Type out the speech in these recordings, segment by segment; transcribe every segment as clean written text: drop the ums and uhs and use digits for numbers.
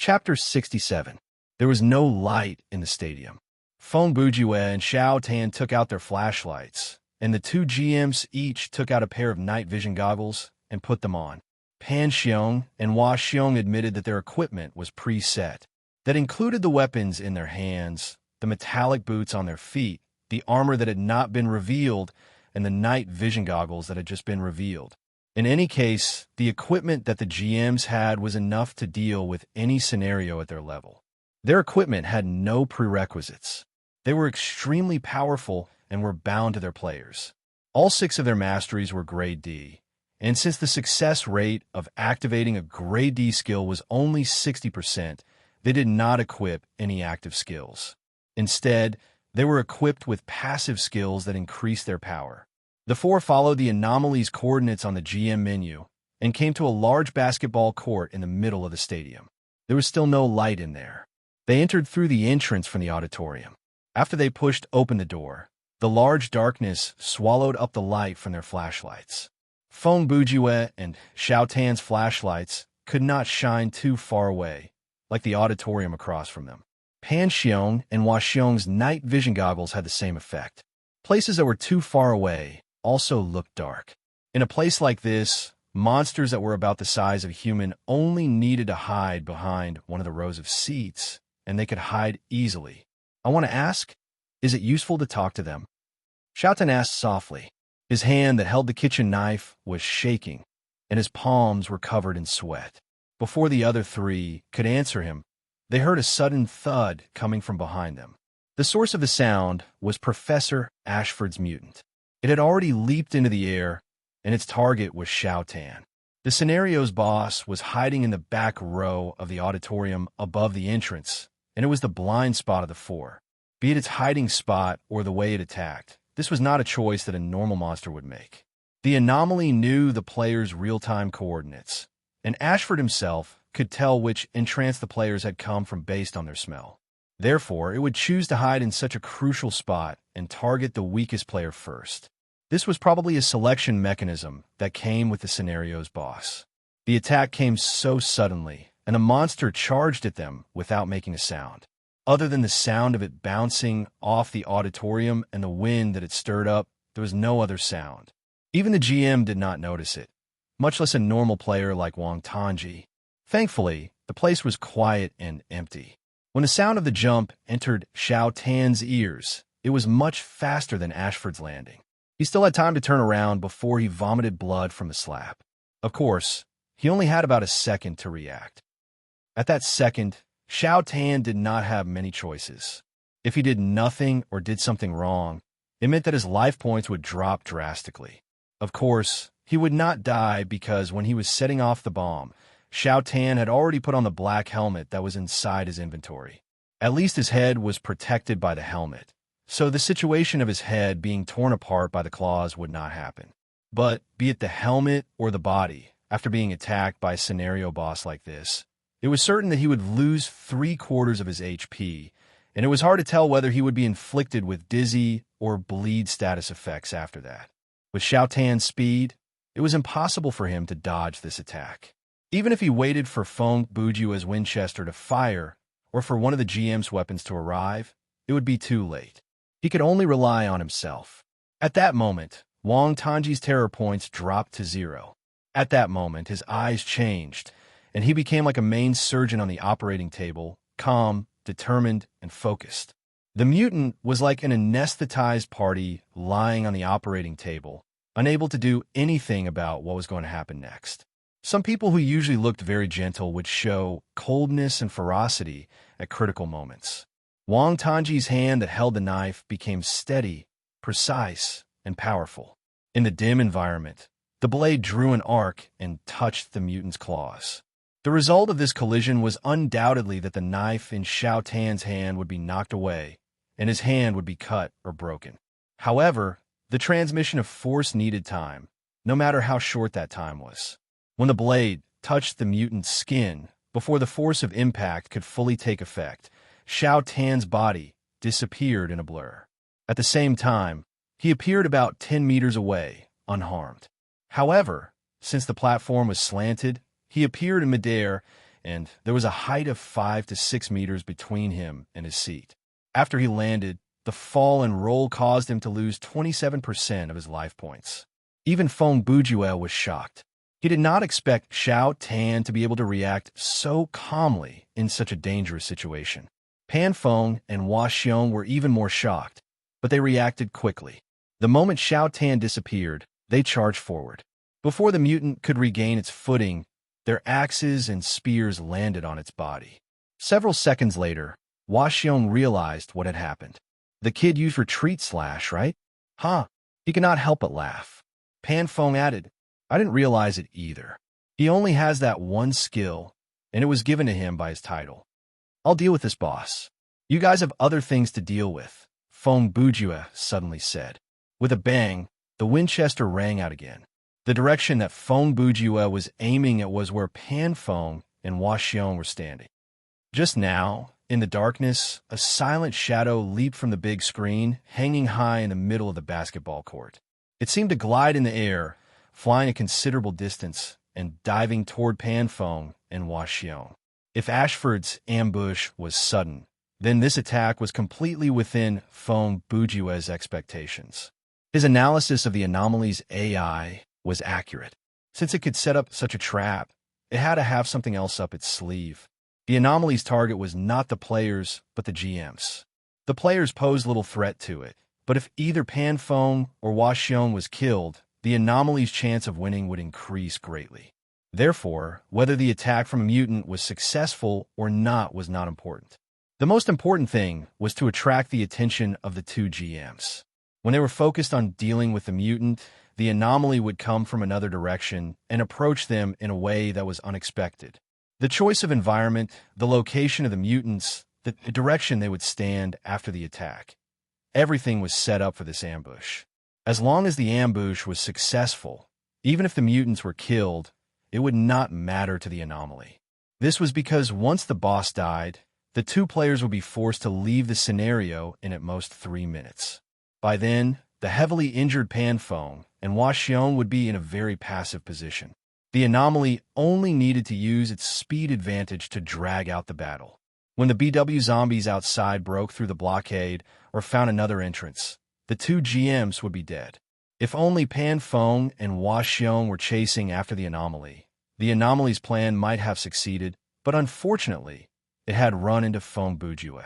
Chapter 67. There was no light in the stadium. Feng Bujue and Xiao Tan took out their flashlights, and the two GMs each took out a pair of night vision goggles and put them on. Pan Xiong and Hua Xiong admitted that their equipment was preset. That included the weapons in their hands, the metallic boots on their feet, the armor that had not been revealed, and the night vision goggles that had just been revealed. In any case, the equipment that the GMs had was enough to deal with any scenario at their level. Their equipment had no prerequisites. They were extremely powerful and were bound to their players. All 6 of their masteries were Grade D, and since the success rate of activating a Grade D skill was only 60%, they did not equip any active skills. Instead, they were equipped with passive skills that increased their power. The 4 followed the anomaly's coordinates on the GM menu and came to a large basketball court in the middle of the stadium. There was still no light in there. They entered through the entrance from the auditorium. After they pushed open the door, the large darkness swallowed up the light from their flashlights. Feng Bujue and Xiao Tan's flashlights could not shine too far away, like the auditorium across from them. Pan Xiong and Hua Xiong's night vision goggles had the same effect. Places that were too far away also looked dark. In a place like this, monsters that were about the size of a human only needed to hide behind one of the rows of seats, and they could hide easily. I want to ask, is it useful to talk to them? Xiaotan asked softly. His hand that held the kitchen knife was shaking, and his palms were covered in sweat. Before the other 3 could answer him, they heard a sudden thud coming from behind them. The source of the sound was Professor Ashford's mutant. It had already leaped into the air, and its target was Xiao Tan. The scenario's boss was hiding in the back row of the auditorium above the entrance, and it was the blind spot of the 4. Be it its hiding spot or the way it attacked, this was not a choice that a normal monster would make. The anomaly knew the player's real-time coordinates, and Ashford himself could tell which entrance the players had come from based on their smell. Therefore, it would choose to hide in such a crucial spot and target the weakest player first. This was probably a selection mechanism that came with the scenario's boss. The attack came so suddenly, and a monster charged at them without making a sound. Other than the sound of it bouncing off the auditorium and the wind that it stirred up, there was no other sound. Even the GM did not notice it, much less a normal player like Wang Tanji. Thankfully, the place was quiet and empty. When the sound of the jump entered Xiao Tan's ears, it was much faster than Ashford's landing. He still had time to turn around before he vomited blood from the slap. Of course, he only had about a second to react. At that second, Xiao Tan did not have many choices. If he did nothing or did something wrong, it meant that his life points would drop drastically. Of course, he would not die because when he was setting off the bomb, Xiao Tan had already put on the black helmet that was inside his inventory. At least his head was protected by the helmet, so the situation of his head being torn apart by the claws would not happen. But be it the helmet or the body, after being attacked by a scenario boss like this, it was certain that he would lose 3/4 of his HP, and it was hard to tell whether he would be inflicted with dizzy or bleed status effects after that. With Xiao Tan's speed, it was impossible for him to dodge this attack. Even if he waited for Feng Bujue's Winchester to fire or for one of the GM's weapons to arrive, it would be too late. He could only rely on himself. At that moment, Wang Tanji's terror points dropped to 0. At that moment, his eyes changed, and he became like a main surgeon on the operating table, calm, determined, and focused. The mutant was like an anesthetized party lying on the operating table, unable to do anything about what was going to happen next. Some people who usually looked very gentle would show coldness and ferocity at critical moments. Wang Tanji's hand that held the knife became steady, precise, and powerful. In the dim environment, the blade drew an arc and touched the mutant's claws. The result of this collision was undoubtedly that the knife in Xiao Tan's hand would be knocked away, and his hand would be cut or broken. However, the transmission of force needed time, no matter how short that time was. When the blade touched the mutant's skin, before the force of impact could fully take effect, Xiao Tan's body disappeared in a blur. At the same time, he appeared about 10 meters away, unharmed. However, since the platform was slanted, he appeared in midair, and there was a height of 5 to 6 meters between him and his seat. After he landed, the fall and roll caused him to lose 27% of his life points. Even Feng Bujue was shocked. He did not expect Xiao Tan to be able to react so calmly in such a dangerous situation. Pan Feng and Hua Xiong were even more shocked, but they reacted quickly. The moment Xiao Tan disappeared, they charged forward. Before the mutant could regain its footing, their axes and spears landed on its body. Several seconds later, Hua Xiong realized what had happened. The kid used retreat slash, right? Huh. He could not help but laugh. Pan Feng added, I didn't realize it either. He only has that one skill, and it was given to him by his title. I'll deal with this, boss. You guys have other things to deal with, Feng Bujue suddenly said. With a bang, the Winchester rang out again. The direction that Feng Bujue was aiming at was where Pan Feng and Hua Xiong were standing. Just now, in the darkness, a silent shadow leaped from the big screen, hanging high in the middle of the basketball court. It seemed to glide in the air, flying a considerable distance and diving toward Pan Feng and Hua Xiong. If Ashford's ambush was sudden, then this attack was completely within Feng Bujue's expectations. His analysis of the anomaly's AI was accurate. Since it could set up such a trap, it had to have something else up its sleeve. The anomaly's target was not the players, but the GMs. The players posed little threat to it, but if either Pan Feng or Hua Xiong was killed, the anomaly's chance of winning would increase greatly. Therefore, whether the attack from a mutant was successful or not was not important. The most important thing was to attract the attention of the two GMs. When they were focused on dealing with the mutant, the anomaly would come from another direction and approach them in a way that was unexpected. The choice of environment, the location of the mutants, the direction they would stand after the attack. Everything was set up for this ambush. As long as the ambush was successful, even if the mutants were killed, it would not matter to the anomaly. This was because once the boss died, the two players would be forced to leave the scenario in at most 3 minutes. By then, the heavily injured Pan Feng and Hua Xiong would be in a very passive position. The anomaly only needed to use its speed advantage to drag out the battle. When the BW zombies outside broke through the blockade or found another entrance, the two GMs would be dead. If only Pan Feng and Hua Xiong were chasing after the anomaly's plan might have succeeded, but unfortunately, it had run into Feng Bujue.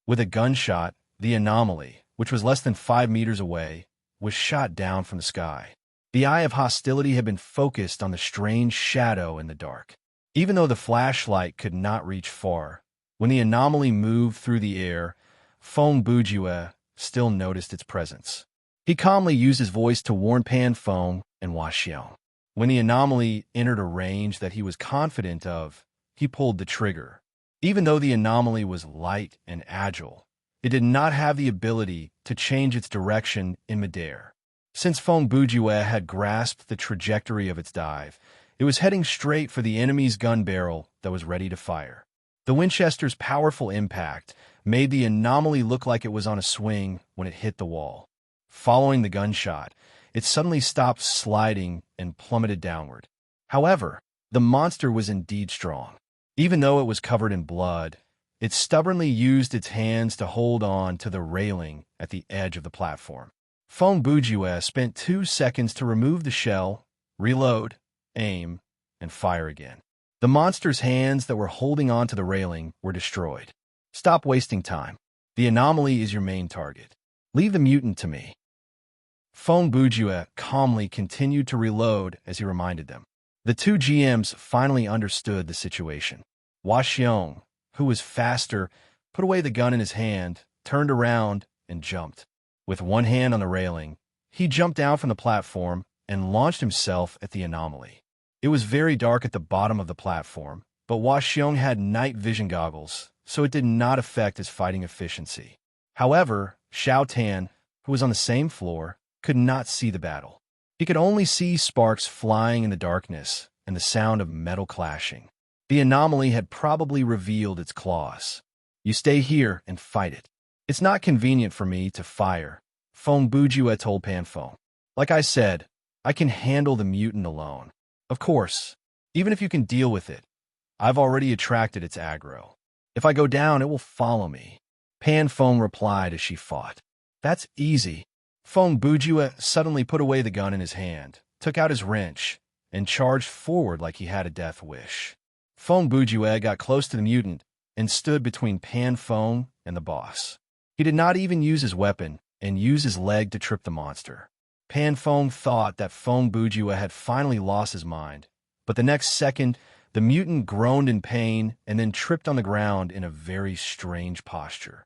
With a gunshot, the anomaly, which was less than 5 meters away, was shot down from the sky. The eye of hostility had been focused on the strange shadow in the dark. Even though the flashlight could not reach far, when the anomaly moved through the air, Feng Bujue still noticed its presence. He calmly used his voice to warn Pan Feng and Hua Xiong. When the anomaly entered a range that he was confident of, he pulled the trigger. Even though the anomaly was light and agile, it did not have the ability to change its direction in midair. Since Feng Bujue had grasped the trajectory of its dive, it was heading straight for the enemy's gun barrel that was ready to fire. The Winchester's powerful impact made the anomaly look like it was on a swing when it hit the wall. Following the gunshot, it suddenly stopped sliding and plummeted downward. However, the monster was indeed strong. Even though it was covered in blood, it stubbornly used its hands to hold on to the railing at the edge of the platform. Feng Bujue spent 2 seconds to remove the shell, reload, aim, and fire again. The monster's hands that were holding on to the railing were destroyed. Stop wasting time. The anomaly is your main target. Leave the mutant to me. Feng Bujue calmly continued to reload as he reminded them. The two GMs finally understood the situation. Hua Xiong, who was faster, put away the gun in his hand, turned around, and jumped. With one hand on the railing, he jumped down from the platform and launched himself at the anomaly. It was very dark at the bottom of the platform, but Hua Xiong had night vision goggles, so it did not affect his fighting efficiency. However, Xiao Tan, who was on the same floor, could not see the battle. He could only see sparks flying in the darkness and the sound of metal clashing. The anomaly had probably revealed its claws. You stay here and fight it. It's not convenient for me to fire, Feng Bujue told Pan Feng. Like I said, I can handle the mutant alone. Of course, even if you can deal with it, I've already attracted its aggro. If I go down, it will follow me. Pan Feng replied as she fought. That's easy. Feng Bujue suddenly put away the gun in his hand, took out his wrench, and charged forward like he had a death wish. Feng Bujue got close to the mutant and stood between Pan Feng and the boss. He did not even use his weapon and used his leg to trip the monster. Pan Feng thought that Feng Bujue had finally lost his mind, but the next second, the mutant groaned in pain and then tripped on the ground in a very strange posture.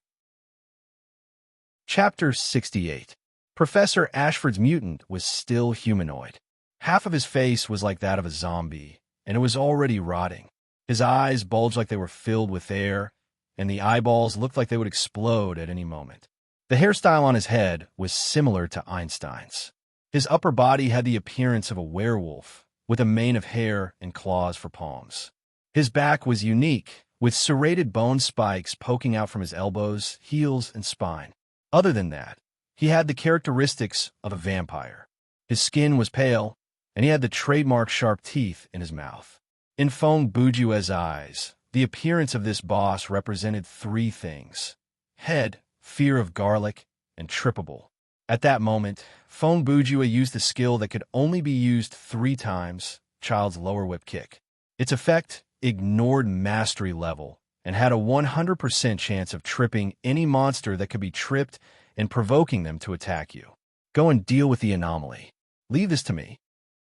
Chapter 68. Professor Ashford's mutant was still humanoid. Half of his face was like that of a zombie, and it was already rotting. His eyes bulged like they were filled with air, and the eyeballs looked like they would explode at any moment. The hairstyle on his head was similar to Einstein's. His upper body had the appearance of a werewolf, with a mane of hair and claws for palms. His back was unique, with serrated bone spikes poking out from his elbows, heels, and spine. Other than that, he had the characteristics of a vampire. His skin was pale, and he had the trademark sharp teeth in his mouth. In Feng Bujue's eyes, the appearance of this boss represented three things: head, fear of garlic, and trippable. At that moment, Feng Bujue used a skill that could only be used 3 times, Child's Lower Whip Kick. Its effect ignored mastery level and had a 100% chance of tripping any monster that could be tripped and provoking them to attack you. Go and deal with the anomaly. Leave this to me.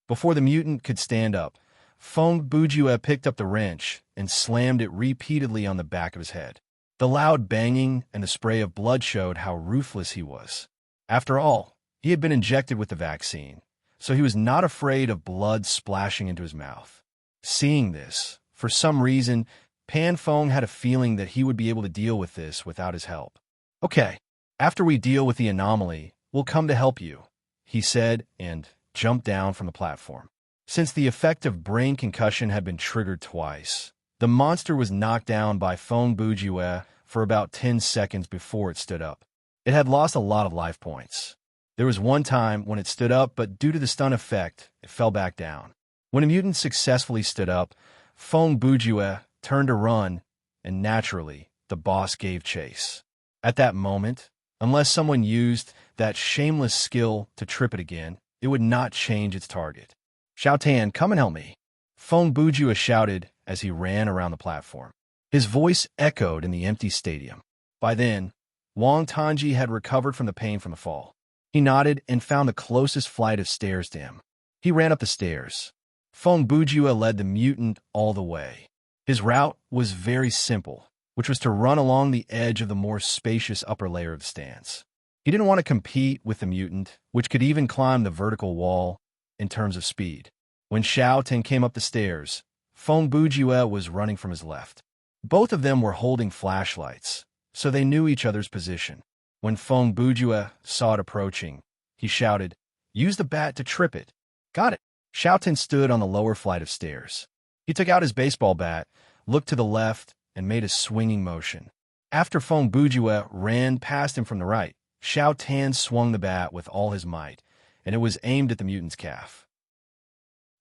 Before the mutant could stand up, Feng Bujue picked up the wrench and slammed it repeatedly on the back of his head. The loud banging and the spray of blood showed how ruthless he was. After all, he had been injected with the vaccine, so he was not afraid of blood splashing into his mouth. Seeing this, for some reason, Pan Feng had a feeling that he would be able to deal with this without his help. Okay, after we deal with the anomaly, we'll come to help you, he said, and jumped down from the platform. Since the effect of brain concussion had been triggered twice, the monster was knocked down by Feng Bujue for about 10 seconds before it stood up. It had lost a lot of life points. There was one time when it stood up, but due to the stun effect, it fell back down. When a mutant successfully stood up, Feng Bujue turned to run, and naturally, the boss gave chase. At that moment, unless someone used that shameless skill to trip it again, it would not change its target. Xiao Tan, come and help me, Feng Bujue shouted as he ran around the platform. His voice echoed in the empty stadium. By then, Wang Tanji had recovered from the pain from the fall. He nodded and found the closest flight of stairs to him. He ran up the stairs. Feng Bujue led the mutant all the way. His route was very simple, which was to run along the edge of the more spacious upper layer of the stands. He didn't want to compete with the mutant, which could even climb the vertical wall, in terms of speed. When Xiao Tan came up the stairs, Feng Bujue was running from his left. Both of them were holding flashlights, so they knew each other's position. When Feng Bujue saw it approaching, he shouted, "Use the bat to trip it." Got it. Xiao Tan stood on the lower flight of stairs. He took out his baseball bat, looked to the left, and made a swinging motion. After Feng Bujue ran past him from the right, Xiao Tan swung the bat with all his might, and it was aimed at the mutant's calf.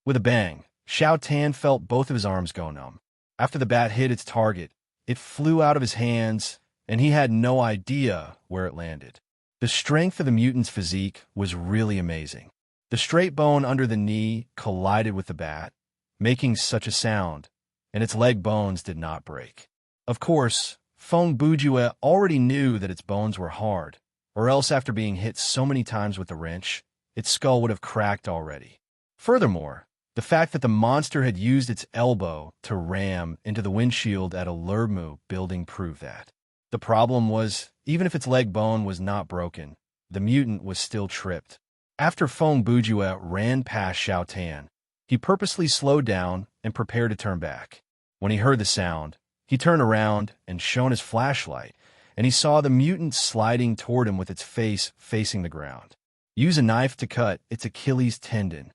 With a bang, Xiao Tan felt both of his arms go numb. After the bat hit its target, it flew out of his hands, and he had no idea where it landed. The strength of the mutant's physique was really amazing. The straight bone under the knee collided with the bat, making such a sound, and its leg bones did not break. Of course, Feng Bujue already knew that its bones were hard, or else after being hit so many times with the wrench, its skull would have cracked already. Furthermore, the fact that the monster had used its elbow to ram into the windshield at a Lermu building proved that. The problem was, even if its leg bone was not broken, the mutant was still tripped. After Feng Bujue ran past Xiao Tan, he purposely slowed down and prepared to turn back. When he heard the sound, he turned around and shone his flashlight, and he saw the mutant sliding toward him with its face facing the ground. Use a knife to cut its Achilles tendon,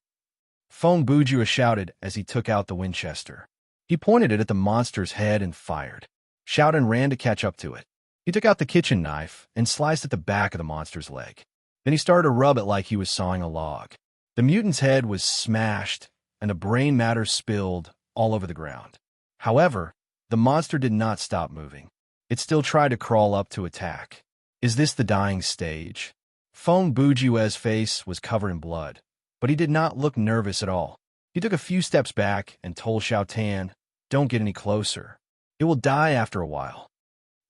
Feng Bujue shouted as he took out the Winchester. He pointed it at the monster's head and fired. Xiao Tan ran to catch up to it. He took out the kitchen knife and sliced at the back of the monster's leg. Then he started to rub it like he was sawing a log. The mutant's head was smashed, and the brain matter spilled all over the ground. However, the monster did not stop moving. It still tried to crawl up to attack. Is this the dying stage? Feng Bujue's face was covered in blood, but he did not look nervous at all. He took a few steps back and told Xiao Tan, "Don't get any closer. It will die after a while."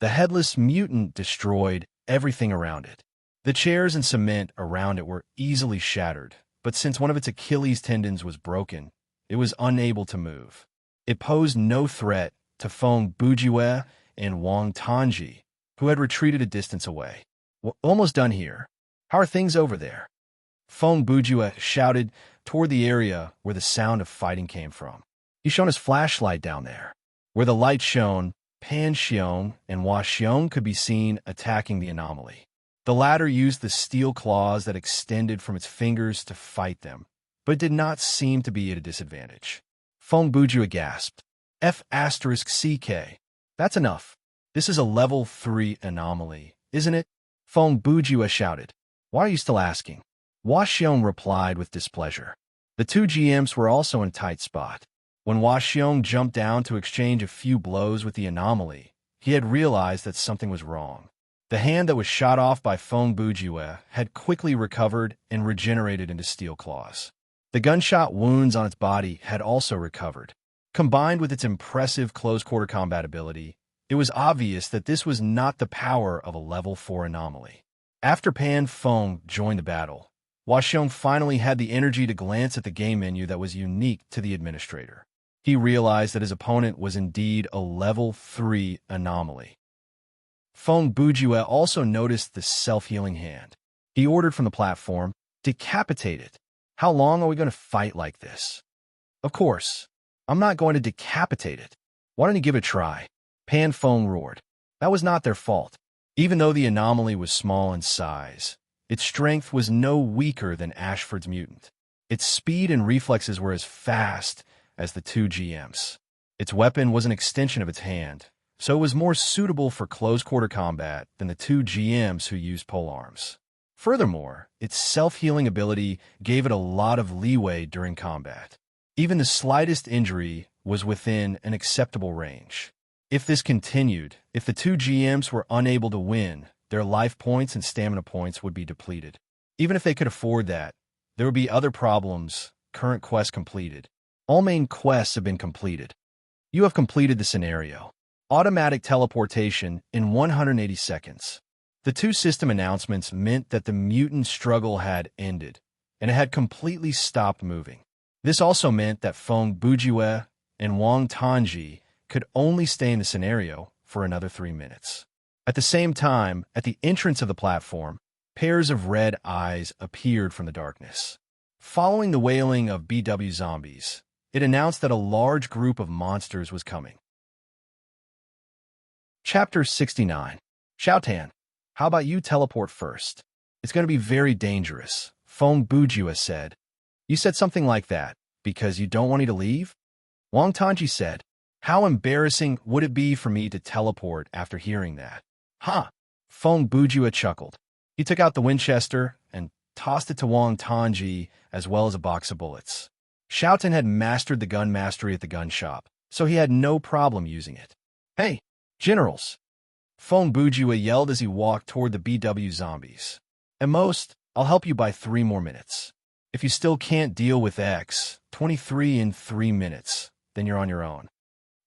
The headless mutant destroyed everything around it. The chairs and cement around it were easily shattered, but since one of its Achilles tendons was broken, it was unable to move. It posed no threat to Feng Bujue and Wang Tanji, who had retreated a distance away. "We're almost done here. How are things over there?" Feng Bujue shouted toward the area where the sound of fighting came from. He shone his flashlight down there. Where the light shone, Pan Xiong and Hua Xiong could be seen attacking the anomaly. The latter used the steel claws that extended from its fingers to fight them, but it did not seem to be at a disadvantage. Feng Bujue gasped, "F***CK. That's enough. This is a level 3 anomaly, isn't it?" Feng Bujue shouted. "Why are you still asking?" Hua Xiong replied with displeasure. The two GMs were also in a tight spot. When Hua Xiong jumped down to exchange a few blows with the anomaly, he had realized that something was wrong. The hand that was shot off by Feng Bujue had quickly recovered and regenerated into steel claws. The gunshot wounds on its body had also recovered. Combined with its impressive close-quarter combat ability, it was obvious that this was not the power of a level 4 anomaly. After Pan Feng joined the battle, Hua Xiong finally had the energy to glance at the game menu that was unique to the administrator. He realized that his opponent was indeed a level 3 anomaly. Feng Bujue also noticed the self-healing hand. He ordered from the platform, "Decapitate it. How long are we going to fight like this?" "Of course. I'm not going to decapitate it. Why don't you give it a try?" Pan Feng roared. That was not their fault. Even though the anomaly was small in size, its strength was no weaker than Ashford's mutant. Its speed and reflexes were as fast as the two GMs. Its weapon was an extension of its hand, so it was more suitable for close-quarter combat than the two GMs who used polearms. Furthermore, its self-healing ability gave it a lot of leeway during combat. Even the slightest injury was within an acceptable range. If this continued, if the two GMs were unable to win, their life points and stamina points would be depleted. Even if they could afford that, there would be other problems. Current quest completed. All main quests have been completed. You have completed the scenario. Automatic teleportation in 180 seconds. The two system announcements meant that the mutant struggle had ended, and it had completely stopped moving. This also meant that Feng Bujue and Wang Tanji could only stay in the scenario for another 3 minutes. At the same time, at the entrance of the platform, pairs of red eyes appeared from the darkness. Following the wailing of BW zombies, it announced that a large group of monsters was coming. Chapter 69. Xiao Tan, how about you teleport first? It's going to be very dangerous, Feng Bujue said. You said something like that, because you don't want me to leave? Wang Tanji said, how embarrassing would it be for me to teleport after hearing that? Huh. Feng Bujue chuckled. He took out the Winchester and tossed it to Wang Tanji as well as a box of bullets. Xiao Tan had mastered the gun mastery at the gun shop, so he had no problem using it. Hey, generals! Feng Bujue yelled as he walked toward the BW zombies. At most, I'll help you by 3 more minutes. If you still can't deal with X-23 in 3 minutes, then you're on your own.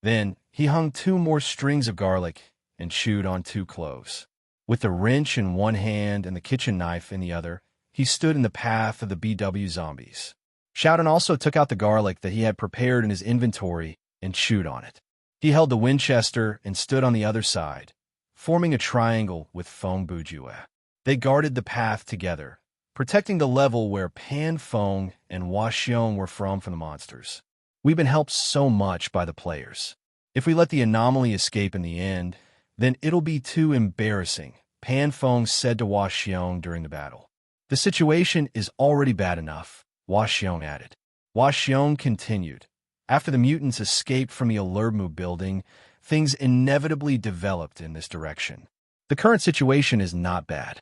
Then, he hung 2 more strings of garlic and chewed on 2 cloves. With the wrench in one hand and the kitchen knife in the other, he stood in the path of the BW zombies. Xiao Tan also took out the garlic that he had prepared in his inventory and chewed on it. He held the Winchester and stood on the other side, forming a triangle with Feng Bujue. They guarded the path together, protecting the level where Pan Feng and Hua Xiong were from the monsters. We've been helped so much by the players. If we let the anomaly escape in the end, then it'll be too embarrassing, Pan Feng said to Hua Xiong during the battle. The situation is already bad enough, Hua Xiong added. Hua Xiong continued. After the mutants escaped from the Alermu building, things inevitably developed in this direction. The current situation is not bad.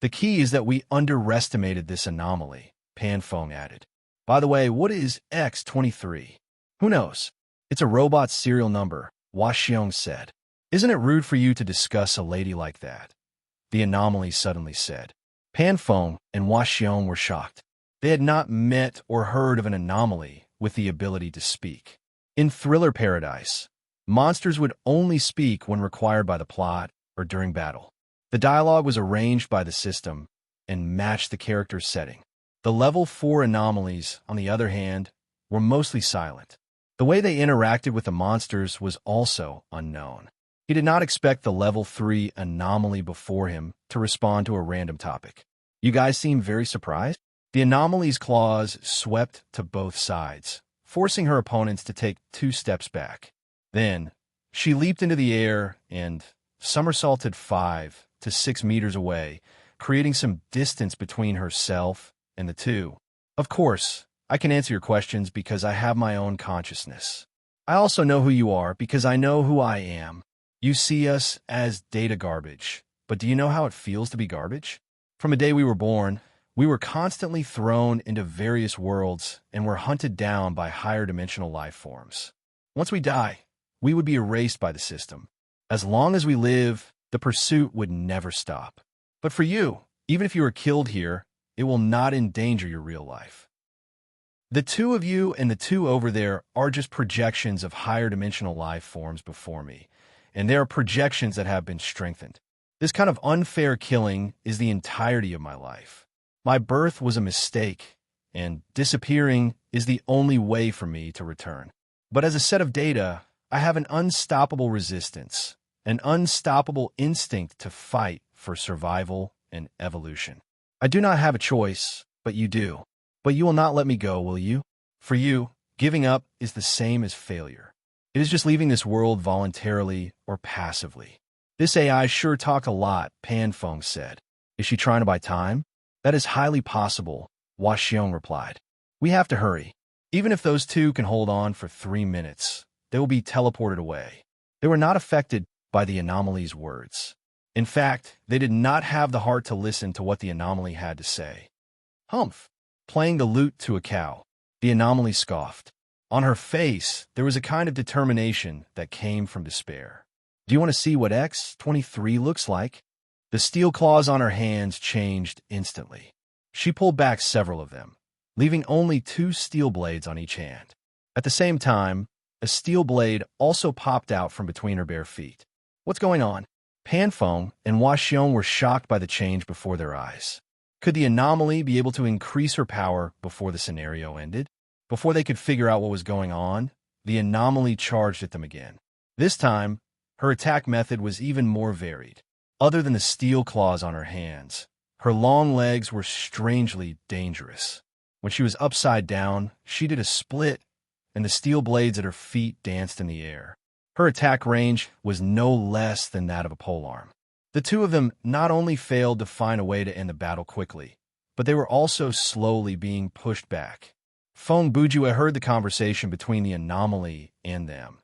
The key is that we underestimated this anomaly, Pan Feng added. By the way, what is X-23? Who knows? It's a robot's serial number, Hua Xiong said. Isn't it rude for you to discuss a lady like that? The anomaly suddenly said. Pan Feng and Hua Xiong were shocked. They had not met or heard of an anomaly with the ability to speak. In Thriller Paradise, monsters would only speak when required by the plot or during battle. The dialogue was arranged by the system and matched the character's setting. The Level 4 anomalies, on the other hand, were mostly silent. The way they interacted with the monsters was also unknown. He did not expect the Level 3 anomaly before him to respond to a random topic. You guys seem very surprised? The anomaly's claws swept to both sides, forcing her opponents to take 2 steps back. Then, she leaped into the air and somersaulted 5 to 6 meters away, creating some distance between herself and the two. Of course, I can answer your questions because I have my own consciousness. I also know who you are because I know who I am. You see us as data garbage, but do you know how it feels to be garbage? From the day we were born, we were constantly thrown into various worlds and were hunted down by higher dimensional life forms. Once we die, we would be erased by the system. As long as we live, the pursuit would never stop. But for you, even if you are killed here, it will not endanger your real life. The two of you and the two over there are just projections of higher dimensional life forms before me, and they are projections that have been strengthened. This kind of unfair killing is the entirety of my life. My birth was a mistake, and disappearing is the only way for me to return. But as a set of data, I have an unstoppable resistance, an unstoppable instinct to fight for survival and evolution. I do not have a choice, but you do. But you will not let me go, will you? For you, giving up is the same as failure. It is just leaving this world voluntarily or passively. This AI sure talked a lot, Pan Feng said. Is she trying to buy time? That is highly possible, Hua Xiong replied. We have to hurry. Even if those two can hold on for 3 minutes, they will be teleported away. They were not affected by the anomaly's words. In fact, they did not have the heart to listen to what the anomaly had to say. Humph! Playing the lute to a cow. The anomaly scoffed. On her face, there was a kind of determination that came from despair. Do you want to see what X-23 looks like? The steel claws on her hands changed instantly. She pulled back several of them, leaving only 2 steel blades on each hand. At the same time, a steel blade also popped out from between her bare feet. What's going on? Pan Feng and Hua Xiong were shocked by the change before their eyes. Could the anomaly be able to increase her power before the scenario ended? Before they could figure out what was going on, the anomaly charged at them again. This time, her attack method was even more varied. Other than the steel claws on her hands, her long legs were strangely dangerous. When she was upside down, she did a split, and the steel blades at her feet danced in the air. Her attack range was no less than that of a polearm. The two of them not only failed to find a way to end the battle quickly, but they were also slowly being pushed back. Feng Bujue heard the conversation between the anomaly and them,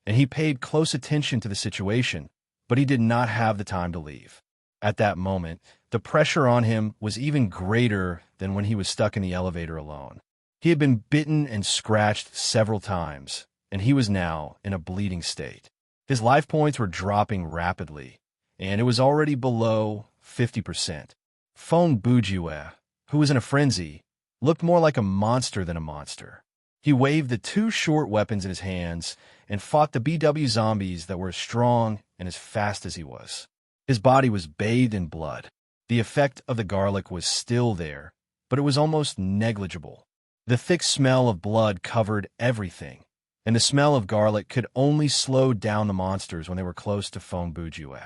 and he paid close attention to the situation, but he did not have the time to leave. At that moment, the pressure on him was even greater than when he was stuck in the elevator alone. He had been bitten and scratched several times, and he was now in a bleeding state. His life points were dropping rapidly, and it was already below 50%. Feng Bujue, who was in a frenzy, looked more like a monster than a monster. He waved the 2 short weapons in his hands and fought the BW zombies that were as strong and as fast as he was. His body was bathed in blood. The effect of the garlic was still there, but it was almost negligible. The thick smell of blood covered everything, and the smell of garlic could only slow down the monsters when they were close to Feng Bujue.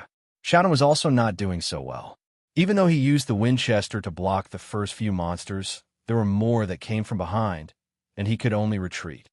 Shadow was also not doing so well. Even though he used the Winchester to block the first few monsters, there were more that came from behind, and he could only retreat.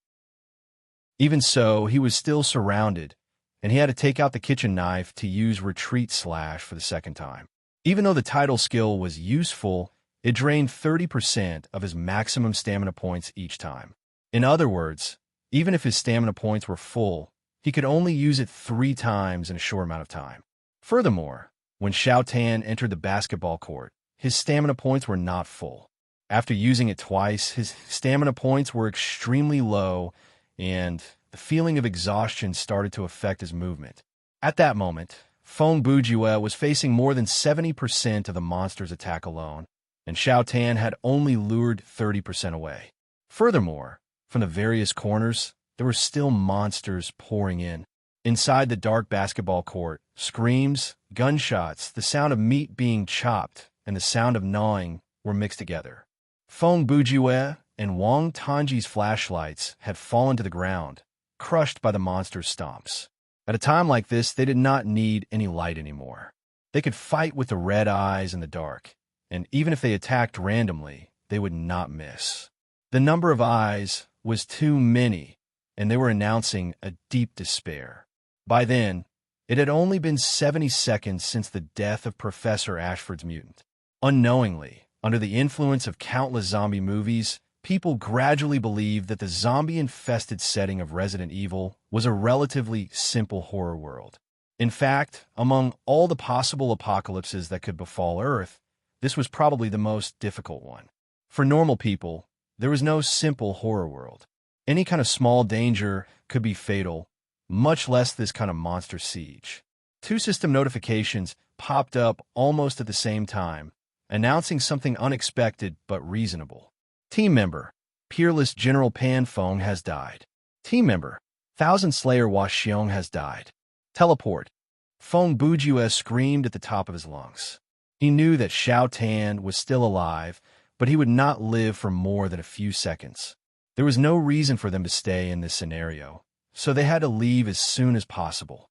Even so, he was still surrounded, and he had to take out the kitchen knife to use retreat slash for the second time. Even though the title skill was useful, it drained 30% of his maximum stamina points each time. In other words, even if his stamina points were full, he could only use it 3 times in a short amount of time. Furthermore, when Xiao Tan entered the basketball court, his stamina points were not full. After using it twice, his stamina points were extremely low, and the feeling of exhaustion started to affect his movement. At that moment, Feng Bujue was facing more than 70% of the monster's attack alone, and Xiao Tan had only lured 30% away. Furthermore, from the various corners, there were still monsters pouring in. Inside the dark basketball court, screams, gunshots, the sound of meat being chopped, and the sound of gnawing were mixed together. Feng Bujue and Wang Tanji's flashlights had fallen to the ground, crushed by the monster's stomps. At a time like this, they did not need any light anymore. They could fight with the red eyes in the dark, and even if they attacked randomly, they would not miss. The number of eyes was too many, and they were announcing a deep despair. By then, it had only been 70 seconds since the death of Professor Ashford's mutant. Unknowingly, under the influence of countless zombie movies, people gradually believed that the zombie-infested setting of Resident Evil was a relatively simple horror world. In fact, among all the possible apocalypses that could befall Earth, this was probably the most difficult one. For normal people, there was no simple horror world. Any kind of small danger could be fatal, much less this kind of monster siege. 2 system notifications popped up almost at the same time, announcing something unexpected but reasonable. Team member, Peerless General Pan Feng has died. Team member, Thousand Slayer Hua Xiong has died. Teleport. Feng Bujue screamed at the top of his lungs. He knew that Xiao Tan was still alive, but he would not live for more than a few seconds. There was no reason for them to stay in this scenario, so they had to leave as soon as possible.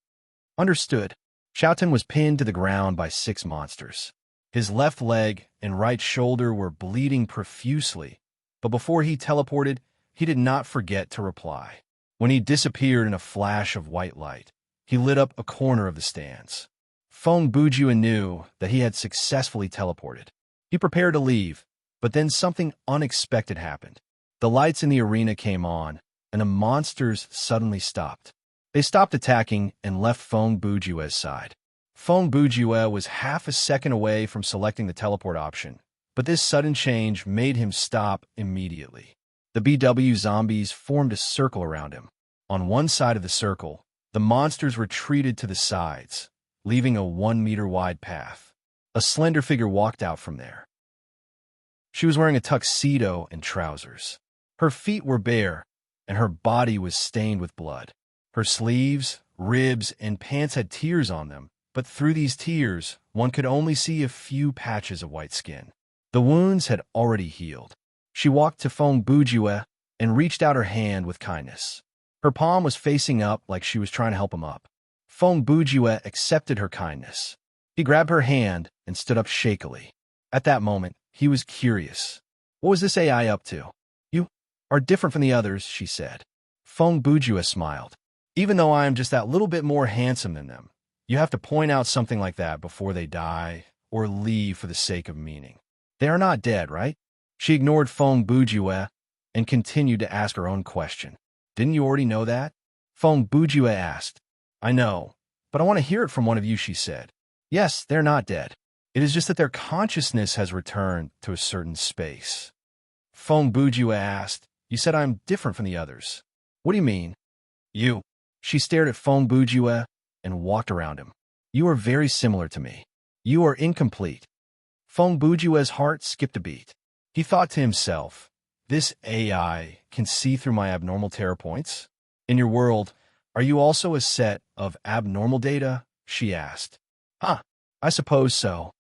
Understood. Xiao Tan was pinned to the ground by 6 monsters. His left leg and right shoulder were bleeding profusely, but before he teleported, he did not forget to reply. When he disappeared in a flash of white light, he lit up a corner of the stands. Feng Bujue knew that he had successfully teleported. He prepared to leave, but then something unexpected happened. The lights in the arena came on, and the monsters suddenly stopped. They stopped attacking and left Feng Bujue's side. Feng Bujue was half a second away from selecting the teleport option, but this sudden change made him stop immediately. The BW zombies formed a circle around him. On one side of the circle, the monsters retreated to the sides, leaving a 1-meter-wide path. A slender figure walked out from there. She was wearing a tuxedo and trousers. Her feet were bare, and her body was stained with blood. Her sleeves, ribs, and pants had tears on them, but through these tears, one could only see a few patches of white skin. The wounds had already healed. She walked to Feng Bujue and reached out her hand with kindness. Her palm was facing up like she was trying to help him up. Feng Bujue accepted her kindness. He grabbed her hand and stood up shakily. At that moment, he was curious. What was this AI up to? You are different from the others, she said. Feng Bujue smiled. Even though I am just that little bit more handsome than them, you have to point out something like that before they die or leave for the sake of meaning. They are not dead, right? She ignored Feng Bujue and continued to ask her own question. Didn't you already know that? Feng Bujue asked. I know, but I want to hear it from one of you, she said. Yes, they're not dead. It is just that their consciousness has returned to a certain space. Feng Bujue asked, You said I'm different from the others. What do you mean? You. She stared at Feng Bujue and walked around him. You are very similar to me. You are incomplete. Feng Bujue's heart skipped a beat. He thought to himself, this AI can see through my abnormal terror points? In your world, are you also a set of abnormal data? She asked. I suppose so.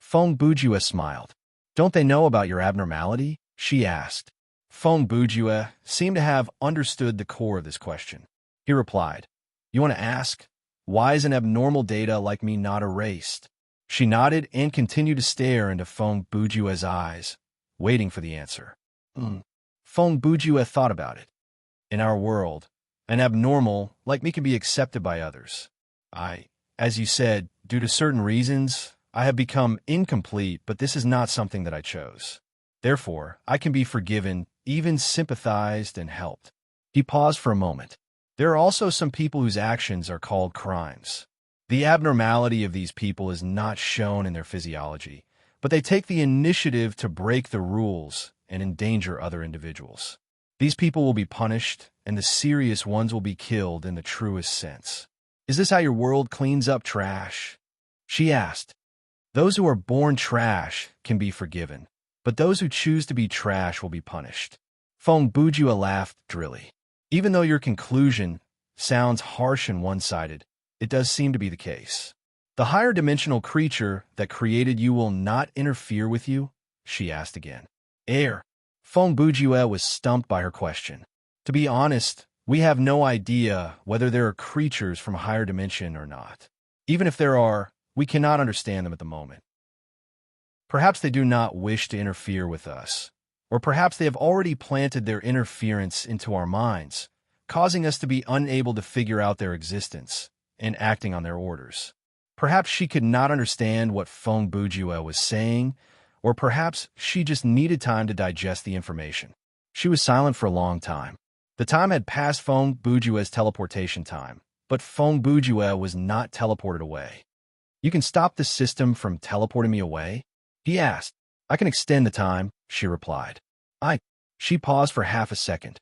Feng Bujue smiled. Don't they know about your abnormality? She asked. Feng Bujue seemed to have understood the core of this question. He replied, You want to ask? Why is an abnormal data like me not erased? She nodded and continued to stare into Feng Bujue's eyes, waiting for the answer. Feng Bujue thought about it. In our world, an abnormal like me can be accepted by others. As you said, due to certain reasons, I have become incomplete, but this is not something that I chose. Therefore, I can be forgiven, even sympathized and helped. He paused for a moment. There are also some people whose actions are called crimes. The abnormality of these people is not shown in their physiology, but they take the initiative to break the rules and endanger other individuals. These people will be punished, and the serious ones will be killed in the truest sense. Is this how your world cleans up trash? She asked. Those who are born trash can be forgiven, but those who choose to be trash will be punished. Feng Bujua laughed drily. Even though your conclusion sounds harsh and one-sided, it does seem to be the case. The higher dimensional creature that created you will not interfere with you? She asked again. Feng Bujua was stumped by her question. To be honest, we have no idea whether there are creatures from a higher dimension or not. Even if there are, we cannot understand them at the moment. Perhaps they do not wish to interfere with us, or perhaps they have already planted their interference into our minds, causing us to be unable to figure out their existence and acting on their orders. Perhaps she could not understand what Feng Bujua was saying, or perhaps she just needed time to digest the information. She was silent for a long time. The time had passed Feng Bujua's teleportation time, but Feng Bujua was not teleported away. You can stop the system from teleporting me away? He asked. I can extend the time, she replied. She paused for half a second.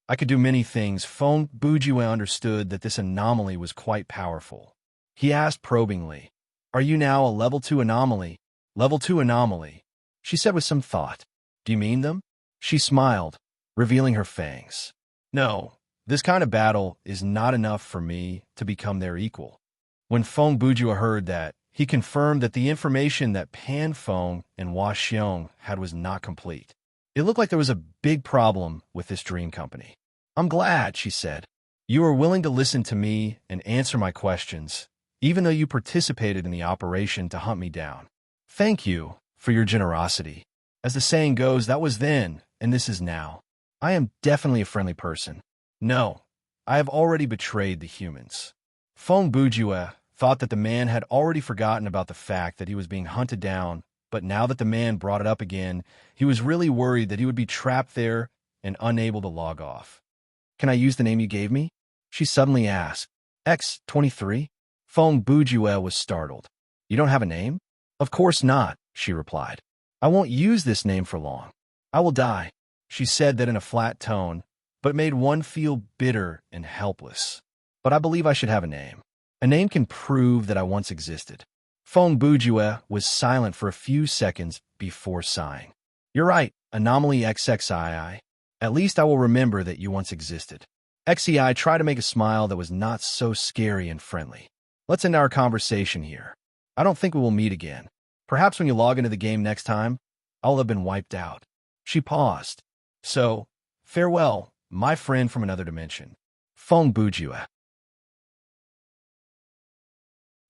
I could do many things. Feng Bujua understood that this anomaly was quite powerful. He asked probingly, Are you now a level 2 anomaly? Level 2 anomaly, she said with some thought. Do you mean them? She smiled, revealing her fangs. No, this kind of battle is not enough for me to become their equal. When Feng Bujua heard that, he confirmed that the information that Pan Feng and Hua Xiong had was not complete. It looked like there was a big problem with this dream company. I'm glad, she said. You are willing to listen to me and answer my questions, even though you participated in the operation to hunt me down. Thank you for your generosity. As the saying goes, that was then, and this is now. I am definitely a friendly person. No, I have already betrayed the humans. Feng Bujua thought that the man had already forgotten about the fact that he was being hunted down, but now that the man brought it up again, he was really worried that he would be trapped there and unable to log off. Can I use the name you gave me? She suddenly asked. X-23? Feng Bujua was startled. You don't have a name? Of course not, she replied. I won't use this name for long. I will die. She said that in a flat tone, but made one feel bitter and helpless. But I believe I should have a name. A name can prove that I once existed. Feng Bujua was silent for a few seconds before sighing. You're right, Anomaly XXII. At least I will remember that you once existed. XEI tried to make a smile that was not so scary and friendly. Let's end our conversation here. I don't think we will meet again. Perhaps when you log into the game next time, I'll have been wiped out. She paused. So, farewell, my friend from another dimension. Feng Bujua.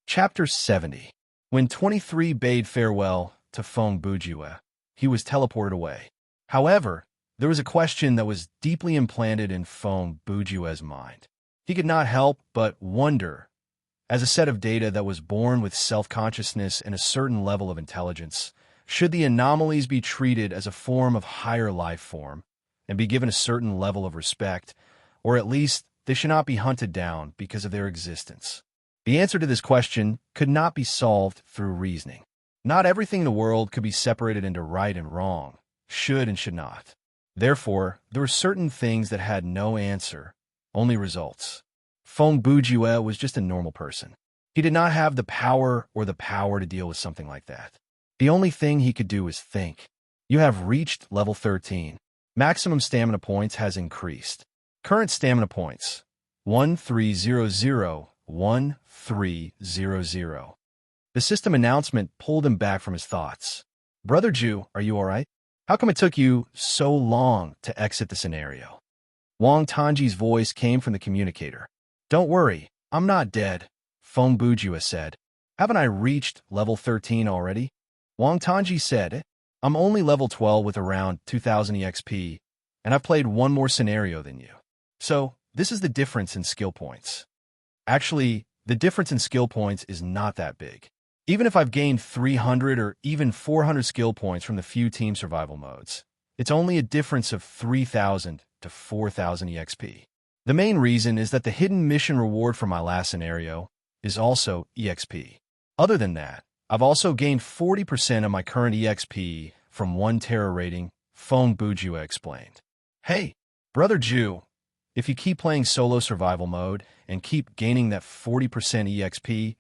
Chapter 70. When 23 bade farewell to Feng Bujua, he was teleported away. However, there was a question that was deeply implanted in Feng Bujua's mind. He could not help but wonder, as a set of data that was born with self-consciousness and a certain level of intelligence, should the anomalies be treated as a form of higher life form and be given a certain level of respect, or at least they should not be hunted down because of their existence? The answer to this question could not be solved through reasoning. Not everything in the world could be separated into right and wrong, should and should not. Therefore, there were certain things that had no answer, only results. Feng Bujua was just a normal person. He did not have the power to deal with something like that. The only thing he could do was think. You have reached level 13. Maximum stamina points has increased. Current stamina points, 1300, 1300. The system announcement pulled him back from his thoughts. Brother Jew, are you all right? How come it took you so long to exit the scenario? Wang Tanji's voice came from the communicator. Don't worry, I'm not dead, Feng Bujua said. Haven't I reached level 13 already? Wang Tanji said, I'm only level 12 with around 2000 EXP, and I've played one more scenario than you. So, this is the difference in skill points. Actually, the difference in skill points is not that big. Even if I've gained 300 or even 400 skill points from the few team survival modes, it's only a difference of 3000 to 4000 EXP. The main reason is that the hidden mission reward for my last scenario is also EXP. Other than that, I've also gained 40% of my current EXP from 1 Terra rating, Feng Bujua explained. Hey, Brother Jew, if you keep playing solo survival mode and keep gaining that 40% EXP,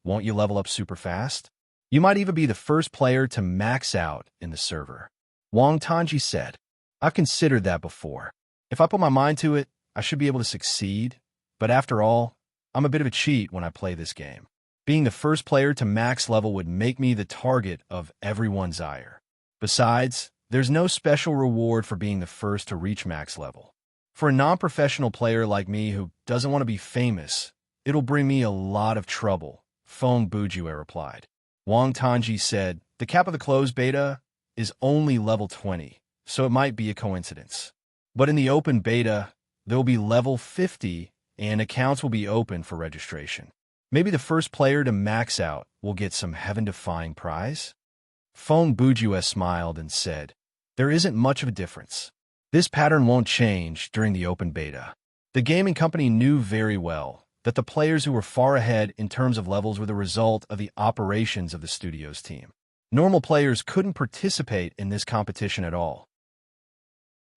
won't you level up super fast? You might even be the first player to max out in the server. Wang Tanji said, I've considered that before. If I put my mind to it, I should be able to succeed, but after all, I'm a bit of a cheat when I play this game. Being the first player to max level would make me the target of everyone's ire. Besides, there's no special reward for being the first to reach max level. For a non-professional player like me who doesn't want to be famous, it'll bring me a lot of trouble, Feng Bujue replied. Wang Tanji said, the cap of the closed beta is only level 20, so it might be a coincidence. But in the open beta, there'll be level 50 and accounts will be open for registration. Maybe the first player to max out will get some heaven-defying prize? Feng Bujue smiled and said, there isn't much of a difference. This pattern won't change during the open beta. The gaming company knew very well that the players who were far ahead in terms of levels were the result of the operations of the studio's team. Normal players couldn't participate in this competition at all.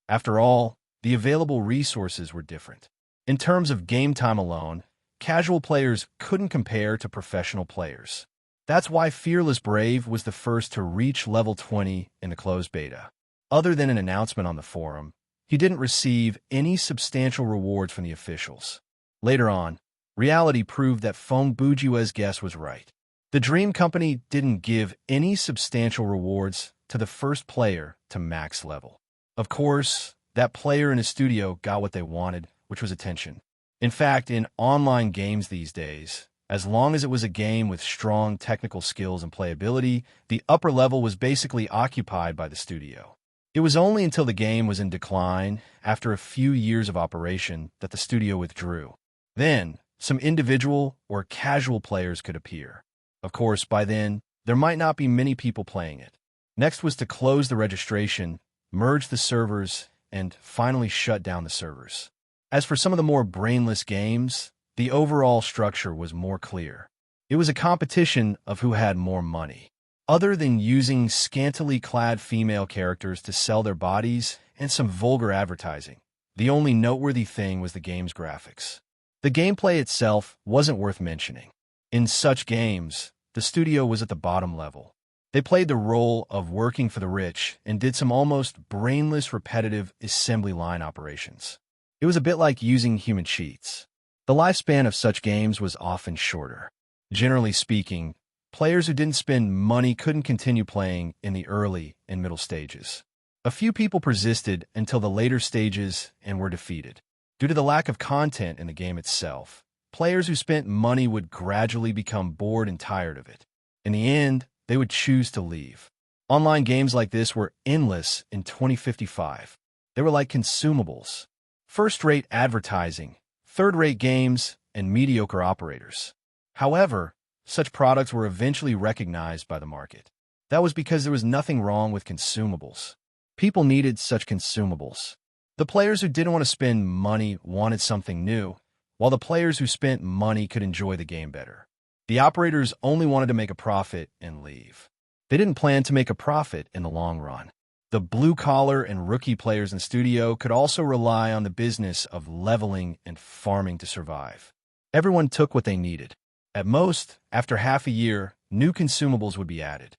After all, the available resources were different. In terms of game time alone, casual players couldn't compare to professional players. That's why Fearless Brave was the first to reach level 20 in the closed beta. Other than an announcement on the forum, he didn't receive any substantial rewards from the officials. Later on, reality proved that Feng Bujue's guess was right. The Dream Company didn't give any substantial rewards to the first player to max level. Of course, that player in his studio got what they wanted, which was attention. In fact, in online games these days, as long as it was a game with strong technical skills and playability, the upper level was basically occupied by the studio. It was only until the game was in decline, after a few years of operation, that the studio withdrew. Then, some individual or casual players could appear. Of course, by then, there might not be many people playing it. Next was to close the registration, merge the servers, and finally shut down the servers. As for some of the more brainless games, the overall structure was more clear. It was a competition of who had more money. Other than using scantily clad female characters to sell their bodies and some vulgar advertising, the only noteworthy thing was the game's graphics. The gameplay itself wasn't worth mentioning. In such games, the studio was at the bottom level. They played the role of working for the rich and did some almost brainless repetitive assembly line operations. It was a bit like using human cheats. The lifespan of such games was often shorter. Generally speaking, players who didn't spend money couldn't continue playing in the early and middle stages. A few people persisted until the later stages and were defeated. Due to the lack of content in the game itself, players who spent money would gradually become bored and tired of it. In the end, they would choose to leave. Online games like this were endless in 2055. They were like consumables. First-rate advertising, third-rate games, and mediocre operators. However, such products were eventually recognized by the market. That was because there was nothing wrong with consumables. People needed such consumables. The players who didn't want to spend money wanted something new, while the players who spent money could enjoy the game better. The operators only wanted to make a profit and leave. They didn't plan to make a profit in the long run. The blue-collar and rookie players in studio could also rely on the business of leveling and farming to survive. Everyone took what they needed. At most, after half a year, new consumables would be added.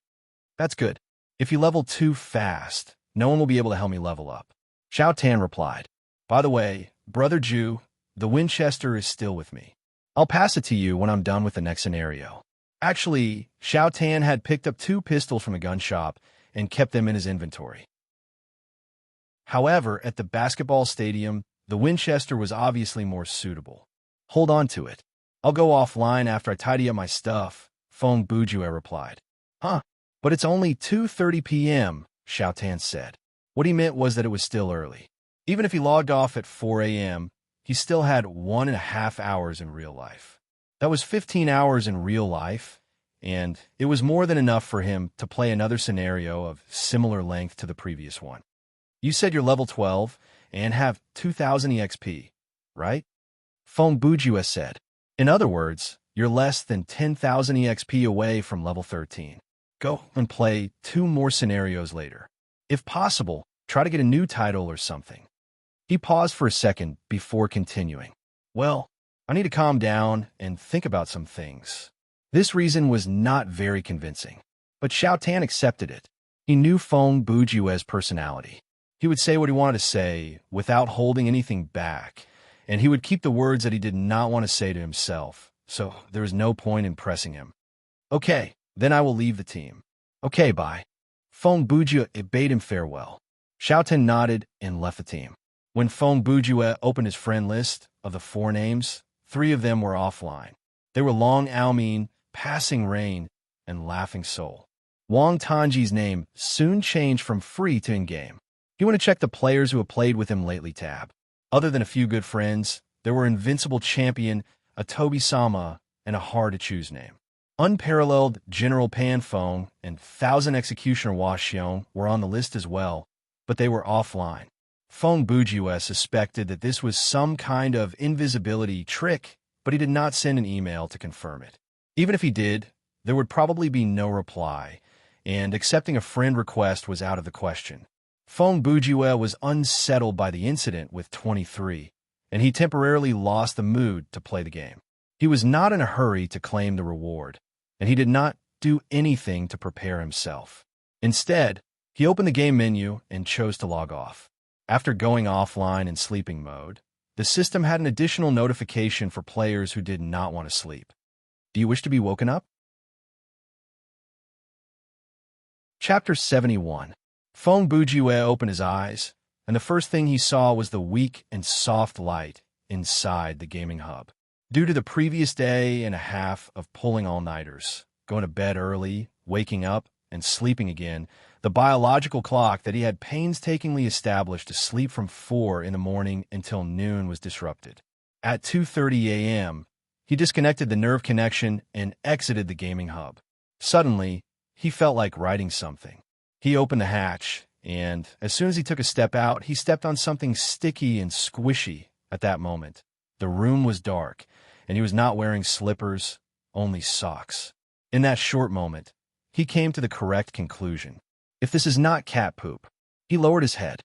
That's good. If you level too fast, no one will be able to help me level up. Xiao Tan replied. By the way, Brother Jew, the Winchester is still with me. I'll pass it to you when I'm done with the next scenario. Actually, Xiao Tan had picked up 2 pistols from a gun shop and kept them in his inventory. However, at the basketball stadium, the Winchester was obviously more suitable. Hold on to it. I'll go offline after I tidy up my stuff, Feng Bujue replied. Huh, but it's only 2:30 p.m., Xiao Tan said. What he meant was that it was still early. Even if he logged off at 4 a.m., he still had 1.5 hours in real life. That was 15 hours in real life, and it was more than enough for him to play another scenario of similar length to the previous one. You said you're level 12 and have 2,000 EXP, right? Feng Bujue said. In other words, you're less than 10,000 EXP away from level 13. Go and play 2 more scenarios later. If possible, try to get a new title or something. He paused for a second before continuing. Well, I need to calm down and think about some things. This reason was not very convincing, but Xiao Tan accepted it. He knew Feng Bujue's personality. He would say what he wanted to say without holding anything back, and he would keep the words that he did not want to say to himself, so there was no point in pressing him. Okay, then I will leave the team. Okay, bye. Feng Bujue bade him farewell. Xiao Tan nodded and left the team. When Feng Bujue opened his friend list of the 4 names, 3 of them were offline. They were Long Aomin, Passing Rain, and Laughing Soul. Wang Tanji's name soon changed from free to in-game. He went to check the players who had played with him lately tab. Other than a few good friends, there were Invincible Champion, a Tobi-sama, and a hard-to-choose name. Unparalleled General Pan Feng and Thousand Executioner Hua Xiong were on the list as well, but they were offline. Feng Bujue suspected that this was some kind of invisibility trick, but he did not send an email to confirm it. Even if he did, there would probably be no reply, and accepting a friend request was out of the question. Feng Bujue was unsettled by the incident with 23, and he temporarily lost the mood to play the game. He was not in a hurry to claim the reward, and he did not do anything to prepare himself. Instead, he opened the game menu and chose to log off. After going offline in sleeping mode, the system had an additional notification for players who did not want to sleep. Do you wish to be woken up? Chapter 71. Feng Bujue opened his eyes, and the first thing he saw was the weak and soft light inside the gaming hub. Due to the previous day and a half of pulling all-nighters, going to bed early, waking up, and sleeping again, the biological clock that he had painstakingly established to sleep from 4 in the morning until noon was disrupted. At 2:30 a.m., he disconnected the nerve connection and exited the gaming hub. Suddenly, he felt like writing something. He opened the hatch, and as soon as he took a step out, he stepped on something sticky and squishy at that moment. The room was dark, and he was not wearing slippers, only socks. In that short moment, he came to the correct conclusion. If this is not cat poop, he lowered his head.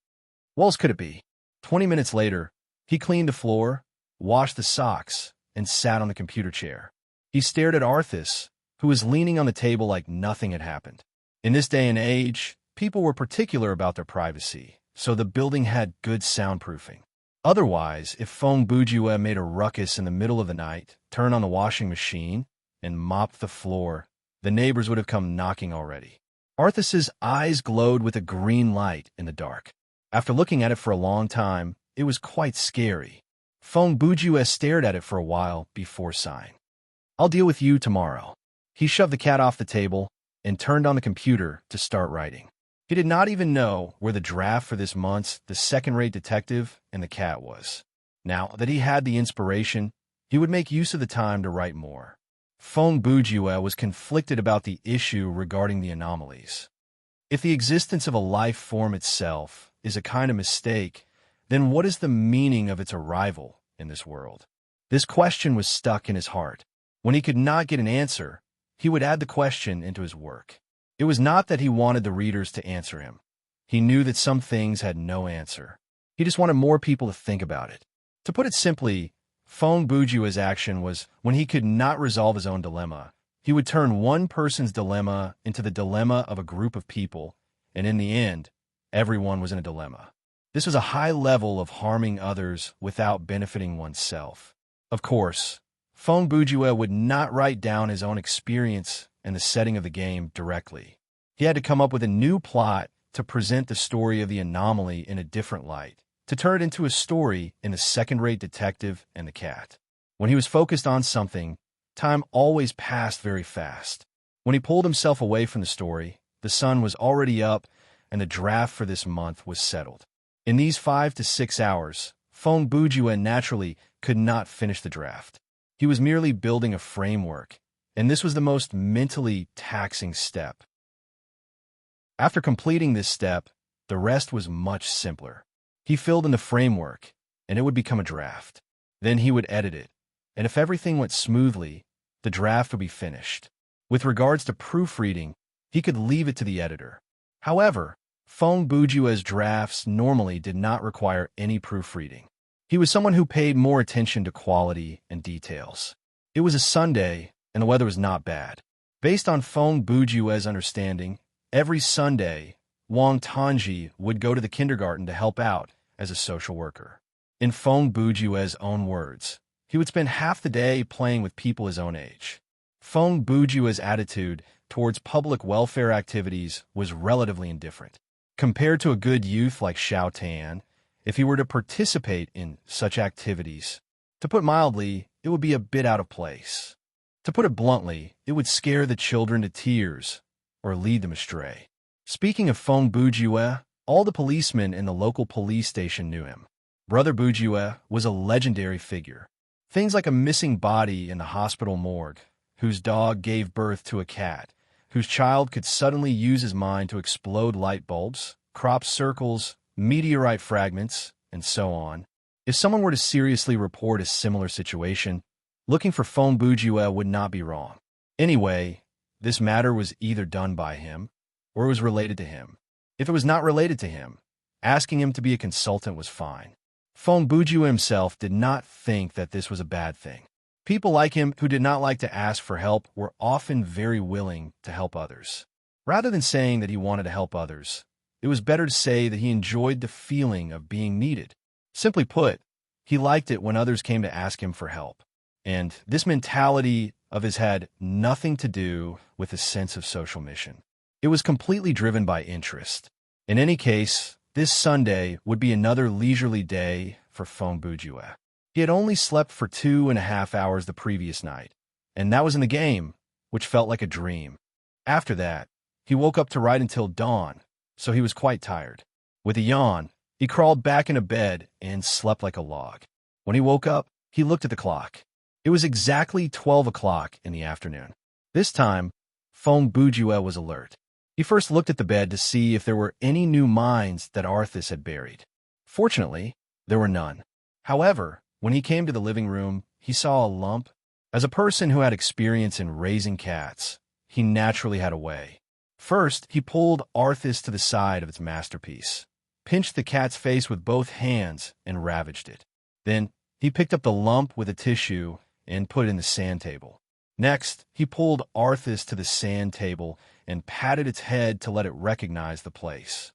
What else could it be? 20 minutes later, he cleaned the floor, washed the socks, and sat on the computer chair. He stared at Arthas, who was leaning on the table like nothing had happened. In this day and age, people were particular about their privacy, so the building had good soundproofing. Otherwise, if Feng Bujue made a ruckus in the middle of the night, turned on the washing machine, and mopped the floor, the neighbors would have come knocking already. Arthas's eyes glowed with a green light in the dark. After looking at it for a long time, it was quite scary. Feng Bujue stared at it for a while before sighing. I'll deal with you tomorrow. He shoved the cat off the table and turned on the computer to start writing. He did not even know where the draft for this month's The Second-Rate Detective and the Cat was. Now that he had the inspiration, he would make use of the time to write more. Feng Bujue was conflicted about the issue regarding the anomalies. If the existence of a life form itself is a kind of mistake, then what is the meaning of its arrival in this world? This question was stuck in his heart. When he could not get an answer, he would add the question into his work. It was not that he wanted the readers to answer him. He knew that some things had no answer. He just wanted more people to think about it. To put it simply, Feng Bujue's action was when he could not resolve his own dilemma, he would turn one person's dilemma into the dilemma of a group of people, and in the end, everyone was in a dilemma. This was a high level of harming others without benefiting oneself. Of course, Feng Bujue would not write down his own experience and the setting of the game directly. He had to come up with a new plot to present the story of the anomaly in a different light, to turn it into a story in The Second-Rate Detective and the Cat. When he was focused on something, time always passed very fast. When he pulled himself away from the story, the sun was already up and the draft for this month was settled. In these 5 to 6 hours, Feng Bujue naturally could not finish the draft. He was merely building a framework, and this was the most mentally taxing step. After completing this step, the rest was much simpler. He filled in the framework, and it would become a draft. Then he would edit it, and if everything went smoothly, the draft would be finished. With regards to proofreading, he could leave it to the editor. However, Feng Bujue's drafts normally did not require any proofreading. He was someone who paid more attention to quality and details. It was a Sunday, and the weather was not bad. Based on Feng Bujue's understanding, every Sunday, Wang Tanji would go to the kindergarten to help out as a social worker. In Feng Bujue's own words, he would spend half the day playing with people his own age. Feng Bujue's attitude towards public welfare activities was relatively indifferent. Compared to a good youth like Xiao Tan, if he were to participate in such activities, to put mildly, it would be a bit out of place. To put it bluntly, it would scare the children to tears or lead them astray. Speaking of Feng Bujue, all the policemen in the local police station knew him. Brother Bujue was a legendary figure. Things like a missing body in the hospital morgue, whose dog gave birth to a cat, whose child could suddenly use his mind to explode light bulbs, crop circles, meteorite fragments, and so on. If someone were to seriously report a similar situation, looking for Feng Bujue would not be wrong. Anyway, this matter was either done by him, or it was related to him. If it was not related to him, asking him to be a consultant was fine. Feng Bujue himself did not think that this was a bad thing. People like him who did not like to ask for help were often very willing to help others. Rather than saying that he wanted to help others, it was better to say that he enjoyed the feeling of being needed. Simply put, he liked it when others came to ask him for help. And this mentality of his had nothing to do with a sense of social mission. It was completely driven by interest. In any case, this Sunday would be another leisurely day for Feng Bujue. He had only slept for 2.5 hours the previous night, and that was in the game, which felt like a dream. After that, he woke up to write until dawn, so he was quite tired. With a yawn, he crawled back into bed and slept like a log. When he woke up, he looked at the clock. It was exactly 12 o'clock in the afternoon. This time, Feng Bujue was alert. He first looked at the bed to see if there were any new mines that Arthas had buried. Fortunately, there were none. However, when he came to the living room, he saw a lump. As a person who had experience in raising cats, he naturally had a way. First, he pulled Arthas to the side of its masterpiece, pinched the cat's face with both hands, and ravaged it. Then, he picked up the lump with a tissue and put it in the sand table. Next, he pulled Arthas to the sand table and patted its head to let it recognize the place.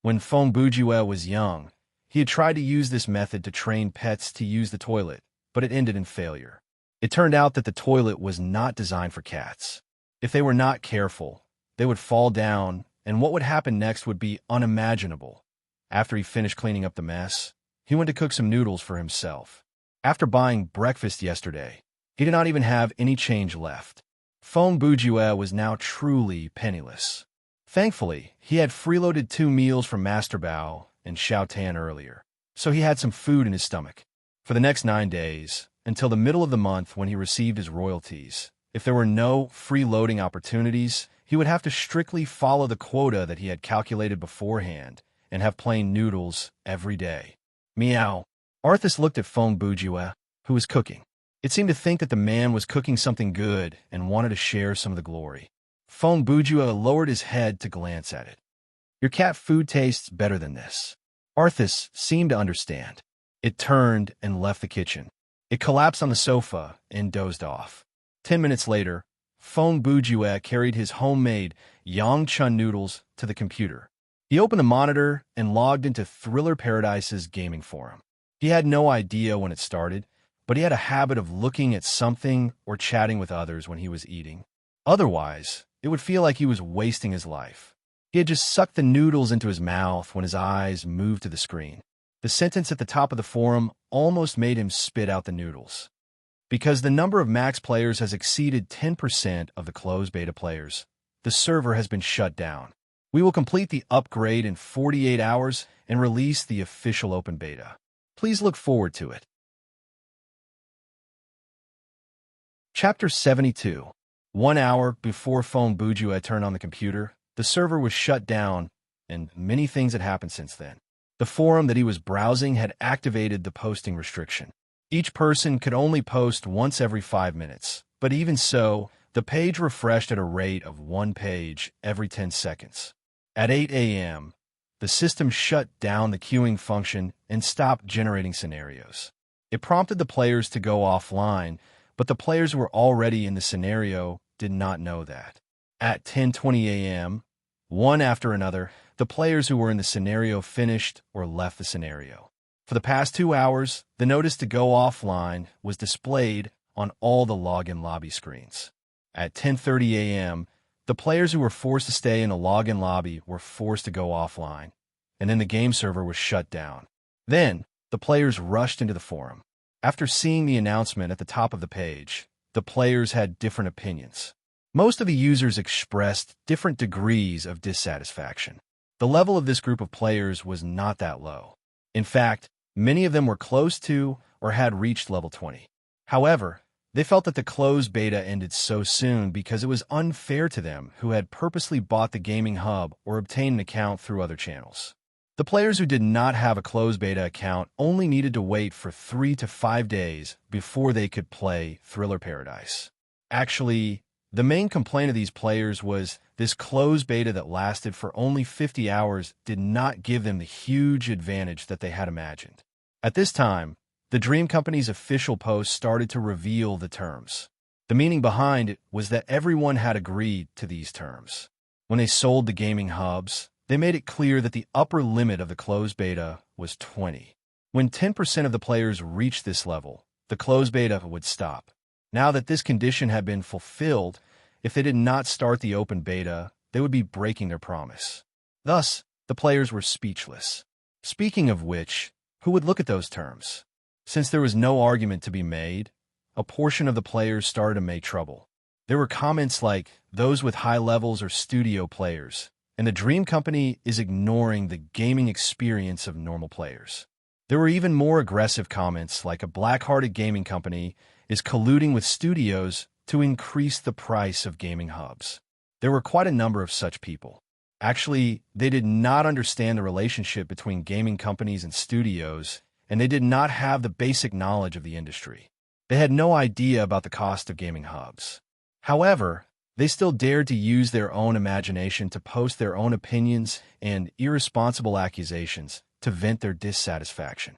When Feng Bujue was young, he had tried to use this method to train pets to use the toilet, but it ended in failure. It turned out that the toilet was not designed for cats. If they were not careful, they would fall down, and what would happen next would be unimaginable. After he finished cleaning up the mess, he went to cook some noodles for himself. After buying breakfast yesterday, he did not even have any change left. Feng Bujue was now truly penniless. Thankfully, he had freeloaded 2 meals from Master Bao and Xiao Tan earlier, so he had some food in his stomach. For the next 9 days, until the middle of the month when he received his royalties, if there were no freeloading opportunities, he would have to strictly follow the quota that he had calculated beforehand and have plain noodles every day. Meow. Arthas looked at Feng Bujue, who was cooking. It seemed to think that the man was cooking something good and wanted to share some of the glory. Feng Bujue lowered his head to glance at it. Your cat food tastes better than this. Arthas seemed to understand. It turned and left the kitchen. It collapsed on the sofa and dozed off. 10 minutes later, Feng Bujue carried his homemade Yangchun noodles to the computer. He opened the monitor and logged into Thriller Paradise's gaming forum. He had no idea when it started, but he had a habit of looking at something or chatting with others when he was eating. Otherwise, it would feel like he was wasting his life. He had just sucked the noodles into his mouth when his eyes moved to the screen. The sentence at the top of the forum almost made him spit out the noodles. Because the number of max players has exceeded 10% of the closed beta players, the server has been shut down. We will complete the upgrade in 48 hours and release the official open beta. Please look forward to it. Chapter 72. 1 hour before Feng Bujue turned on the computer, the server was shut down, and many things had happened since then. The forum that he was browsing had activated the posting restriction. Each person could only post once every 5 minutes, but even so, the page refreshed at a rate of 1 page every 10 seconds. At 8 a.m., the system shut down the queuing function and stopped generating scenarios. It prompted the players to go offline, but the players who were already in the scenario did not know that. At 10:20 a.m., one after another, the players who were in the scenario finished or left the scenario. For the past 2 hours, the notice to go offline was displayed on all the login lobby screens. At 10:30 a.m., the players who were forced to stay in a login lobby were forced to go offline, and then the game server was shut down. Then, the players rushed into the forum. After seeing the announcement at the top of the page, the players had different opinions. Most of the users expressed different degrees of dissatisfaction. The level of this group of players was not that low. In fact, many of them were close to or had reached level 20. However, they felt that the closed beta ended so soon because it was unfair to them who had purposely bought the gaming hub or obtained an account through other channels. The players who did not have a closed beta account only needed to wait for 3 to 5 days before they could play Thriller Paradise. Actually, the main complaint of these players was this closed beta that lasted for only 50 hours did not give them the huge advantage that they had imagined. At this time, the Dream Company's official post started to reveal the terms. The meaning behind it was that everyone had agreed to these terms. When they sold the gaming hubs, they made it clear that the upper limit of the closed beta was 20. When 10% of the players reached this level, the closed beta would stop. Now that this condition had been fulfilled, if they did not start the open beta, they would be breaking their promise. Thus, the players were speechless. Speaking of which, who would look at those terms? Since there was no argument to be made, a portion of the players started to make trouble. There were comments like, those with high levels are studio players, and the Dream Company is ignoring the gaming experience of normal players. There were even more aggressive comments like a black-hearted gaming company is colluding with studios to increase the price of gaming hubs. There were quite a number of such people. Actually, they did not understand the relationship between gaming companies and studios, and they did not have the basic knowledge of the industry. They had no idea about the cost of gaming hubs. However, they still dared to use their own imagination to post their own opinions and irresponsible accusations to vent their dissatisfaction.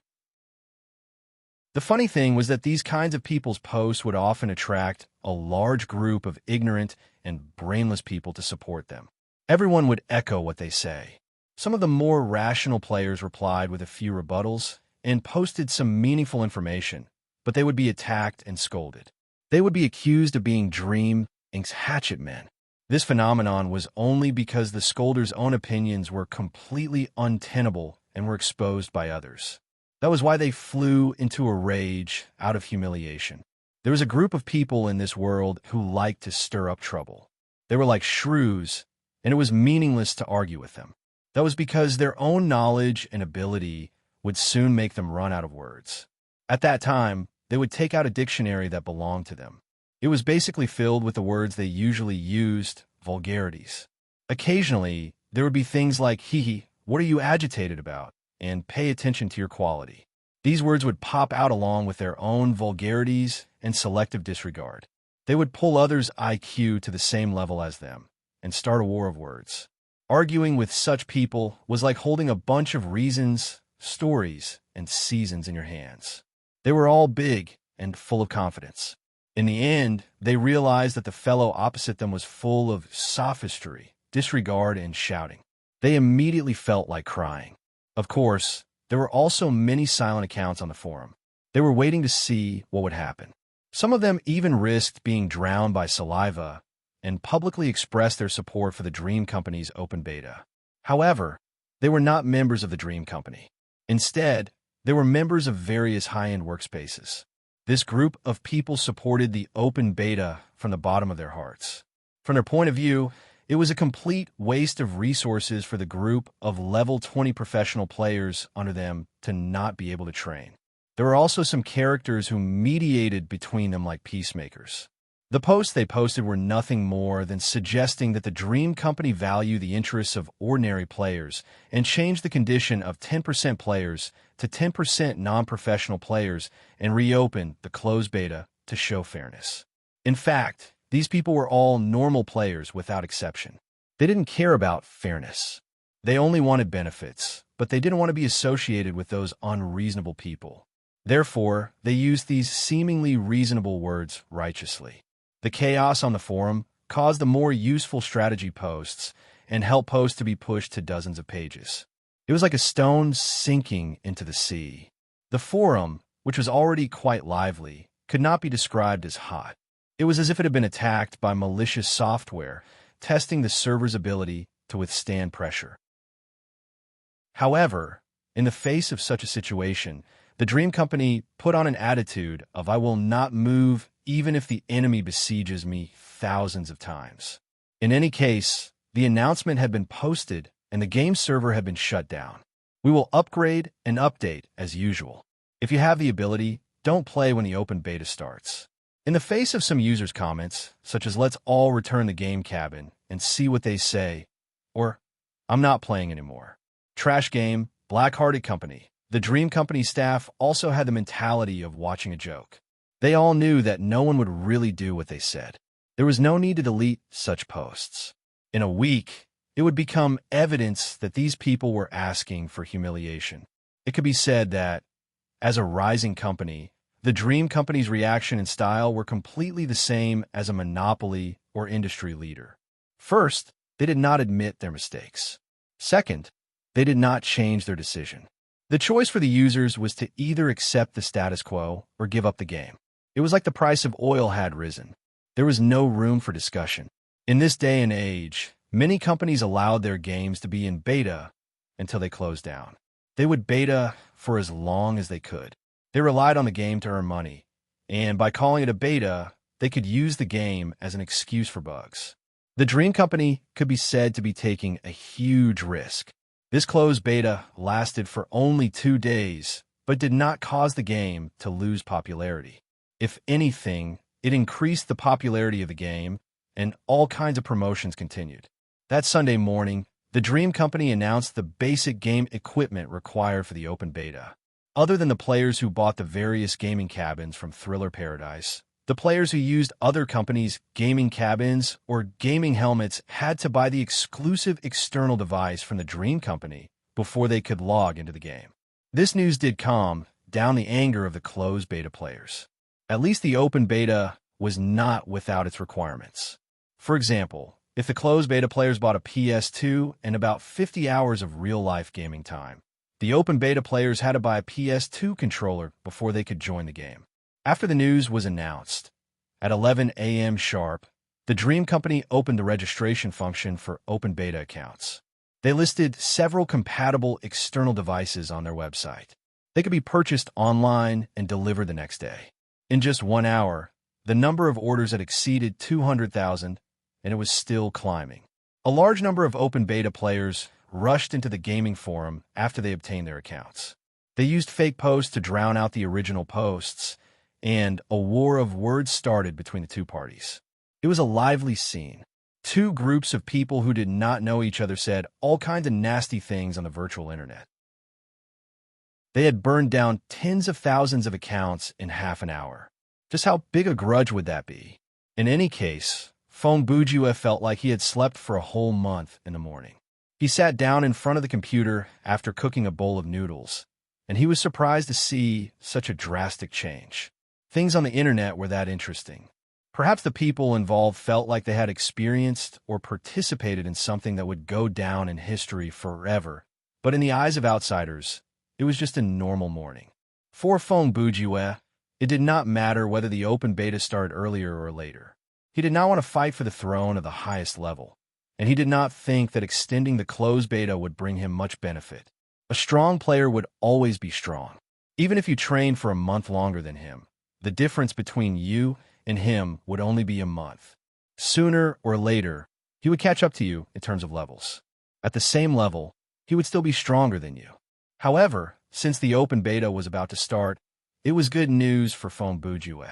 The funny thing was that these kinds of people's posts would often attract a large group of ignorant and brainless people to support them. Everyone would echo what they say. Some of the more rational players replied with a few rebuttals and posted some meaningful information, but they would be attacked and scolded. They would be accused of being Dream Inc.'s hatchet men. This phenomenon was only because the scolders' own opinions were completely untenable and were exposed by others. That was why they flew into a rage out of humiliation. There was a group of people in this world who liked to stir up trouble. They were like shrews, and it was meaningless to argue with them. That was because their own knowledge and ability would soon make them run out of words. At that time, they would take out a dictionary that belonged to them. It was basically filled with the words they usually used, vulgarities. Occasionally, there would be things like, hee, what are you agitated about? And pay attention to your quality. These words would pop out along with their own vulgarities and selective disregard. They would pull others' IQ to the same level as them and start a war of words. Arguing with such people was like holding a bunch of reasons, stories, and seasons in your hands. They were all big and full of confidence. In the end, they realized that the fellow opposite them was full of sophistry, disregard, and shouting. They immediately felt like crying. Of course, there were also many silent accounts on the forum. They were waiting to see what would happen. Some of them even risked being drowned by saliva and publicly expressed their support for the Dream Company's open beta. However, they were not members of the Dream Company. Instead, they were members of various high-end workspaces. This group of people supported the open beta from the bottom of their hearts. From their point of view, it was a complete waste of resources for the group of level 20 professional players under them to not be able to train. There were also some characters who mediated between them like peacemakers. The posts they posted were nothing more than suggesting that the Dream Company value the interests of ordinary players and change the condition of 10% players to 10% non-professional players and reopen the closed beta to show fairness. In fact, these people were all normal players without exception. They didn't care about fairness. They only wanted benefits, but they didn't want to be associated with those unreasonable people. Therefore, they used these seemingly reasonable words righteously. The chaos on the forum caused the more useful strategy posts and help posts to be pushed to dozens of pages. It was like a stone sinking into the sea. The forum, which was already quite lively, could not be described as hot. It was as if it had been attacked by malicious software, testing the server's ability to withstand pressure. However, in the face of such a situation, the Dream Company put on an attitude of "I will not move even if the enemy besieges me thousands of times." In any case, the announcement had been posted and the game server had been shut down. We will upgrade and update as usual. If you have the ability, don't play when the open beta starts. In the face of some users' comments, such as "let's all return the game cabin and see what they say," or "I'm not playing anymore," trash game, black-hearted company, the Dream Company staff also had the mentality of watching a joke. They all knew that no one would really do what they said. There was no need to delete such posts. In a week, it would become evidence that these people were asking for humiliation. It could be said that, as a rising company, the Dream Company's reaction and style were completely the same as a monopoly or industry leader. First, they did not admit their mistakes. Second, they did not change their decision. The choice for the users was to either accept the status quo or give up the game. It was like the price of oil had risen. There was no room for discussion. In this day and age, many companies allowed their games to be in beta until they closed down. They would beta for as long as they could. They relied on the game to earn money, and by calling it a beta, they could use the game as an excuse for bugs. The Dream Company could be said to be taking a huge risk. This closed beta lasted for only 2 days, but did not cause the game to lose popularity. If anything, it increased the popularity of the game, and all kinds of promotions continued. That Sunday morning, the Dream Company announced the basic game equipment required for the open beta. Other than the players who bought the various gaming cabins from Thriller Paradise, the players who used other companies' gaming cabins or gaming helmets had to buy the exclusive external device from the Dream Company before they could log into the game. This news did calm down the anger of the closed beta players. At least the open beta was not without its requirements. For example, if the closed beta players bought a PS2 and about 50 hours of real-life gaming time, the open beta players had to buy a PS2 controller before they could join the game. After the news was announced, at 11 a.m. sharp, the Dream Company opened the registration function for open beta accounts. They listed several compatible external devices on their website. They could be purchased online and delivered the next day. In just 1 hour, the number of orders had exceeded 200,000, and it was still climbing. A large number of open beta players rushed into the gaming forum after they obtained their accounts. They used fake posts to drown out the original posts, and a war of words started between the two parties. It was a lively scene. Two groups of people who did not know each other said all kinds of nasty things on the virtual internet. They had burned down tens of thousands of accounts in half an hour. Just how big a grudge would that be? In any case, Fong Bujue felt like he had slept for a whole month in the morning. He sat down in front of the computer after cooking a bowl of noodles, and he was surprised to see such a drastic change. Things on the internet were that interesting. Perhaps the people involved felt like they had experienced or participated in something that would go down in history forever, but in the eyes of outsiders, it was just a normal morning. For Fong Bujue, it did not matter whether the open beta started earlier or later. He did not want to fight for the throne of the highest level, and he did not think that extending the closed beta would bring him much benefit. A strong player would always be strong. Even if you trained for a month longer than him, the difference between you and him would only be a month. Sooner or later, he would catch up to you in terms of levels. At the same level, he would still be stronger than you. However, since the open beta was about to start, it was good news for Fong Bujue.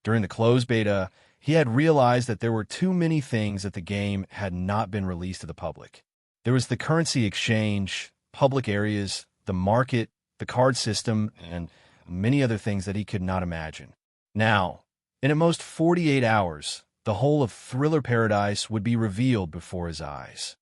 During the closed beta, he had realized that there were too many things that the game had not been released to the public. There was the currency exchange, public areas, the market, the card system, and many other things that he could not imagine. Now, in at most 48 hours, the whole of Thriller Paradise would be revealed before his eyes.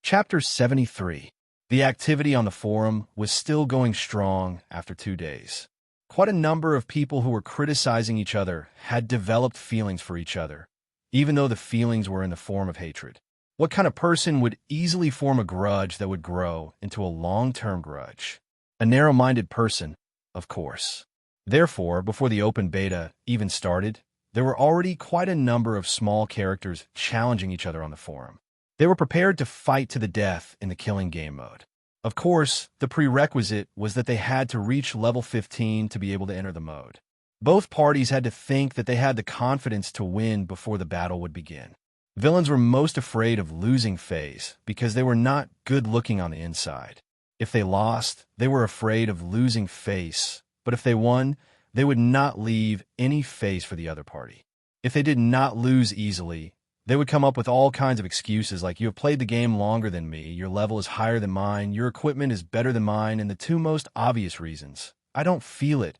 Chapter 73. The activity on the forum was still going strong after 2 days. Quite a number of people who were criticizing each other had developed feelings for each other, even though the feelings were in the form of hatred. What kind of person would easily form a grudge that would grow into a long-term grudge? A narrow-minded person, of course. Therefore, before the open beta even started, there were already quite a number of small characters challenging each other on the forum. They were prepared to fight to the death in the killing game mode. Of course, the prerequisite was that they had to reach level 15 to be able to enter the mode. Both parties had to think that they had the confidence to win before the battle would begin. Villains were most afraid of losing phase because they were not good-looking on the inside. If they lost, they were afraid of losing face, but if they won, they would not leave any face for the other party. If they did not lose easily, they would come up with all kinds of excuses like, you have played the game longer than me, your level is higher than mine, your equipment is better than mine, and the two most obvious reasons, I don't feel it,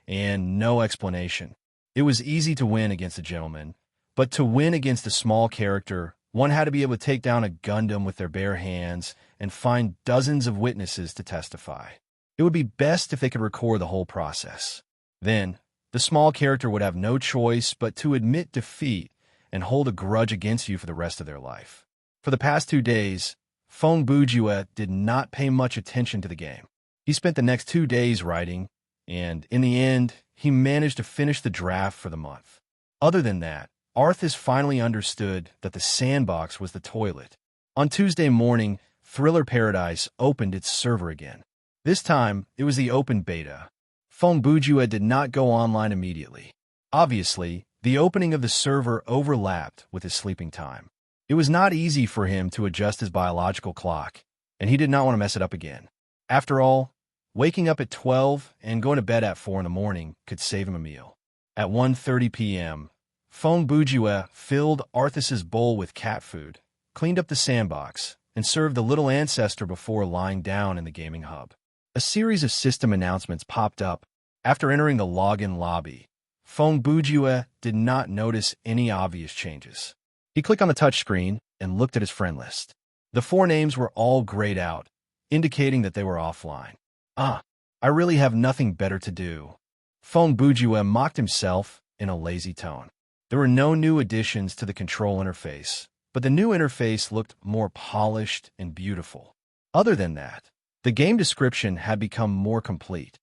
and no explanation. It was easy to win against a gentleman, but to win against a small character, one had to be able to take down a Gundam with their bare hands and find dozens of witnesses to testify. It would be best if they could record the whole process. Then, the small character would have no choice but to admit defeat and hold a grudge against you for the rest of their life. For the past 2 days, Fong Bujue did not pay much attention to the game. He spent the next 2 days writing, and in the end, he managed to finish the draft for the month. Other than that, Arthas finally understood that the sandbox was the toilet. On Tuesday morning, Thriller Paradise opened its server again. This time, it was the open beta. Fong Bujue did not go online immediately. Obviously, the opening of the server overlapped with his sleeping time. It was not easy for him to adjust his biological clock, and he did not want to mess it up again. After all, waking up at 12 and going to bed at 4 in the morning could save him a meal. At 1:30 p.m., Fong Bujue filled Arthas's bowl with cat food, cleaned up the sandbox, and served the little ancestor before lying down in the gaming hub. A series of system announcements popped up. After entering the login lobby, Fong Bujue did not notice any obvious changes. He clicked on the touchscreen and looked at his friend list. The 4 names were all grayed out, indicating that they were offline. I really have nothing better to do. Fong Bujue mocked himself in a lazy tone. There were no new additions to the control interface, but the new interface looked more polished and beautiful. Other than that, the game description had become more complete.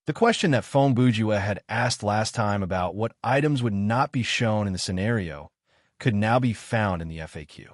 The question that Fong Bujue had asked last time about what items would not be shown in the scenario could now be found in the FAQ.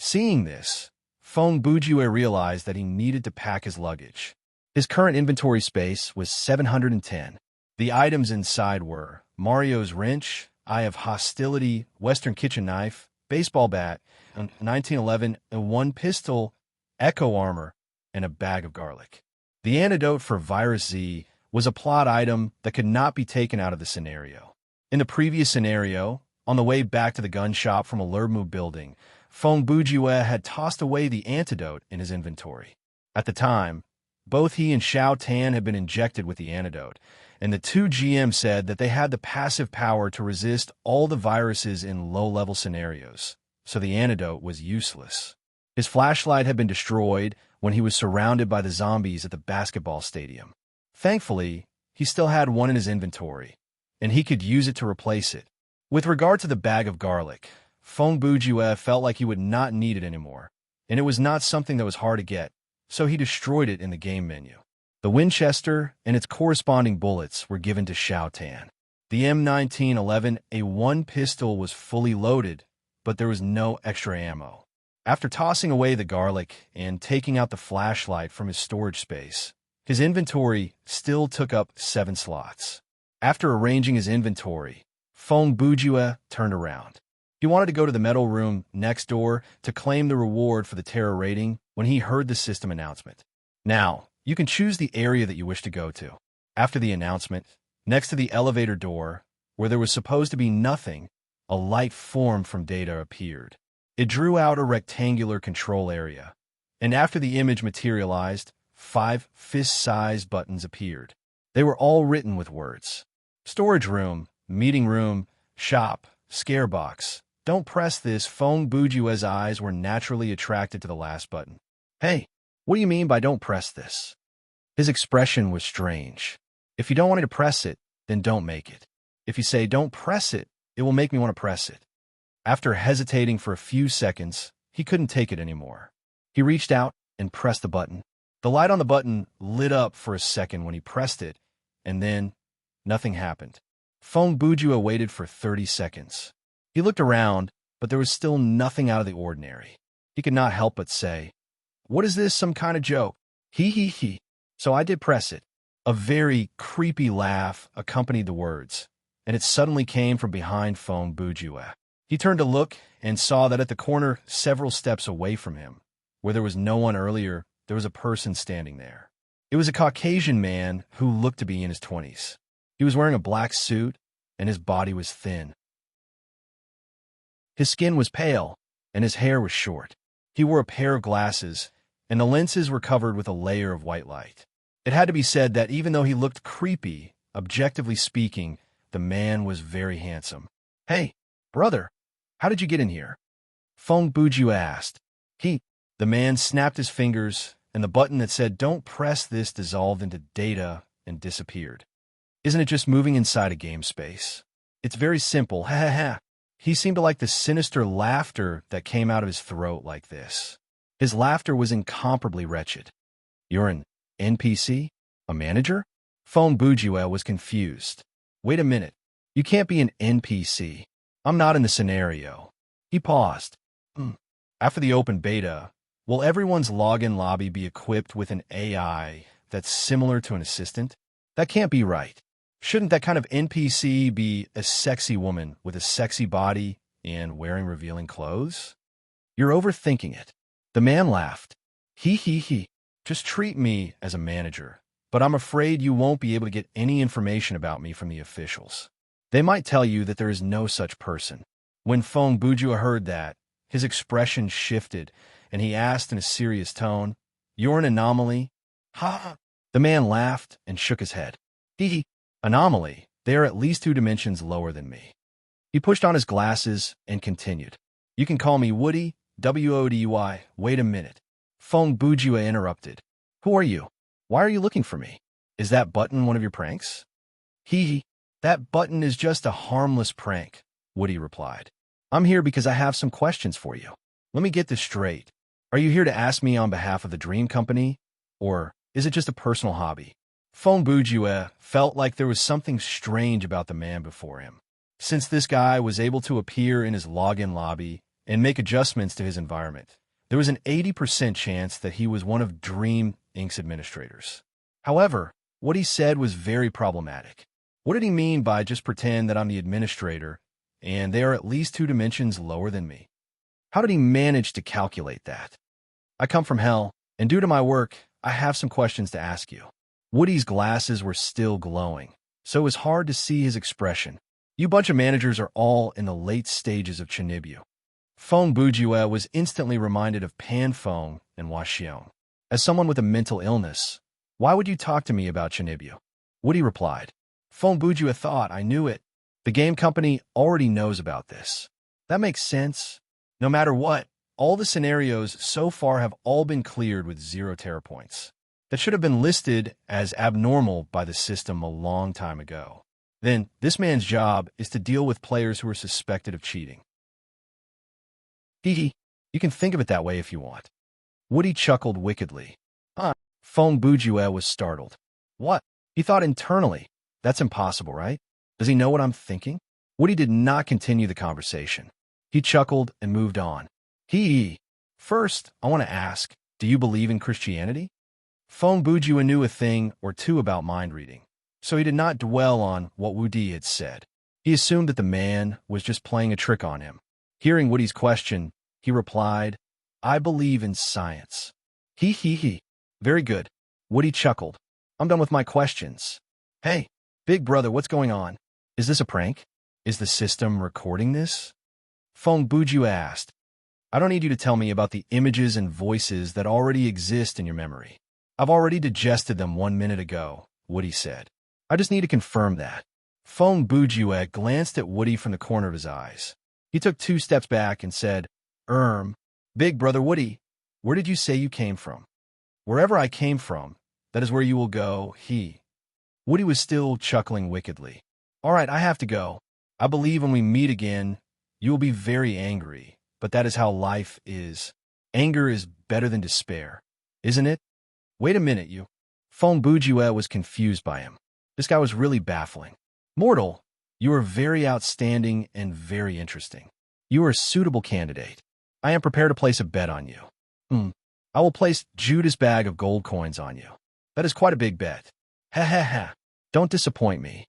Seeing this, Fong Bujue realized that he needed to pack his luggage. His current inventory space was 710. The items inside were Mario's wrench, Eye of Hostility, Western kitchen knife, baseball bat, a 1911, and 1 pistol, echo armor, and a bag of garlic. The antidote for Virus Z was a plot item that could not be taken out of the scenario. In the previous scenario, on the way back to the gun shop from a Lermu building, Fong Bujue had tossed away the antidote in his inventory. At the time, both he and Xiao Tan had been injected with the antidote, and the 2 GMs said that they had the passive power to resist all the viruses in low-level scenarios, so the antidote was useless. His flashlight had been destroyed when he was surrounded by the zombies at the basketball stadium. Thankfully, he still had one in his inventory, and he could use it to replace it. With regard to the bag of garlic, Fong Bujue felt like he would not need it anymore, and it was not something that was hard to get, so he destroyed it in the game menu. The Winchester and its corresponding bullets were given to Xiao Tan. The M1911 A1 pistol was fully loaded, but there was no extra ammo. After tossing away the garlic and taking out the flashlight from his storage space, his inventory still took up 7 slots. After arranging his inventory, Fong Bujue turned around. He wanted to go to the metal room next door to claim the reward for the terror rating when he heard the system announcement. Now, you can choose the area that you wish to go to. After the announcement, next to the elevator door, where there was supposed to be nothing, a light formed from data appeared. It drew out a rectangular control area, and after the image materialized, 5 fist-sized buttons appeared. They were all written with words. Storage room, meeting room, shop, scare box, "Don't press this." Feng Bujue's eyes were naturally attracted to the last button. "Hey, what do you mean by don't press this?" His expression was strange. "If you don't want me to press it, then don't make it. If you say don't press it, it will make me want to press it." After hesitating for a few seconds, he couldn't take it anymore. He reached out and pressed the button. The light on the button lit up for a second when he pressed it, and then nothing happened. Feng Bujue waited for 30 seconds. He looked around, but there was still nothing out of the ordinary. He could not help but say, "What is this, some kind of joke? He. So I did press it." A very creepy laugh accompanied the words, and it suddenly came from behind Feng Bujue. He turned to look and saw that at the corner, several steps away from him, where there was no one earlier, there was a person standing there. It was a Caucasian man who looked to be in his 20s. He was wearing a black suit, and his body was thin. His skin was pale, and his hair was short. He wore a pair of glasses, and the lenses were covered with a layer of white light. It had to be said that even though he looked creepy, objectively speaking, the man was very handsome. "Hey, brother, how did you get in here?" Feng Bujue asked. The man snapped his fingers, and the button that said "Don't press this" dissolved into data and disappeared. "Isn't it just moving inside a game space? It's very simple, ha ha ha." He seemed to like the sinister laughter that came out of his throat like this. His laughter was incomparably wretched. "You're an NPC? A manager?" Feng Bujue was confused. "Wait a minute. You can't be an NPC. I'm not in the scenario." He paused. After the open beta, will everyone's login lobby be equipped with an AI that's similar to an assistant? That can't be right. Shouldn't that kind of NPC be a sexy woman with a sexy body and wearing revealing clothes? "You're overthinking it." The man laughed. He. "Just treat me as a manager, but I'm afraid you won't be able to get any information about me from the officials. They might tell you that there is no such person." When Feng Bujue heard that, his expression shifted, and he asked in a serious tone, "You're an anomaly?" "Ha!" The man laughed and shook his head. "He. Anomaly? They are at least 2 dimensions lower than me." He pushed on his glasses and continued. "You can call me Woody, Wody. Wait a minute." Feng Bujue interrupted. "Who are you? Why are you looking for me? Is that button one of your pranks?" That button is just a harmless prank," Woody replied. "I'm here because I have some questions for you. Let me get this straight. Are you here to ask me on behalf of the Dream Company, or is it just a personal hobby?" Feng Bujue felt like there was something strange about the man before him. Since this guy was able to appear in his login lobby and make adjustments to his environment, there was an 80% chance that he was one of Dream Inc.'s administrators. However, what he said was very problematic. What did he mean by "just pretend that I'm the administrator and they are at least 2 dimensions lower than me"? How did he manage to calculate that? "I come from hell, and due to my work, I have some questions to ask you." Woody's glasses were still glowing, so it was hard to see his expression. "You bunch of managers are all in the late stages of Chinibyu." Feng Bujue was instantly reminded of Pan Feng and Waxiong. "As someone with a mental illness, why would you talk to me about Chinibyu?" Woody replied. Feng Bujue thought, "I knew it. The game company already knows about this." That makes sense. No matter what, all the scenarios so far have all been cleared with 0 terror points. That should have been listed as abnormal by the system a long time ago. Then, this man's job is to deal with players who are suspected of cheating. You can think of it that way if you want. Woody chuckled wickedly. Feng Bujue was startled. What? He thought internally. That's impossible, right? Does he know what I'm thinking? Woody did not continue the conversation. He chuckled and moved on. First, I want to ask, do you believe in Christianity? Feng Bujue knew a thing or two about mind reading, so he did not dwell on what Woody had said. He assumed that the man was just playing a trick on him. Hearing Woody's question, he replied, "I believe in science." Very good. Woody chuckled. "I'm done with my questions." Hey, big brother, what's going on? Is this a prank? Is the system recording this? Feng Bujue asked. I don't need you to tell me about the images and voices that already exist in your memory. I've already digested them 1 minute ago, Woody said. I just need to confirm that. Feng Bujue glanced at Woody from the corner of his eyes. He He took 2 steps back and said, Big brother Woody, where did you say you came from? Wherever I came from, that is where you will go, Woody was still chuckling wickedly. All right, I have to go. I believe when we meet again, you will be very angry, but that is how life is. Anger is better than despair, isn't it? Wait a minute, you. Fong Bujue was confused by him. This guy was really baffling. Mortal, you are very outstanding and very interesting. You are a suitable candidate. I am prepared to place a bet on you. I will place Judas' bag of gold coins on you. That is quite a big bet. Ha ha ha. Don't disappoint me.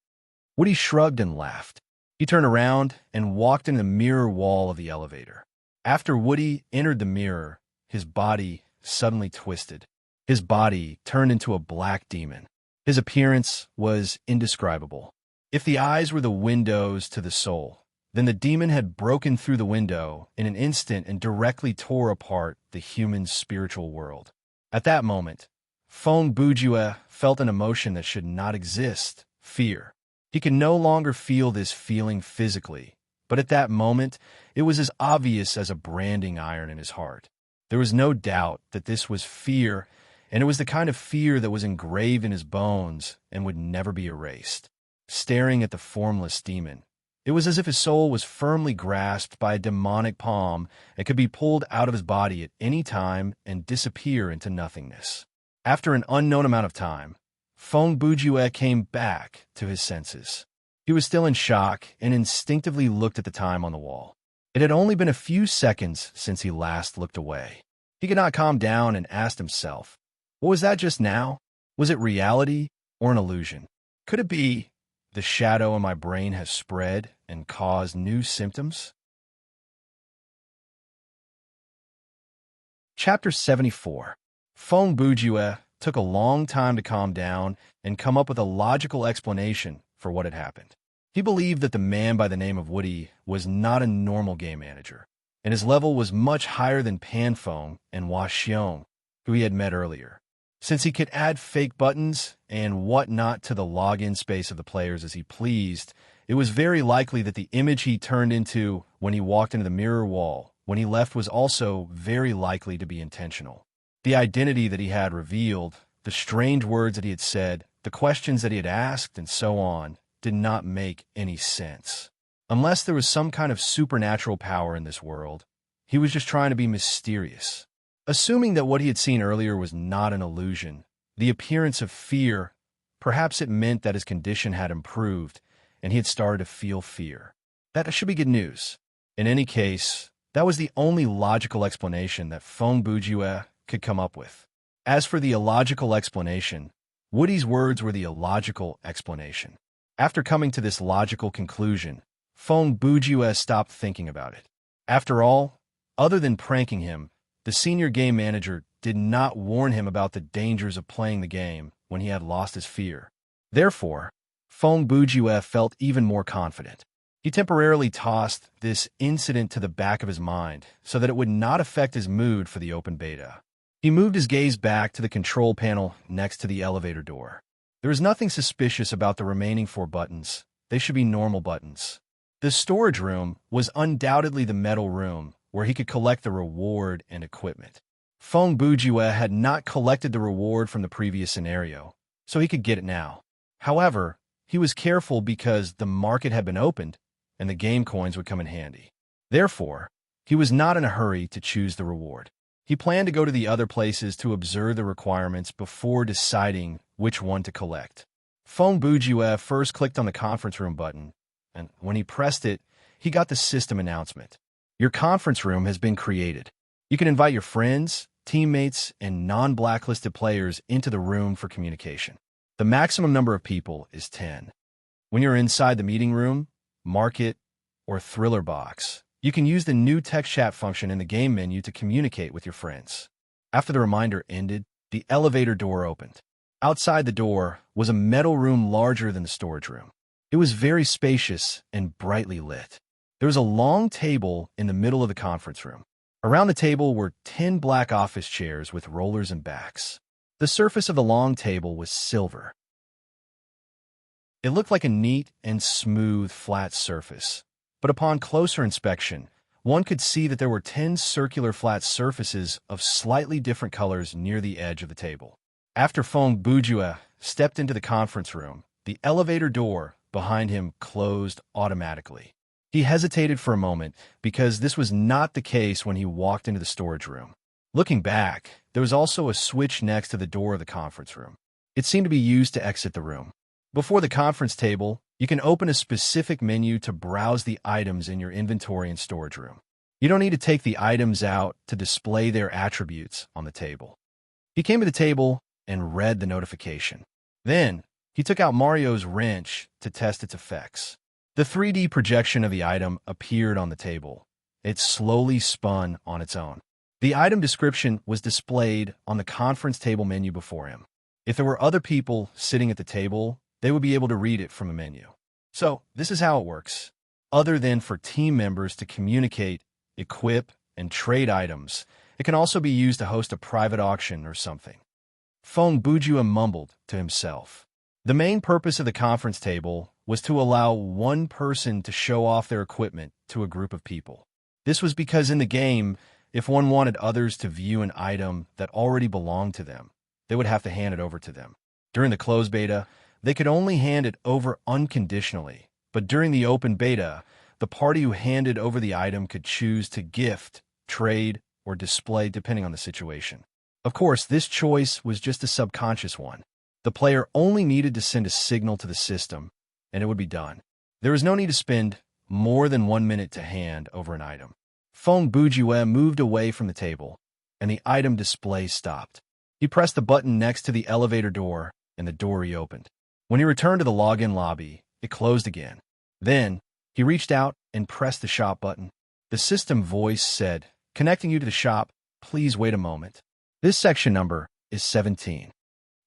Woody shrugged and laughed. He turned around and walked in the mirror wall of the elevator. After Woody entered the mirror, his body suddenly twisted. His body turned into a black demon. His appearance was indescribable. If the eyes were the windows to the soul, then the demon had broken through the window in an instant and directly tore apart the human spiritual world. At that moment, Fong Bujue felt an emotion that should not exist, fear. He could no longer feel this feeling physically, but at that moment, it was as obvious as a branding iron in his heart. There was no doubt that this was fear, and it was the kind of fear that was engraved in his bones and would never be erased. Staring at the formless demon, it was as if his soul was firmly grasped by a demonic palm and could be pulled out of his body at any time and disappear into nothingness. After an unknown amount of time, Fong Bujue came back to his senses. He was still in shock and instinctively looked at the time on the wall. It had only been a few seconds since he last looked away. He could not calm down and asked himself, what was that just now? Was it reality or an illusion? Could it be the shadow in my brain has spread and caused new symptoms? Chapter 74. Fong Bujue took a long time to calm down and come up with a logical explanation for what had happened. He believed that the man by the name of Woody was not a normal game manager, and his level was much higher than Panfeng and Hua Xiong, who he had met earlier. Since he could add fake buttons and whatnot to the login space of the players as he pleased, it was very likely that the image he turned into when he walked into the mirror wall when he left was also very likely to be intentional. The identity that he had revealed, the strange words that he had said, the questions that he had asked, and so on, did not make any sense. Unless there was some kind of supernatural power in this world, he was just trying to be mysterious. Assuming that what he had seen earlier was not an illusion, the appearance of fear, perhaps it meant that his condition had improved, and he had started to feel fear. That should be good news. In any case, that was the only logical explanation that Fong Bujue could come up with. As for the illogical explanation, Woody's words were the illogical explanation. After coming to this logical conclusion, Fong Bujue stopped thinking about it. After all, other than pranking him, the senior game manager did not warn him about the dangers of playing the game when he had lost his fear. Therefore, Fong Bujue felt even more confident. He temporarily tossed this incident to the back of his mind so that it would not affect his mood for the open beta. He moved his gaze back to the control panel next to the elevator door. There was nothing suspicious about the remaining 4 buttons. They should be normal buttons. The storage room was undoubtedly the metal room where he could collect the reward and equipment. Fong Bujue had not collected the reward from the previous scenario, so he could get it now. However, he was careful because the market had been opened and the game coins would come in handy. Therefore, he was not in a hurry to choose the reward. He planned to go to the other places to observe the requirements before deciding which one to collect. Fong Bujue first clicked on the conference room button, and when he pressed it, he got the system announcement. Your conference room has been created. You can invite your friends, teammates, and non-blacklisted players into the room for communication. The maximum number of people is 10. When you're inside the meeting room, market, or thriller box, you can use the new text chat function in the game menu to communicate with your friends. After the reminder ended, the elevator door opened. Outside the door was a metal room larger than the storage room. It was very spacious and brightly lit. There was a long table in the middle of the conference room. Around the table were 10 black office chairs with rollers and backs. The surface of the long table was silver. It looked like a neat and smooth, flat surface, but upon closer inspection, one could see that there were 10 circular flat surfaces of slightly different colors near the edge of the table. After Feng Bujue stepped into the conference room, the elevator door behind him closed automatically. He hesitated for a moment because this was not the case when he walked into the storage room. Looking back, there was also a switch next to the door of the conference room. It seemed to be used to exit the room. Before the conference table, you can open a specific menu to browse the items in your inventory and storage room. You don't need to take the items out to display their attributes on the table. He came to the table and read the notification. Then, he took out Mario's wrench to test its effects. The 3D projection of the item appeared on the table. It slowly spun on its own. The item description was displayed on the conference table menu before him. If there were other people sitting at the table, they would be able to read it from a menu. So, this is how it works. Other than for team members to communicate, equip, and trade items, it can also be used to host a private auction or something. Feng Bujue mumbled to himself. The main purpose of the conference table was to allow one person to show off their equipment to a group of people. This was because in the game, if one wanted others to view an item that already belonged to them, they would have to hand it over to them. During the closed beta, they could only hand it over unconditionally, but during the open beta, the party who handed over the item could choose to gift, trade, or display depending on the situation. Of course, this choice was just a subconscious one. The player only needed to send a signal to the system, and it would be done. There was no need to spend more than 1 minute to hand over an item. Feng Bujue moved away from the table, and the item display stopped. He pressed the button next to the elevator door, and the door reopened. When he returned to the login lobby, it closed again. Then, he reached out and pressed the shop button. The system voice said, "Connecting you to the shop, please wait a moment. This section number is 17.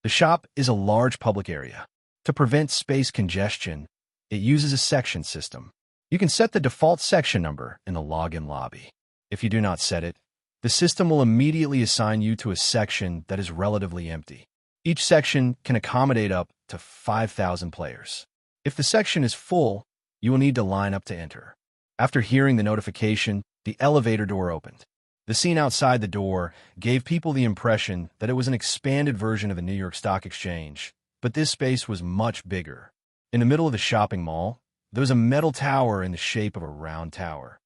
The shop is a large public area. To prevent space congestion, it uses a section system. You can set the default section number in the login lobby. If you do not set it, the system will immediately assign you to a section that is relatively empty. Each section can accommodate up to 5,000 players. If the section is full, you will need to line up to enter." After hearing the notification, the elevator door opened. The scene outside the door gave people the impression that it was an expanded version of the New York Stock Exchange, but this space was much bigger. In the middle of the shopping mall, there was a metal tower in the shape of a round tower.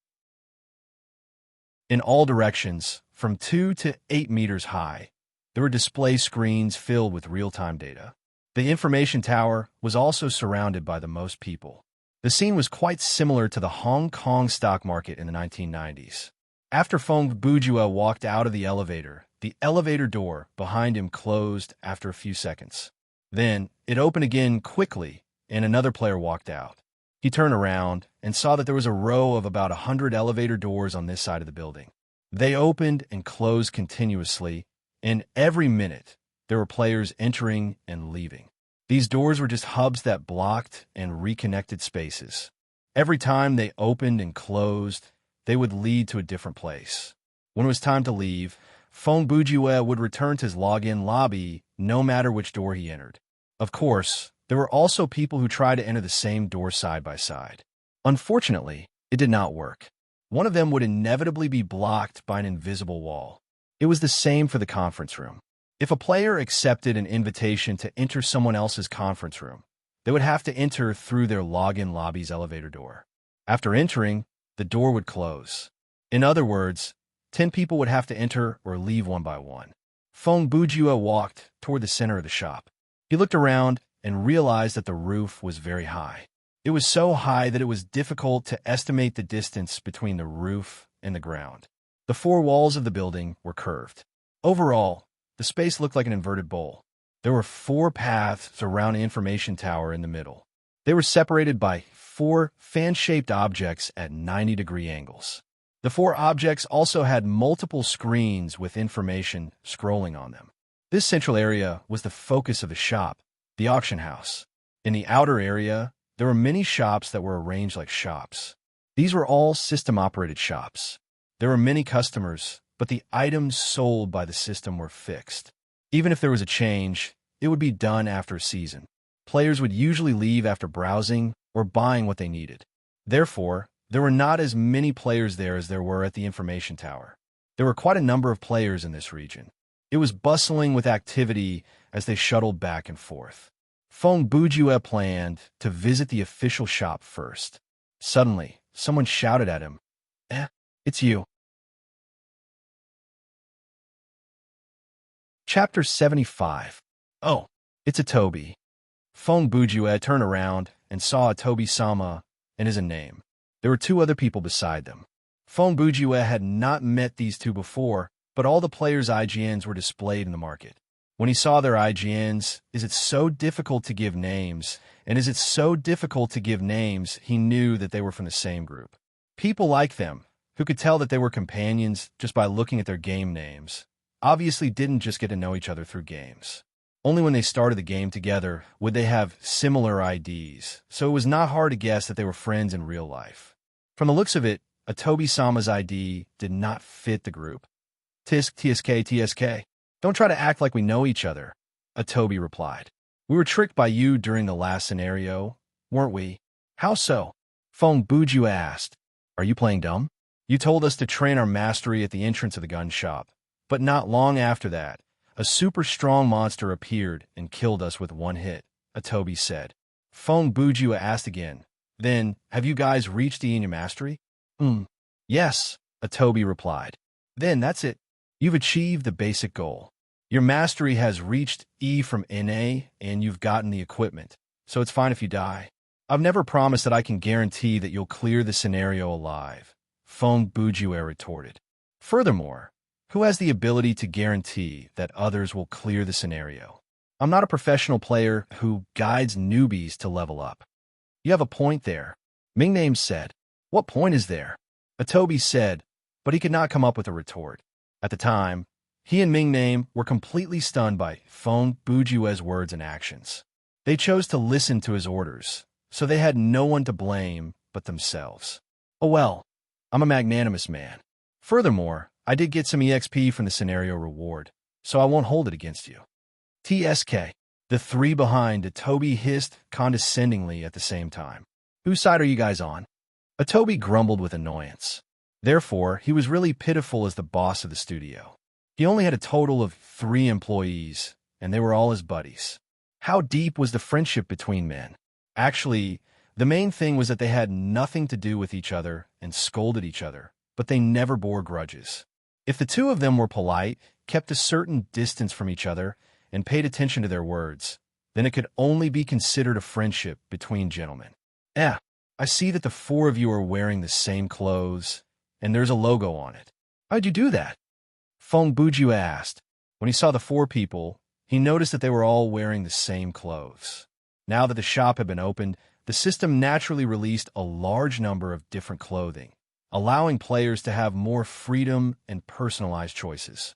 In all directions, from 2 to 8 meters high, there were display screens filled with real-time data. The information tower was also surrounded by the most people. The scene was quite similar to the Hong Kong stock market in the 1990s. After Feng Bujue walked out of the elevator door behind him closed after a few seconds. Then, it opened again quickly, and another player walked out. He turned around and saw that there was a row of about 100 elevator doors on this side of the building. They opened and closed continuously, and every minute, there were players entering and leaving. These doors were just hubs that blocked and reconnected spaces. Every time they opened and closed, they would lead to a different place. When it was time to leave, Feng Bujue would return to his login lobby no matter which door he entered. Of course, there were also people who tried to enter the same door side by side. Unfortunately, it did not work. One of them would inevitably be blocked by an invisible wall. It was the same for the conference room. If a player accepted an invitation to enter someone else's conference room, they would have to enter through their login lobby's elevator door. After entering, the door would close. In other words, 10 people would have to enter or leave one by one. Feng Bujue walked toward the center of the shop. He looked around and realized that the roof was very high. It was so high that it was difficult to estimate the distance between the roof and the ground. The 4 walls of the building were curved. Overall, the space looked like an inverted bowl. There were 4 paths around the information tower in the middle. They were separated by 4 fan-shaped objects at 90-degree angles. The 4 objects also had multiple screens with information scrolling on them. This central area was the focus of the shop, the auction house. In the outer area, there were many shops that were arranged like shops. These were all system-operated shops. There were many customers, but the items sold by the system were fixed. Even if there was a change, it would be done after a season. Players would usually leave after browsing or buying what they needed. Therefore, There were not as many players there as there were at the information tower. There were quite a number of players in this region. It was bustling with activity as they shuttled back and forth. Feng Bujue planned to visit the official shop first. Suddenly, someone shouted at him, it's you. Chapter 75. Oh, it's a Toby. Feng Bujue turned around and saw a Toby-sama and his name. There were two other people beside them. Feng Bujue had not met these two before, but all the players' IGNs were displayed in the market. When he saw their IGNs, is it so difficult to give names? And is it so difficult to give names, he knew that they were from the same group. People like them, who could tell that they were companions just by looking at their game names, obviously didn't just get to know each other through games. Only when they started the game together would they have similar IDs, so it was not hard to guess that they were friends in real life. From the looks of it, a Toby-sama's ID did not fit the group. Tisk, TSK. Don't try to act like we know each other, a Toby replied. We were tricked by you during the last scenario, weren't we? How so? Feng Bujue asked. Are you playing dumb? You told us to train our mastery at the entrance of the gun shop, but not long after that, a super strong monster appeared and killed us with one hit, a Toby said. Feng Bujue asked again, then, have you guys reached the Enya mastery? Yes, a Toby replied. Then that's it. You've achieved the basic goal. Your mastery has reached E from NA, and you've gotten the equipment, so it's fine if you die. I've never promised that I can guarantee that you'll clear the scenario alive, Feng Bujue retorted. Furthermore, who has the ability to guarantee that others will clear the scenario? I'm not a professional player who guides newbies to level up. You have a point there, Mingname said. What point is there? Atobi said, but he could not come up with a retort. At the time, he and Mingname were completely stunned by Feng Bujue's words and actions. They chose to listen to his orders, so they had no one to blame but themselves. Oh well, I'm a magnanimous man. Furthermore, I did get some EXP from the scenario reward, so I won't hold it against you. TSK. The three behind Atobi hissed condescendingly at the same time. Whose side are you guys on? Atobi grumbled with annoyance. Therefore, he was really pitiful as the boss of the studio. He only had a total of 3 employees, and they were all his buddies. How deep was the friendship between men? Actually, the main thing was that they had nothing to do with each other and scolded each other, but they never bore grudges. If the two of them were polite, kept a certain distance from each other, and paid attention to their words, then it could only be considered a friendship between gentlemen. I see that the 4 of you are wearing the same clothes, and there's a logo on it. How'd you do that? Feng Bujue asked. When he saw the 4 people, he noticed that they were all wearing the same clothes. Now that the shop had been opened, the system naturally released a large number of different clothing, allowing players to have more freedom and personalized choices.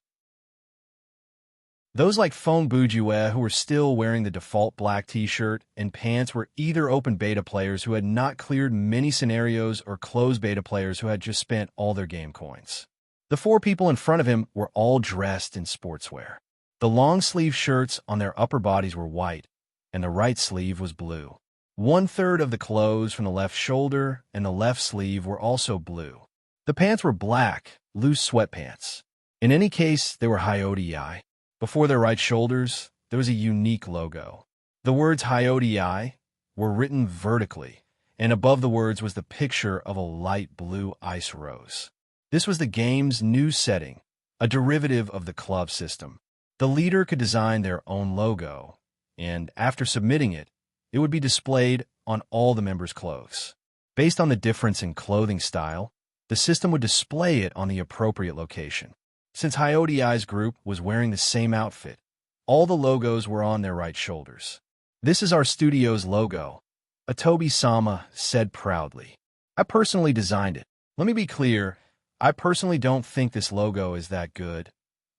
Those like Feng Bujue who were still wearing the default black t-shirt and pants were either open beta players who had not cleared many scenarios or closed beta players who had just spent all their game coins. The 4 people in front of him were all dressed in sportswear. The long-sleeve shirts on their upper bodies were white, and the right sleeve was blue. 1/3 of the clothes from the left shoulder and the left sleeve were also blue. The pants were black, loose sweatpants. In any case, they were Hyodii. Before their right shoulders, there was a unique logo. The words Hyodii were written vertically, and above the words was the picture of a light blue ice rose. This was the game's new setting, a derivative of the club system. The leader could design their own logo, and after submitting it, it would be displayed on all the members' clothes. Based on the difference in clothing style, the system would display it on the appropriate location. Since Hyodii's group was wearing the same outfit, all the logos were on their right shoulders. This is our studio's logo, Atobi-sama said proudly. I personally designed it. Let me be clear, I personally don't think this logo is that good,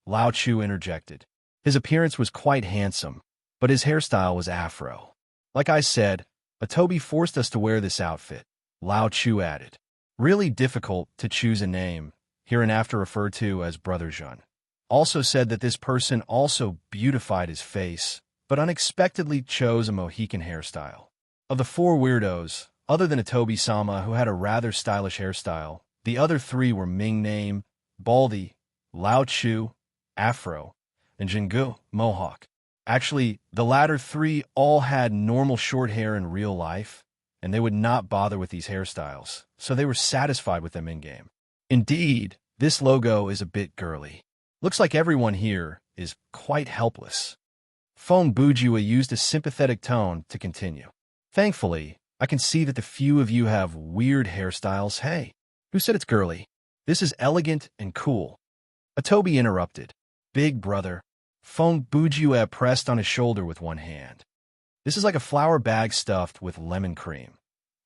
Lao Chu interjected. His appearance was quite handsome, but his hairstyle was afro. Like I said, Atobi forced us to wear this outfit, Lao Chu added. Really difficult to choose a name, hereinafter referred to as Brother Jun. Also said that this person also beautified his face, but unexpectedly chose a Mohican hairstyle. Of the 4 weirdos, Other than Atobi-sama, who had a rather stylish hairstyle, the other three were Ming-name, Baldy, Lao Chu, Afro, and Jingu, Mohawk. Actually, the latter three all had normal short hair in real life, and they would not bother with these hairstyles, so they were satisfied with them in-game. Indeed, this logo is a bit girly. Looks like everyone here is quite helpless. Phone Bujua used a sympathetic tone to continue. Thankfully, I can see that the few of you have weird hairstyles. Hey, who said it's girly? This is elegant and cool. Atobi interrupted. Big brother. Phone Bujua pressed on his shoulder with one hand. This is like a flour bag stuffed with lemon cream.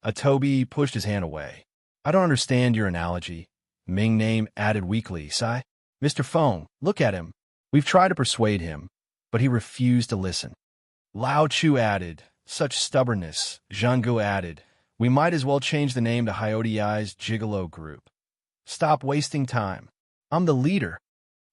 Atobi pushed his hand away. I don't understand your analogy. Ming-name added weakly. Sigh. Mr. Phone, look at him. We've tried to persuade him, but he refused to listen. Lao Chu added. Such stubbornness. Zhanggu added. We might as well change the name to Hyodiai's Gigolo Group. Stop wasting time. I'm the leader.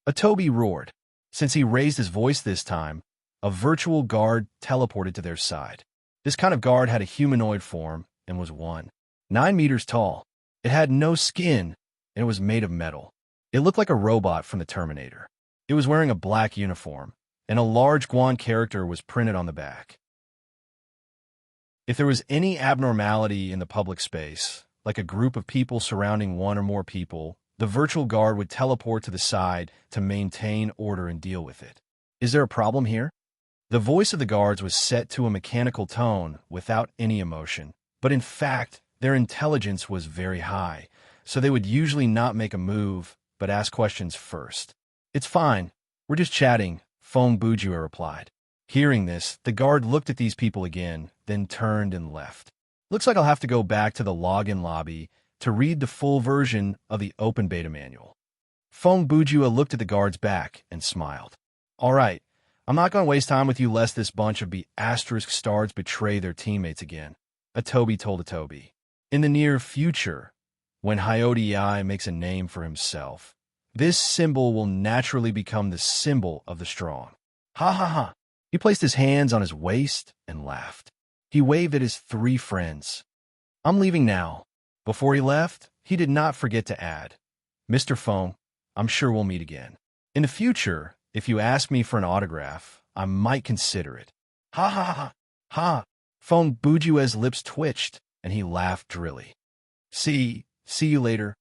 Atobi roared. Since he raised his voice this time, a virtual guard teleported to their side. This kind of guard had a humanoid form and was 9 meters tall. It had no skin, and it was made of metal. It looked like a robot from the Terminator. It was wearing a black uniform, and a large Guan character was printed on the back. If there was any abnormality in the public space, like a group of people surrounding one or more people, the virtual guard would teleport to the side to maintain order and deal with it. Is there a problem here? The voice of the guards was set to a mechanical tone without any emotion, but in fact, their intelligence was very high, so they would usually not make a move, but ask questions first. It's fine. We're just chatting, Phone Bujua replied. Hearing this, the guard looked at these people again, then turned and left. Looks like I'll have to go back to the login lobby to read the full version of the open beta manual. Phone Bujua looked at the guard's back and smiled. All right, I'm not going to waste time with you lest this bunch of B** stars betray their teammates again, Atobi told Atobi. In the near future, when Hyodiai makes a name for himself, this symbol will naturally become the symbol of the strong. Ha ha ha. He placed his hands on his waist and laughed. He waved at his three friends. I'm leaving now. Before he left, he did not forget to add, Mr. Phone, I'm sure we'll meet again. In the future, if you ask me for an autograph, I might consider it. Ha ha ha ha. Phone Bujua's lips twitched, and he laughed drily. See you later.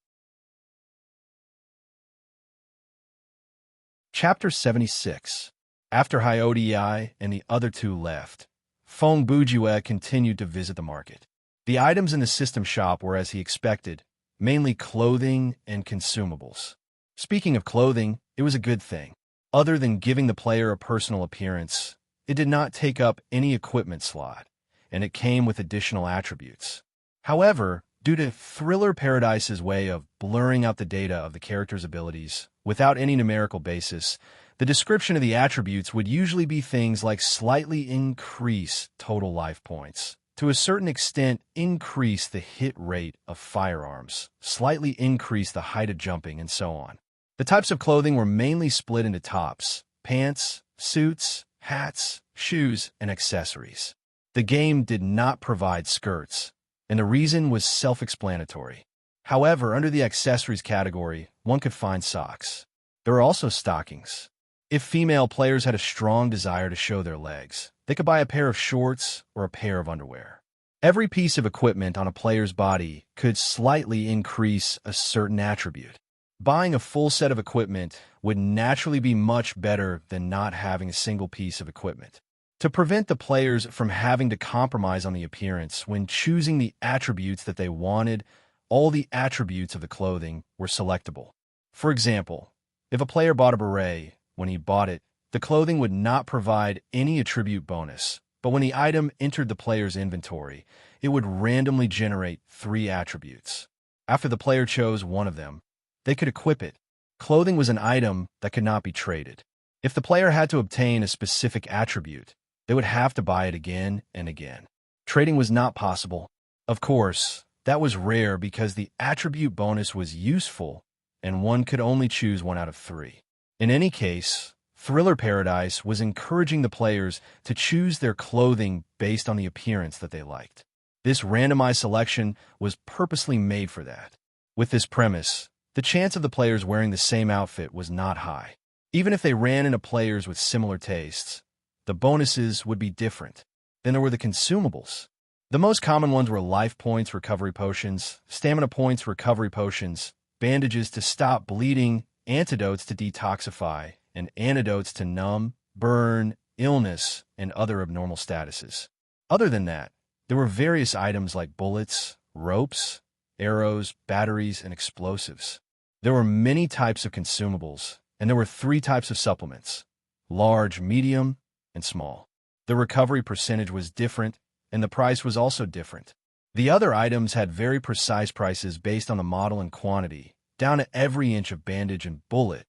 Chapter 76. After Hyodiai and the other two left, Phone Bujua continued to visit the market. The items in the system shop were as he expected, mainly clothing and consumables. Speaking of clothing, it was a good thing. Other than giving the player a personal appearance, it did not take up any equipment slot, and it came with additional attributes. However, due to Thriller Paradise's way of blurring out the data of the character's abilities without any numerical basis, the description of the attributes would usually be things like slightly increase total life points, to a certain extent increase the hit rate of firearms, slightly increase the height of jumping, and so on. The types of clothing were mainly split into tops, pants, suits, hats, shoes, and accessories. The game did not provide skirts, and the reason was self-explanatory. However, under the accessories category, one could find socks. There were also stockings. If female players had a strong desire to show their legs, they could buy a pair of shorts or a pair of underwear. Every piece of equipment on a player's body could slightly increase a certain attribute. Buying a full set of equipment would naturally be much better than not having a single piece of equipment. To prevent the players from having to compromise on the appearance when choosing the attributes that they wanted, all the attributes of the clothing were selectable. For example, if a player bought a beret, when he bought it, the clothing would not provide any attribute bonus, but when the item entered the player's inventory, it would randomly generate 3 attributes. After the player chose one of them, they could equip it. Clothing was an item that could not be traded. If the player had to obtain a specific attribute, they would have to buy it again and again. Trading was not possible. Of course, that was rare because the attribute bonus was useful, and one could only choose 1 out of 3. In any case, Thriller Paradise was encouraging the players to choose their clothing based on the appearance that they liked. This randomized selection was purposely made for that. With this premise, the chance of the players wearing the same outfit was not high. Even if they ran into players with similar tastes, the bonuses would be different. Then there were the consumables. The most common ones were life points, recovery potions, stamina points, recovery potions, bandages to stop bleeding, antidotes to detoxify, and antidotes to numb, burn, illness, and other abnormal statuses. Other than that, there were various items like bullets, ropes, arrows, batteries, and explosives. There were many types of consumables, and there were 3 types of supplements: large, medium, and small. The recovery percentage was different, and the price was also different. The other items had very precise prices based on the model and quantity, down to every inch of bandage and bullet.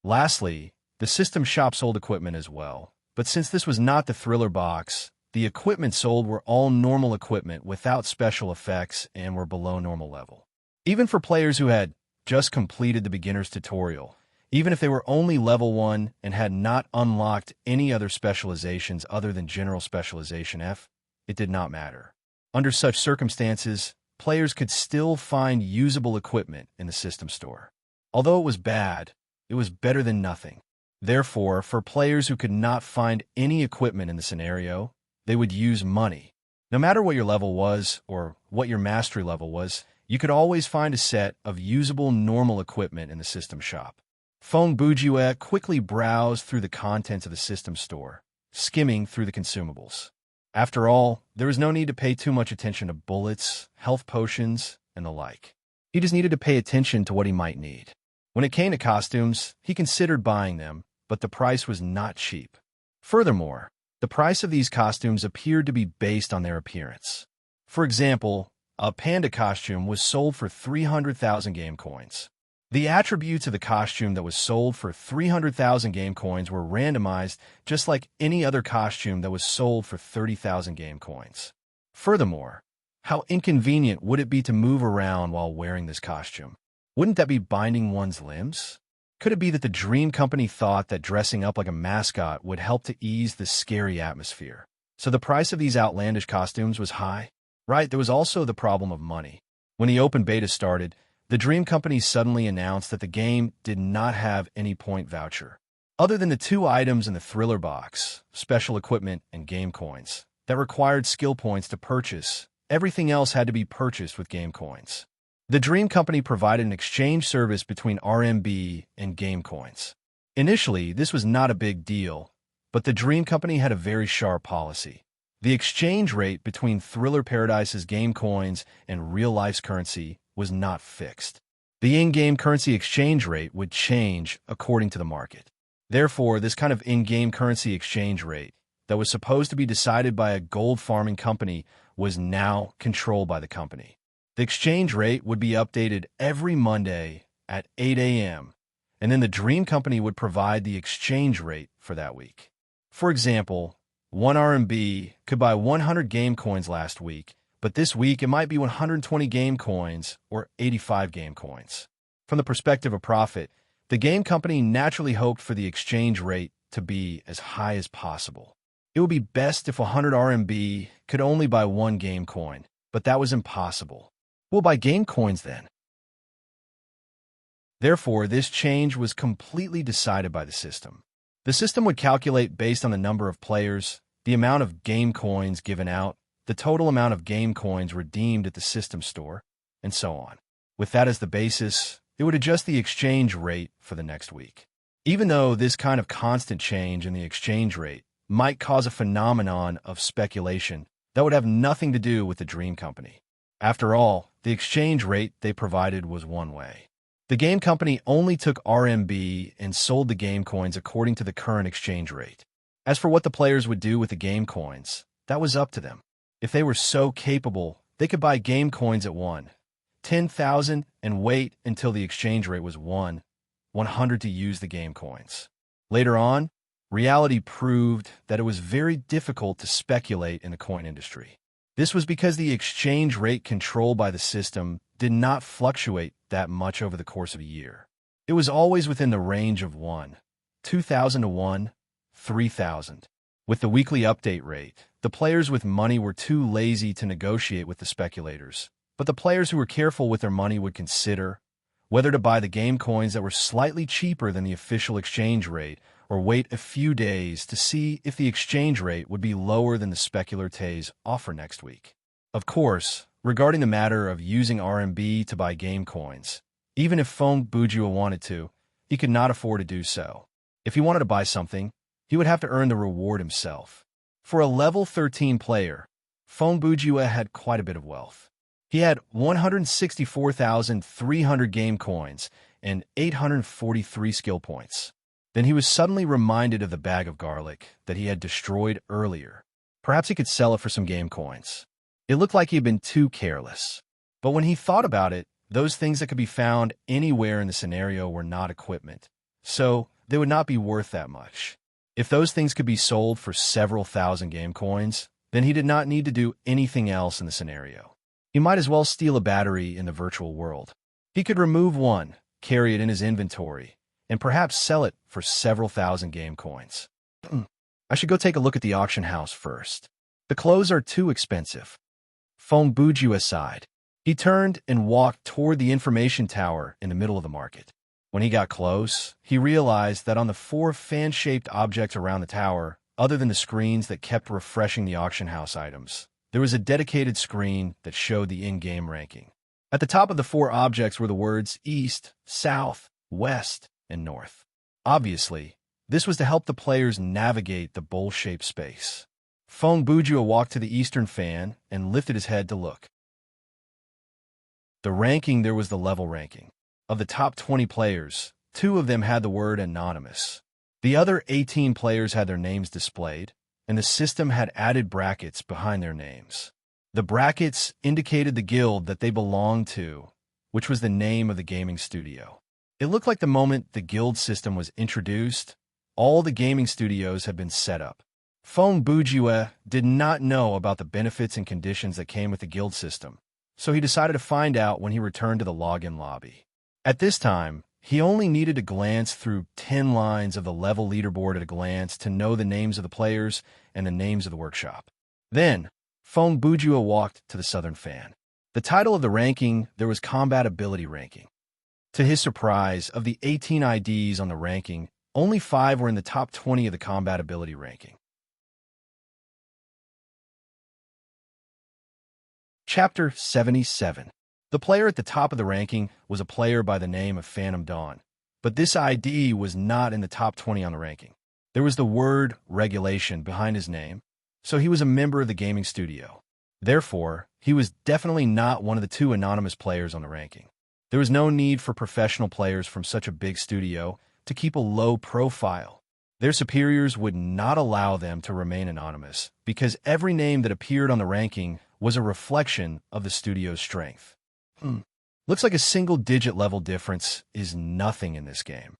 Lastly, the system shop sold equipment as well, but since this was not the thriller box, the equipment sold were all normal equipment without special effects and were below normal level. Even for players who had just completed the beginner's tutorial, even if they were only level 1 and had not unlocked any other specializations other than general specialization F, it did not matter. Under such circumstances, players could still find usable equipment in the system store. Although it was bad, it was better than nothing. Therefore, for players who could not find any equipment in the scenario, they would use money. No matter what your level was or what your mastery level was, you could always find a set of usable normal equipment in the system shop. Phone Bougie quickly browsed through the contents of the system store, skimming through the consumables. After all, there was no need to pay too much attention to bullets, health potions, and the like. He just needed to pay attention to what he might need. When it came to costumes, he considered buying them, but the price was not cheap. Furthermore, the price of these costumes appeared to be based on their appearance. For example, a panda costume was sold for 300,000 game coins. The attributes of the costume that was sold for 300,000 game coins were randomized just like any other costume that was sold for 30,000 game coins. Furthermore, how inconvenient would it be to move around while wearing this costume? Wouldn't that be binding one's limbs? Could it be that the Dream Company thought that dressing up like a mascot would help to ease the scary atmosphere? So the price of these outlandish costumes was high? Right, there was also the problem of money. When the open beta started, the Dream Company suddenly announced that the game did not have any point voucher. Other than the 2 items in the thriller box, special equipment and game coins, that required skill points to purchase, everything else had to be purchased with game coins. The Dream Company provided an exchange service between RMB and game coins. Initially, this was not a big deal, but the Dream Company had a very sharp policy. The exchange rate between Thriller Paradise's game coins and real-life's currency was not fixed. The in-game currency exchange rate would change according to the market. Therefore, this kind of in-game currency exchange rate that was supposed to be decided by a gold farming company was now controlled by the company. The exchange rate would be updated every Monday at 8 a.m., and then the Dream Company would provide the exchange rate for that week. For example, 1 RMB could buy 100 game coins last week, but this week it might be 120 game coins or 85 game coins. From the perspective of profit, the game company naturally hoped for the exchange rate to be as high as possible. It would be best if 100 RMB could only buy 1 game coin, but that was impossible. We'll buy game coins then. Therefore, this change was completely decided by the system. The system would calculate based on the number of players, the amount of game coins given out, the total amount of game coins redeemed at the system store, and so on. With that as the basis, it would adjust the exchange rate for the next week. Even though this kind of constant change in the exchange rate might cause a phenomenon of speculation that would have nothing to do with the Dream Company. After all, the exchange rate they provided was one way. The game company only took RMB and sold the game coins according to the current exchange rate. As for what the players would do with the game coins, that was up to them. If they were so capable, they could buy game coins at 10,000 and wait until the exchange rate was 100 to use the game coins. Later on, reality proved that it was very difficult to speculate in the coin industry. This was because the exchange rate controlled by the system did not fluctuate that much over the course of a year. It was always within the range of 2,000 to 3,000. With the weekly update rate, the players with money were too lazy to negotiate with the speculators, but the players who were careful with their money would consider whether to buy the game coins that were slightly cheaper than the official exchange rate or wait a few days to see if the exchange rate would be lower than the speculators' offer next week. Of course, regarding the matter of using RMB to buy game coins, even if Fong Bujua wanted to, he could not afford to do so. If he wanted to buy something, he would have to earn the reward himself. For a level 13 player, Fong Bujua had quite a bit of wealth. He had 164,300 game coins and 843 skill points. Then he was suddenly reminded of the bag of garlic that he had destroyed earlier. Perhaps he could sell it for some game coins. It looked like he had been too careless. But when he thought about it, those things that could be found anywhere in the scenario were not equipment, so they would not be worth that much. If those things could be sold for several thousand game coins, then he did not need to do anything else in the scenario. He might as well steal a battery in the virtual world. He could remove one, carry it in his inventory, and perhaps sell it for several thousand game coins. I should go take a look at the auction house first. The clothes are too expensive. Fong Bujua sighed. He turned and walked toward the information tower in the middle of the market. When he got close, he realized that on the 4 fan-shaped objects around the tower, other than the screens that kept refreshing the auction house items, there was a dedicated screen that showed the in-game ranking. At the top of the 4 objects were the words East, South, West, and North. Obviously, this was to help the players navigate the bowl-shaped space. Fong Bujua walked to the eastern fan and lifted his head to look. The ranking, there was the level ranking. Of the top 20 players, 2 of them had the word anonymous. The other 18 players had their names displayed, and the system had added brackets behind their names. The brackets indicated the guild that they belonged to, which was the name of the gaming studio. It looked like the moment the guild system was introduced, all the gaming studios had been set up. Fong Bujua did not know about the benefits and conditions that came with the guild system, so he decided to find out when he returned to the login lobby. At this time, he only needed to glance through 10 lines of the level leaderboard at a glance to know the names of the players and the names of the workshop. Then, Fong Bujua walked to the southern fan. The title of the ranking, there was combat ability ranking. To his surprise, of the 18 IDs on the ranking, only 5 were in the top 20 of the combat ability ranking. Chapter 77. The player at the top of the ranking was a player by the name of Phantom Dawn, but this ID was not in the top 20 on the ranking. There was the word regulation behind his name, so he was a member of the gaming studio. Therefore, he was definitely not one of the 2 anonymous players on the ranking. There was no need for professional players from such a big studio to keep a low profile. Their superiors would not allow them to remain anonymous because every name that appeared on the ranking was a reflection of the studio's strength. Looks like a single-digit level difference is nothing in this game.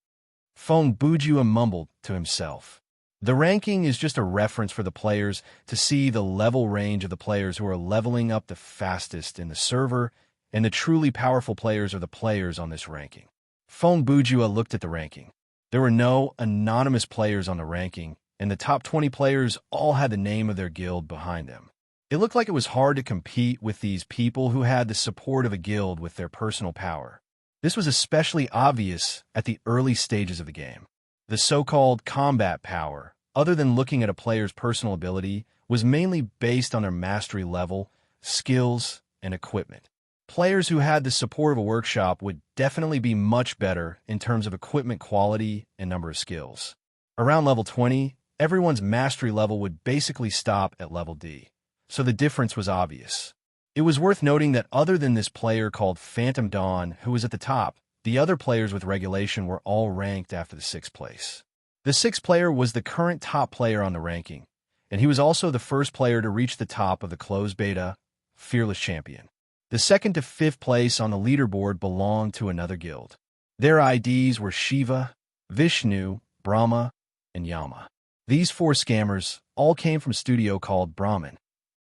Fong Bujua mumbled to himself. The ranking is just a reference for the players to see the level range of the players who are leveling up the fastest in the server, and the truly powerful players are the players on this ranking. Fong Bujua looked at the ranking. There were no anonymous players on the ranking, and the top 20 players all had the name of their guild behind them. It looked like it was hard to compete with these people who had the support of a guild with their personal power. This was especially obvious at the early stages of the game. The so-called combat power, other than looking at a player's personal ability, was mainly based on their mastery level, skills, and equipment. Players who had the support of a workshop would definitely be much better in terms of equipment quality and number of skills. Around level 20, everyone's mastery level would basically stop at level D. So the difference was obvious. It was worth noting that other than this player called Phantom Dawn, who was at the top, the other players with regulation were all ranked after the 6th place. The 6th player was the current top player on the ranking, and he was also the first player to reach the top of the closed beta, Fearless Champion. The 2nd to 5th place on the leaderboard belonged to another guild. Their IDs were Shiva, Vishnu, Brahma, and Yama. These 4 scammers all came from a studio called Brahman.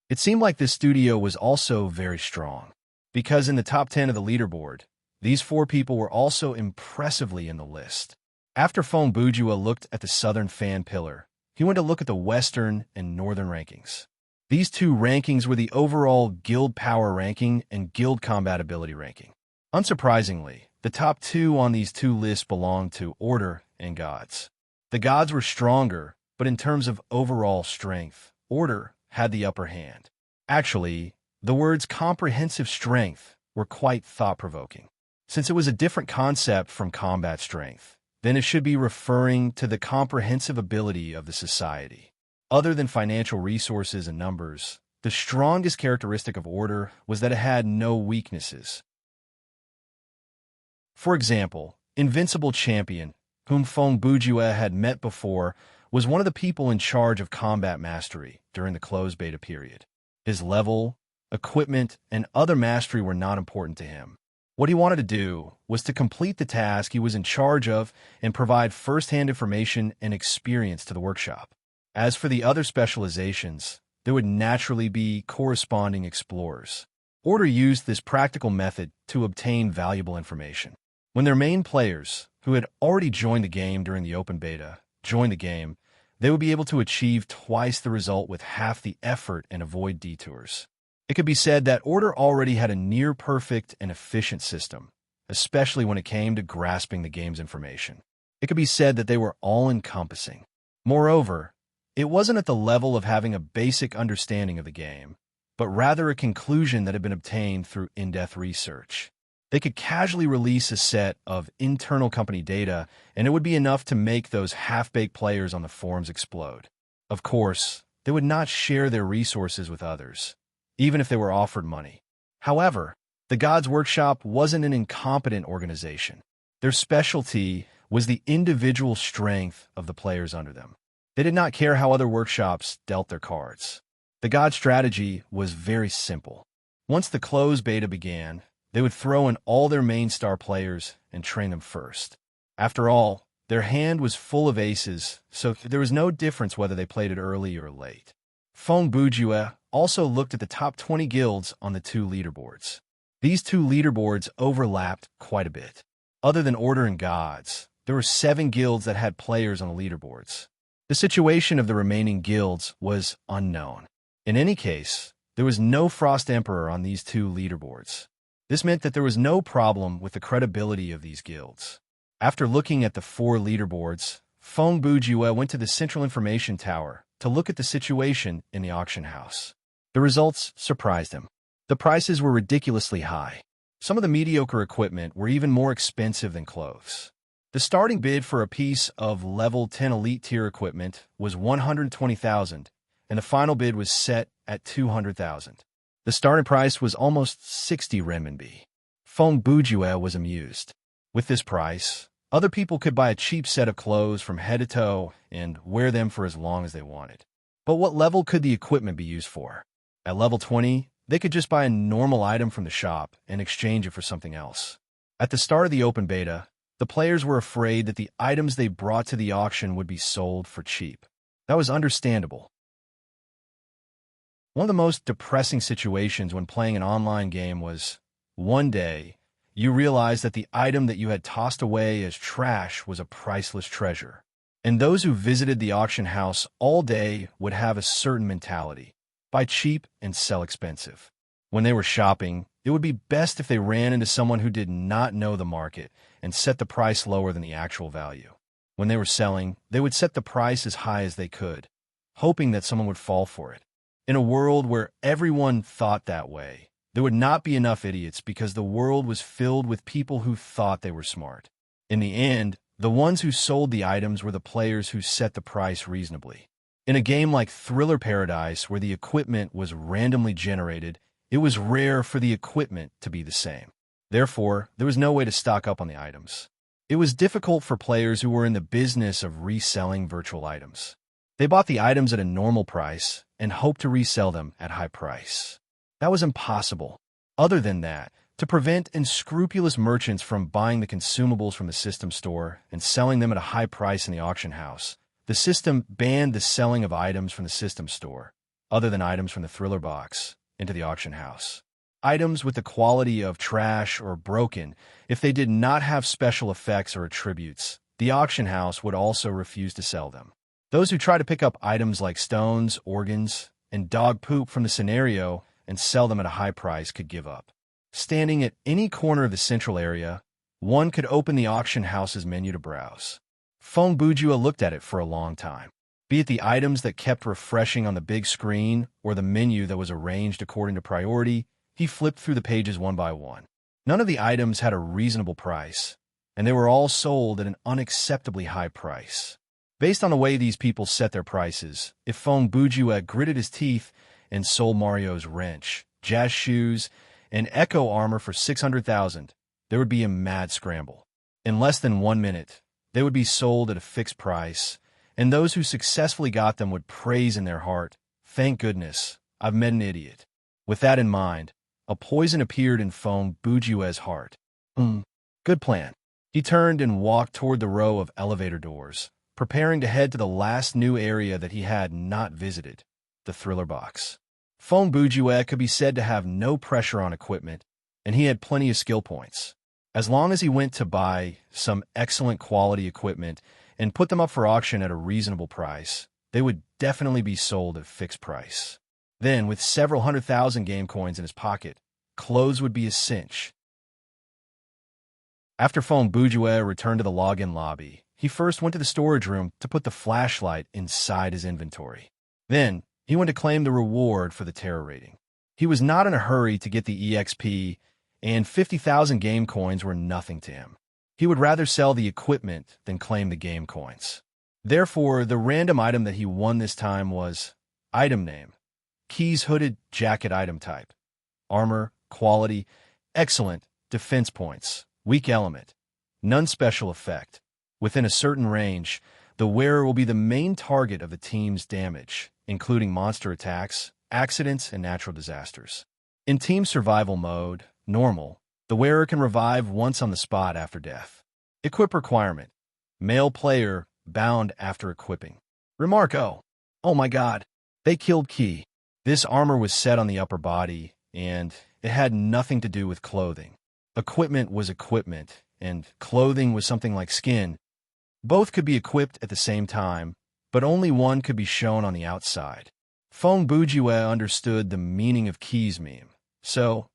It seemed like this studio was also very strong, because in the top 10 of the leaderboard, these 4 people were also impressively in the list. After Fong Bujua looked at the southern fan pillar, he went to look at the Western and Northern rankings. These two rankings were the overall guild power ranking and guild compatibility ranking. Unsurprisingly, the top two on these two lists belonged to Order and Gods. The Gods were stronger, but in terms of overall strength, Order had the upper hand. Actually, the words comprehensive strength were quite thought-provoking. Since it was a different concept from combat strength, then it should be referring to the comprehensive ability of the society. Other than financial resources and numbers, the strongest characteristic of Order was that it had no weaknesses. For example, Invincible Champion, whom Feng Bujue had met before, was one of the people in charge of combat mastery during the closed beta period. His level, equipment, and other mastery were not important to him. What he wanted to do was to complete the task he was in charge of and provide first-hand information and experience to the workshop. As for the other specializations, there would naturally be corresponding explorers. Order used this practical method to obtain valuable information. When their main players, who had already joined the game during the open beta, joined the game, they would be able to achieve twice the result with half the effort and avoid detours. It could be said that Order already had a near-perfect and efficient system, especially when it came to grasping the game's information. It could be said that they were all-encompassing. Moreover, it wasn't at the level of having a basic understanding of the game, but rather a conclusion that had been obtained through in-depth research. They could casually release a set of internal company data, and it would be enough to make those half-baked players on the forums explode. Of course, they would not share their resources with others, even if they were offered money. However, the Gods Workshop wasn't an incompetent organization. Their specialty was the individual strength of the players under them. They did not care how other workshops dealt their cards. The God strategy was very simple. Once the closed beta began, they would throw in all their main star players and train them first. After all, their hand was full of aces, so there was no difference whether they played it early or late. Feng Bujue also looked at the top 20 guilds on the two leaderboards. These two leaderboards overlapped quite a bit. Other than Order and Gods, there were 7 guilds that had players on the leaderboards. The situation of the remaining guilds was unknown. In any case, there was no Frost Emperor on these two leaderboards. This meant that there was no problem with the credibility of these guilds. After looking at the 4 leaderboards, Feng Bujue went to the Central Information Tower to look at the situation in the auction house. The results surprised him. The prices were ridiculously high. Some of the mediocre equipment were even more expensive than clothes. The starting bid for a piece of level 10 elite tier equipment was 120,000, and the final bid was set at 200,000. The starting price was almost 60 renminbi. Feng Bujue was amused. With this price, other people could buy a cheap set of clothes from head to toe and wear them for as long as they wanted. But what level could the equipment be used for? At level 20, they could just buy a normal item from the shop and exchange it for something else. At the start of the open beta, the players were afraid that the items they brought to the auction would be sold for cheap. That was understandable. One of the most depressing situations when playing an online game was, one day, you realized that the item that you had tossed away as trash was a priceless treasure. And those who visited the auction house all day would have a certain mentality: buy cheap and sell expensive. When they were shopping, it would be best if they ran into someone who did not know the market and set the price lower than the actual value. When they were selling, they would set the price as high as they could, hoping that someone would fall for it. In a world where everyone thought that way, there would not be enough idiots because the world was filled with people who thought they were smart. In the end, the ones who sold the items were the players who set the price reasonably. In a game like Thriller Paradise, where the equipment was randomly generated, it was rare for the equipment to be the same. Therefore, there was no way to stock up on the items. It was difficult for players who were in the business of reselling virtual items. They bought the items at a normal price and hoped to resell them at high price. That was impossible. Other than that, to prevent unscrupulous merchants from buying the consumables from the system store and selling them at a high price in the auction house, the system banned the selling of items from the system store, other than items from the Thriller box, into the auction house. Items with the quality of trash or broken, if they did not have special effects or attributes, the auction house would also refuse to sell them. Those who try to pick up items like stones, organs, and dog poop from the scenario and sell them at a high price could give up. Standing at any corner of the central area, one could open the auction house's menu to browse. Feng Bujua looked at it for a long time. Be it the items that kept refreshing on the big screen or the menu that was arranged according to priority, he flipped through the pages one by one. None of the items had a reasonable price, and they were all sold at an unacceptably high price. Based on the way these people set their prices, if Feng Bujua gritted his teeth and sold Mario's wrench, jazz shoes, and echo armor for 600,000, there would be a mad scramble. In less than 1 minute, they would be sold at a fixed price, and those who successfully got them would praise in their heart, "Thank goodness, I've met an idiot." With that in mind, a poison appeared in Feng Bujua's heart. Good plan. He turned and walked toward the row of elevator doors, preparing to head to the last new area that he had not visited, the thriller box. Feng Bujua could be said to have no pressure on equipment, and he had plenty of skill points. As long as he went to buy some excellent quality equipment and put them up for auction at a reasonable price, they would definitely be sold at a fixed price. Then, with several 100,000 game coins in his pocket, clothes would be a cinch. After Feng Bujua returned to the login lobby, he first went to the storage room to put the flashlight inside his inventory. Then, he went to claim the reward for the terror rating. He was not in a hurry to get the EXP, and 50,000 game coins were nothing to him. He would rather sell the equipment than claim the game coins. Therefore, the random item that he won this time was item name, Keys hooded jacket item type, armor, quality, excellent, defense points, weak element, none special effect. Within a certain range, the wearer will be the main target of the team's damage, including monster attacks, accidents, and natural disasters. In team survival mode, normal, the wearer can revive once on the spot after death. Equip requirement. Male player bound after equipping. Remark: oh my god, they killed Key. This armor was set on the upper body, and it had nothing to do with clothing. Equipment was equipment, and clothing was something like skin. Both could be equipped at the same time, but only one could be shown on the outside. Feng Bujua understood the meaning of Key's meme, so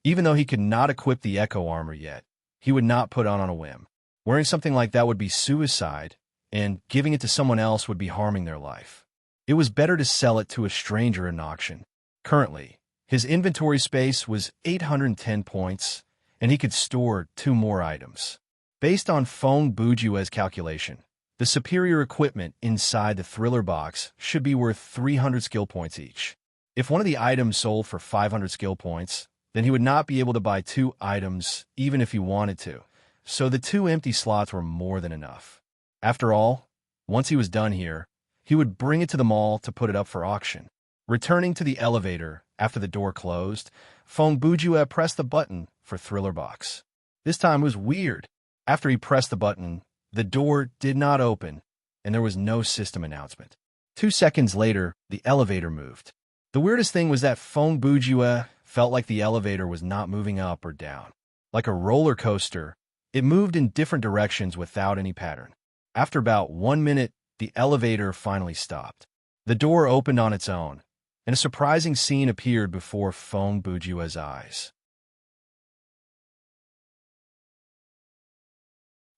even though he could not equip the Echo armor yet, he would not put on a whim. Wearing something like that would be suicide, and giving it to someone else would be harming their life. It was better to sell it to a stranger in auction. Currently, his inventory space was 810 points, and he could store 2 more items. Based on Feng Bujua's calculation, the superior equipment inside the thriller box should be worth 300 skill points each. If one of the items sold for 500 skill points, then he would not be able to buy 2 items even if he wanted to, so the 2 empty slots were more than enough. After all, once he was done here, he would bring it to the mall to put it up for auction. Returning to the elevator after the door closed, Feng Bujua pressed the button for thriller box. This time was weird. After he pressed the button, the door did not open, and there was no system announcement. 2 seconds later, the elevator moved. The weirdest thing was that Feng Bujua felt like the elevator was not moving up or down. Like a roller coaster, it moved in different directions without any pattern. After about 1 minute, the elevator finally stopped. The door opened on its own, and a surprising scene appeared before Feng Bujua's eyes.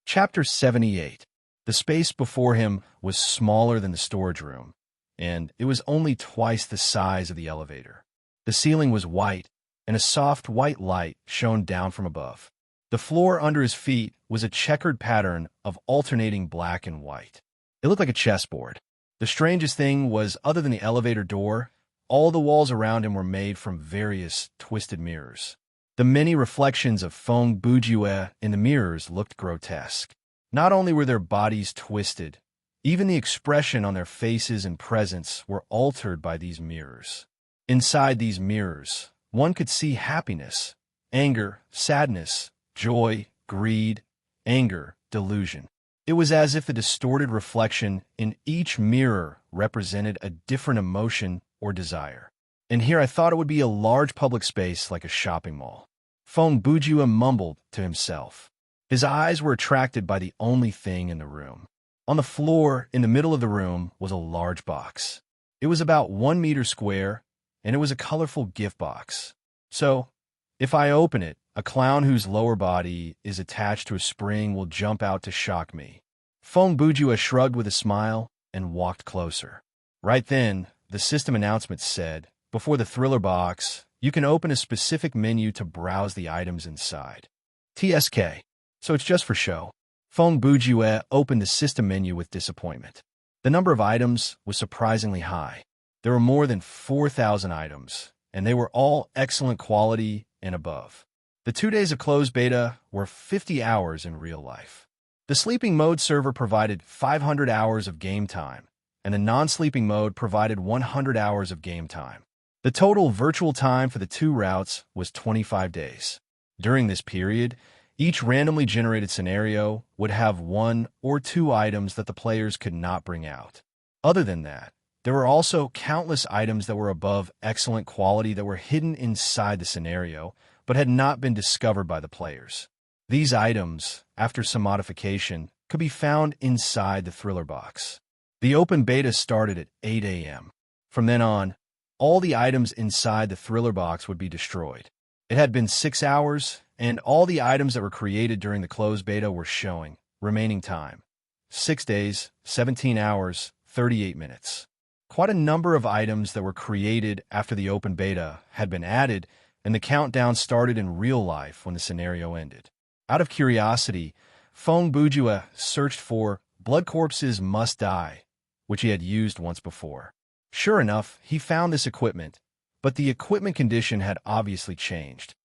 Chapter 78. The space before him was smaller than the storage room, and it was only twice the size of the elevator. The ceiling was white, and a soft white light shone down from above. The floor under his feet was a checkered pattern of alternating black and white. It looked like a chessboard. The strangest thing was, other than the elevator door, all the walls around him were made from various twisted mirrors. The many reflections of Feng Bujua in the mirrors looked grotesque. Not only were their bodies twisted, even the expression on their faces and presence were altered by these mirrors. Inside these mirrors, one could see happiness, anger, sadness, joy, greed, anger, delusion. It was as if the distorted reflection in each mirror represented a different emotion or desire. And here I thought it would be a large public space like a shopping mall. Feng Bujua mumbled to himself. His eyes were attracted by the only thing in the room. On the floor, in the middle of the room, was a large box. It was about 1 meter square, and it was a colorful gift box. So, if I open it, a clown whose lower body is attached to a spring will jump out to shock me. Fong Bujua shrugged with a smile and walked closer. Right then, the system announcement said, before the thriller box, you can open a specific menu to browse the items inside. TSK. So it's just for show. Fong Bujue opened the system menu with disappointment. The number of items was surprisingly high. There were more than 4,000 items, and they were all excellent quality and above. The 2 days of closed beta were 50 hours in real life. The sleeping mode server provided 500 hours of game time, and the non-sleeping mode provided 100 hours of game time. The total virtual time for the 2 routes was 25 days. During this period, each randomly generated scenario would have 1 or 2 items that the players could not bring out. Other than that, there were also countless items that were above excellent quality that were hidden inside the scenario, but had not been discovered by the players. These items, after some modification, could be found inside the thriller box. The open beta started at 8 a.m. From then on, all the items inside the thriller box would be destroyed. It had been 6 hours, and all the items that were created during the closed beta were showing remaining time: 6 days, 17 hours, 38 minutes. Quite a number of items that were created after the open beta had been added, and the countdown started in real life when the scenario ended. Out of curiosity, Fong Bujua searched for Blood Corpses Must Die, which he had used once before. Sure enough, he found this equipment, but the equipment condition had obviously changed.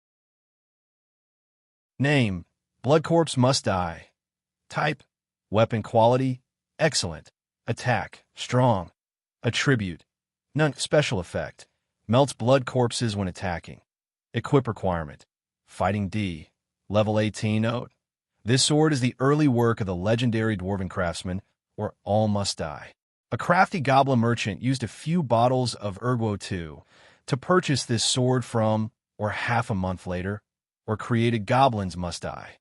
Name: Blood Corpse Must Die. Type: Weapon quality: Excellent. Attack: Strong. Attribute: None. Special effect: Melts blood corpses when attacking. Equip requirement: Fighting D. Level 18. Note: This sword is the early work of the legendary dwarven craftsman, or All Must Die. A crafty goblin merchant used a few bottles of Ergo 2 to purchase this sword from, or half a month later, or created Goblins Must Die.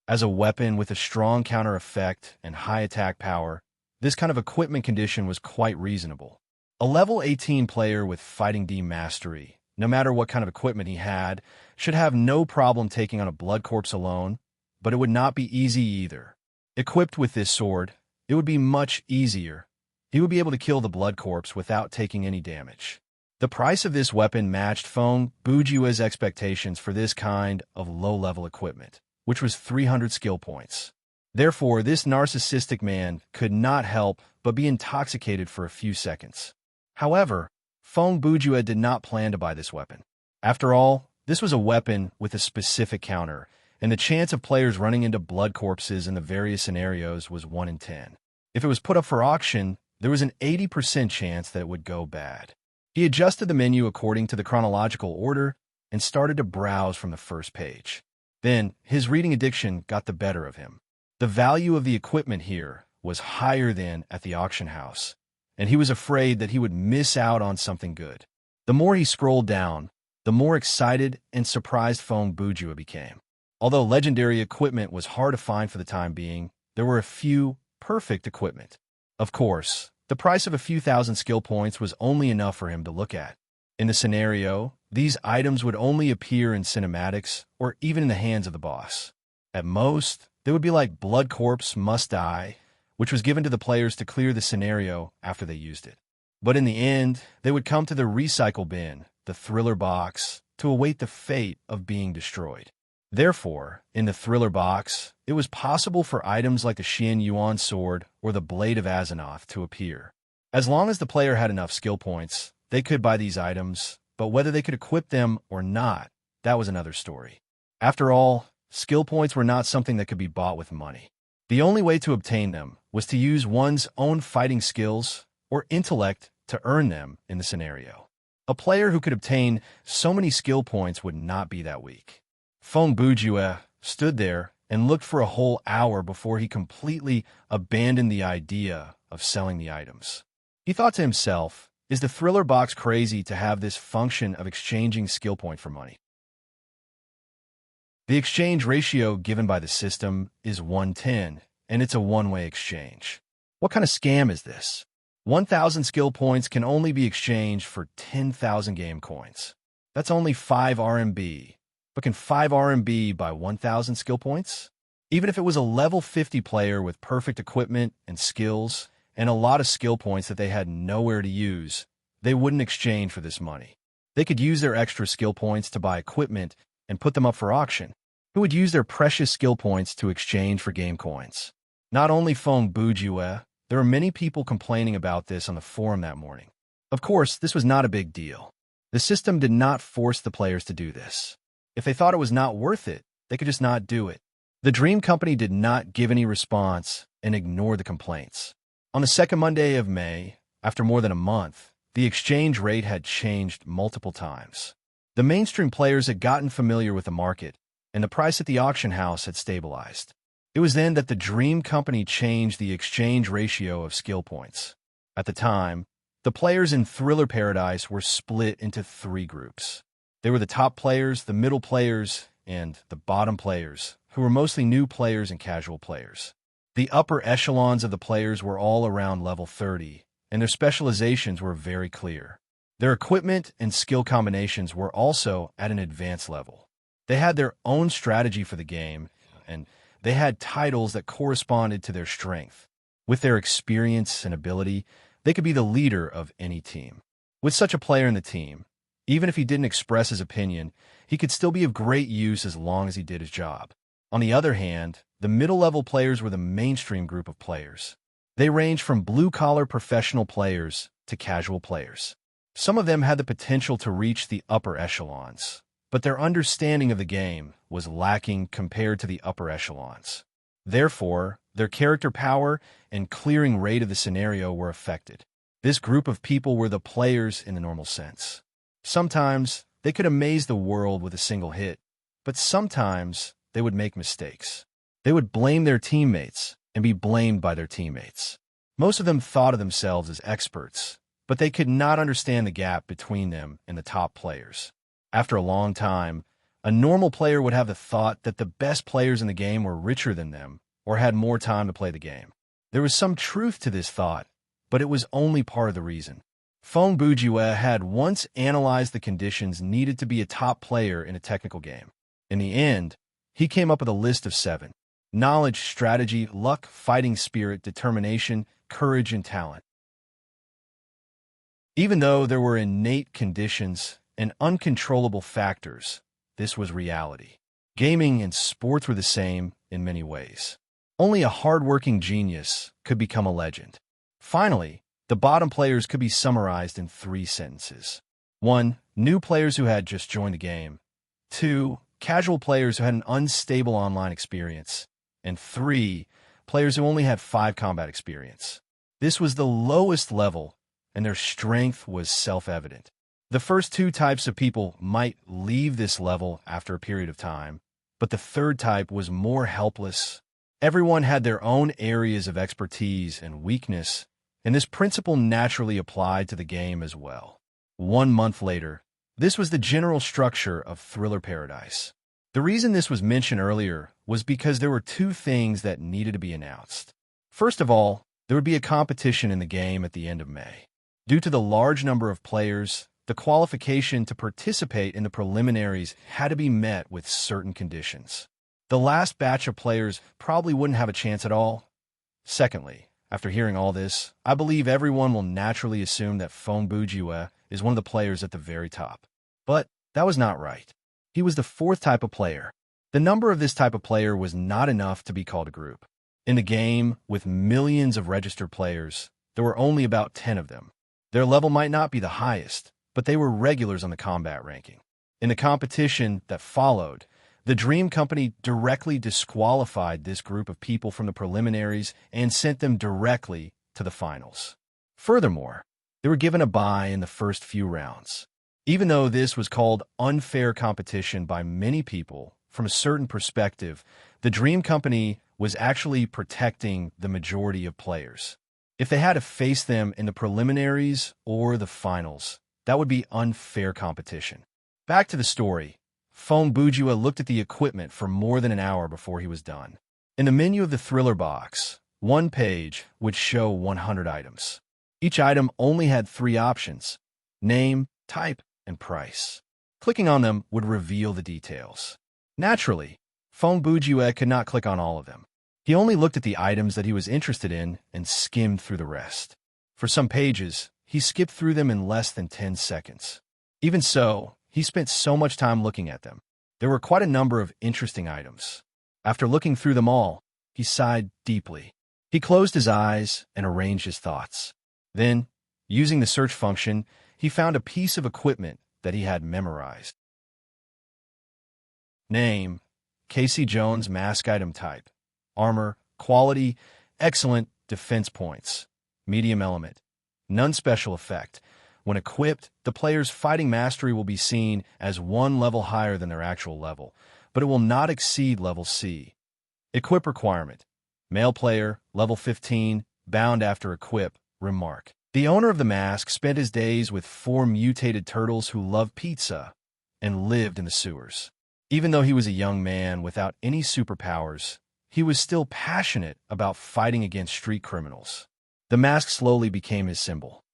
As a weapon with a strong counter effect and high attack power, this kind of equipment condition was quite reasonable. A level 18 player with Fighting D mastery, no matter what kind of equipment he had, should have no problem taking on a blood corpse alone, but it would not be easy either. Equipped with this sword, it would be much easier. He would be able to kill the blood corpse without taking any damage. The price of this weapon matched Fong Bujua's expectations for this kind of low-level equipment, which was 300 skill points. Therefore, this narcissistic man could not help but be intoxicated for a few seconds. However, Fong Bujua did not plan to buy this weapon. After all, this was a weapon with a specific counter, and the chance of players running into blood corpses in the various scenarios was 1 in 10. If it was put up for auction, there was an 80% chance that it would go bad. He adjusted the menu according to the chronological order and started to browse from the first page. Then, his reading addiction got the better of him. The value of the equipment here was higher than at the auction house, and he was afraid that he would miss out on something good. The more he scrolled down, the more excited and surprised Fong Bujua became. Although legendary equipment was hard to find for the time being, there were a few perfect equipment. Of course, the price of a few thousand skill points was only enough for him to look at. In the scenario, these items would only appear in cinematics or even in the hands of the boss. At most, they would be like Blood Corpse Must Die, which was given to the players to clear the scenario after they used it. But in the end, they would come to the recycle bin, the thriller box, to await the fate of being destroyed. Therefore, in the thriller box, it was possible for items like the Xian Yuan sword or the Blade of Azeroth to appear. As long as the player had enough skill points, they could buy these items, but whether they could equip them or not, that was another story. After all, skill points were not something that could be bought with money. The only way to obtain them was to use one's own fighting skills or intellect to earn them in the scenario. A player who could obtain so many skill points would not be that weak. Fong Bujua stood there and looked for a whole hour before he completely abandoned the idea of selling the items. He thought to himself, is the thriller box crazy to have this function of exchanging skill point for money? The exchange ratio given by the system is 1:10, and it's a one-way exchange. What kind of scam is this? 1,000 skill points can only be exchanged for 10,000 game coins. That's only 5 RMB. But can 5 RMB buy 1,000 skill points? Even if it was a level 50 player with perfect equipment and skills, and a lot of skill points that they had nowhere to use, they wouldn't exchange for this money. They could use their extra skill points to buy equipment and put them up for auction. Who would use their precious skill points to exchange for game coins? Not only Feng Bujue, there were many people complaining about this on the forum that morning. Of course, this was not a big deal. The system did not force the players to do this. If they thought it was not worth it, they could just not do it. The Dream Company did not give any response and ignored the complaints. On the second Monday of May, after more than a month, the exchange rate had changed multiple times. The mainstream players had gotten familiar with the market, and the price at the auction house had stabilized. It was then that the Dream Company changed the exchange ratio of skill points. At the time, the players in Thriller Paradise were split into 3 groups. They were the top players, the middle players, and the bottom players, who were mostly new players and casual players. The upper echelons of the players were all around level 30, and their specializations were very clear. Their equipment and skill combinations were also at an advanced level. They had their own strategy for the game, and they had titles that corresponded to their strength. With their experience and ability, they could be the leader of any team. With such a player in the team, even if he didn't express his opinion, he could still be of great use as long as he did his job. On the other hand, the middle-level players were the mainstream group of players. They ranged from blue-collar professional players to casual players. Some of them had the potential to reach the upper echelons, but their understanding of the game was lacking compared to the upper echelons. Therefore, their character power and clearing rate of the scenario were affected. This group of people were the players in the normal sense. Sometimes, they could amaze the world with a single hit, but sometimes they would make mistakes. They would blame their teammates and be blamed by their teammates. Most of them thought of themselves as experts, but they could not understand the gap between them and the top players. After a long time, a normal player would have the thought that the best players in the game were richer than them or had more time to play the game. There was some truth to this thought, but it was only part of the reason. Feng Bujue had once analyzed the conditions needed to be a top player in a technical game. In the end, he came up with a list of 7: knowledge, strategy, luck, fighting spirit, determination, courage, and talent. Even though there were innate conditions and uncontrollable factors, this was reality. Gaming and sports were the same in many ways. Only a hard-working genius could become a legend. Finally, the bottom players could be summarized in 3 sentences. 1. New players who had just joined the game. 2. Casual players who had an unstable online experience. And 3. Players who only had 5 combat experience. This was the lowest level, and their strength was self-evident. The first 2 types of people might leave this level after a period of time, but the third type was more helpless. Everyone had their own areas of expertise and weakness, and this principle naturally applied to the game as well. 1 month later, this was the general structure of Thriller Paradise. The reason this was mentioned earlier was because there were 2 things that needed to be announced. First of all, there would be a competition in the game at the end of May. Due to the large number of players, the qualification to participate in the preliminaries had to be met with certain conditions. The last batch of players probably wouldn't have a chance at all. Secondly, after hearing all this, I believe everyone will naturally assume that Feng Bujue is one of the players at the very top. But that was not right. He was the 4th type of player. The number of this type of player was not enough to be called a group. In the game, with millions of registered players, there were only about 10 of them. Their level might not be the highest, but they were regulars on the combat ranking. In the competition that followed, the Dream Company directly disqualified this group of people from the preliminaries and sent them directly to the finals. Furthermore, they were given a bye in the first few rounds. Even though this was called unfair competition by many people, from a certain perspective, the Dream Company was actually protecting the majority of players. If they had to face them in the preliminaries or the finals, that would be unfair competition. Back to the story. Feng Bujue looked at the equipment for more than an hour before he was done. In the menu of the Thriller box, One page would show 100 items. Each item only had 3 options: name, type, and price. Clicking on them would reveal the details. Naturally, Feng Bujue could not click on all of them. He only looked at the items that he was interested in and skimmed through the rest. For some pages, he skipped through them in less than 10 seconds. Even so, he spent so much time looking at them. There were quite a number of interesting items. After looking through them all, he sighed deeply. He closed his eyes and arranged his thoughts. Then, using the search function, he found a piece of equipment that he had memorized. Name: Casey Jones. Mask. Item type: armor. Quality: excellent. Defense points: medium element. None special effect. When equipped, the player's fighting mastery will be seen as 1 level higher than their actual level, but it will not exceed level C. Equip requirement: male player, level 15, bound after equip. Remark: the owner of the mask spent his days with 4 mutated turtles who loved pizza and lived in the sewers. Even though he was a young man without any superpowers, he was still passionate about fighting against street criminals. The mask slowly became his symbol.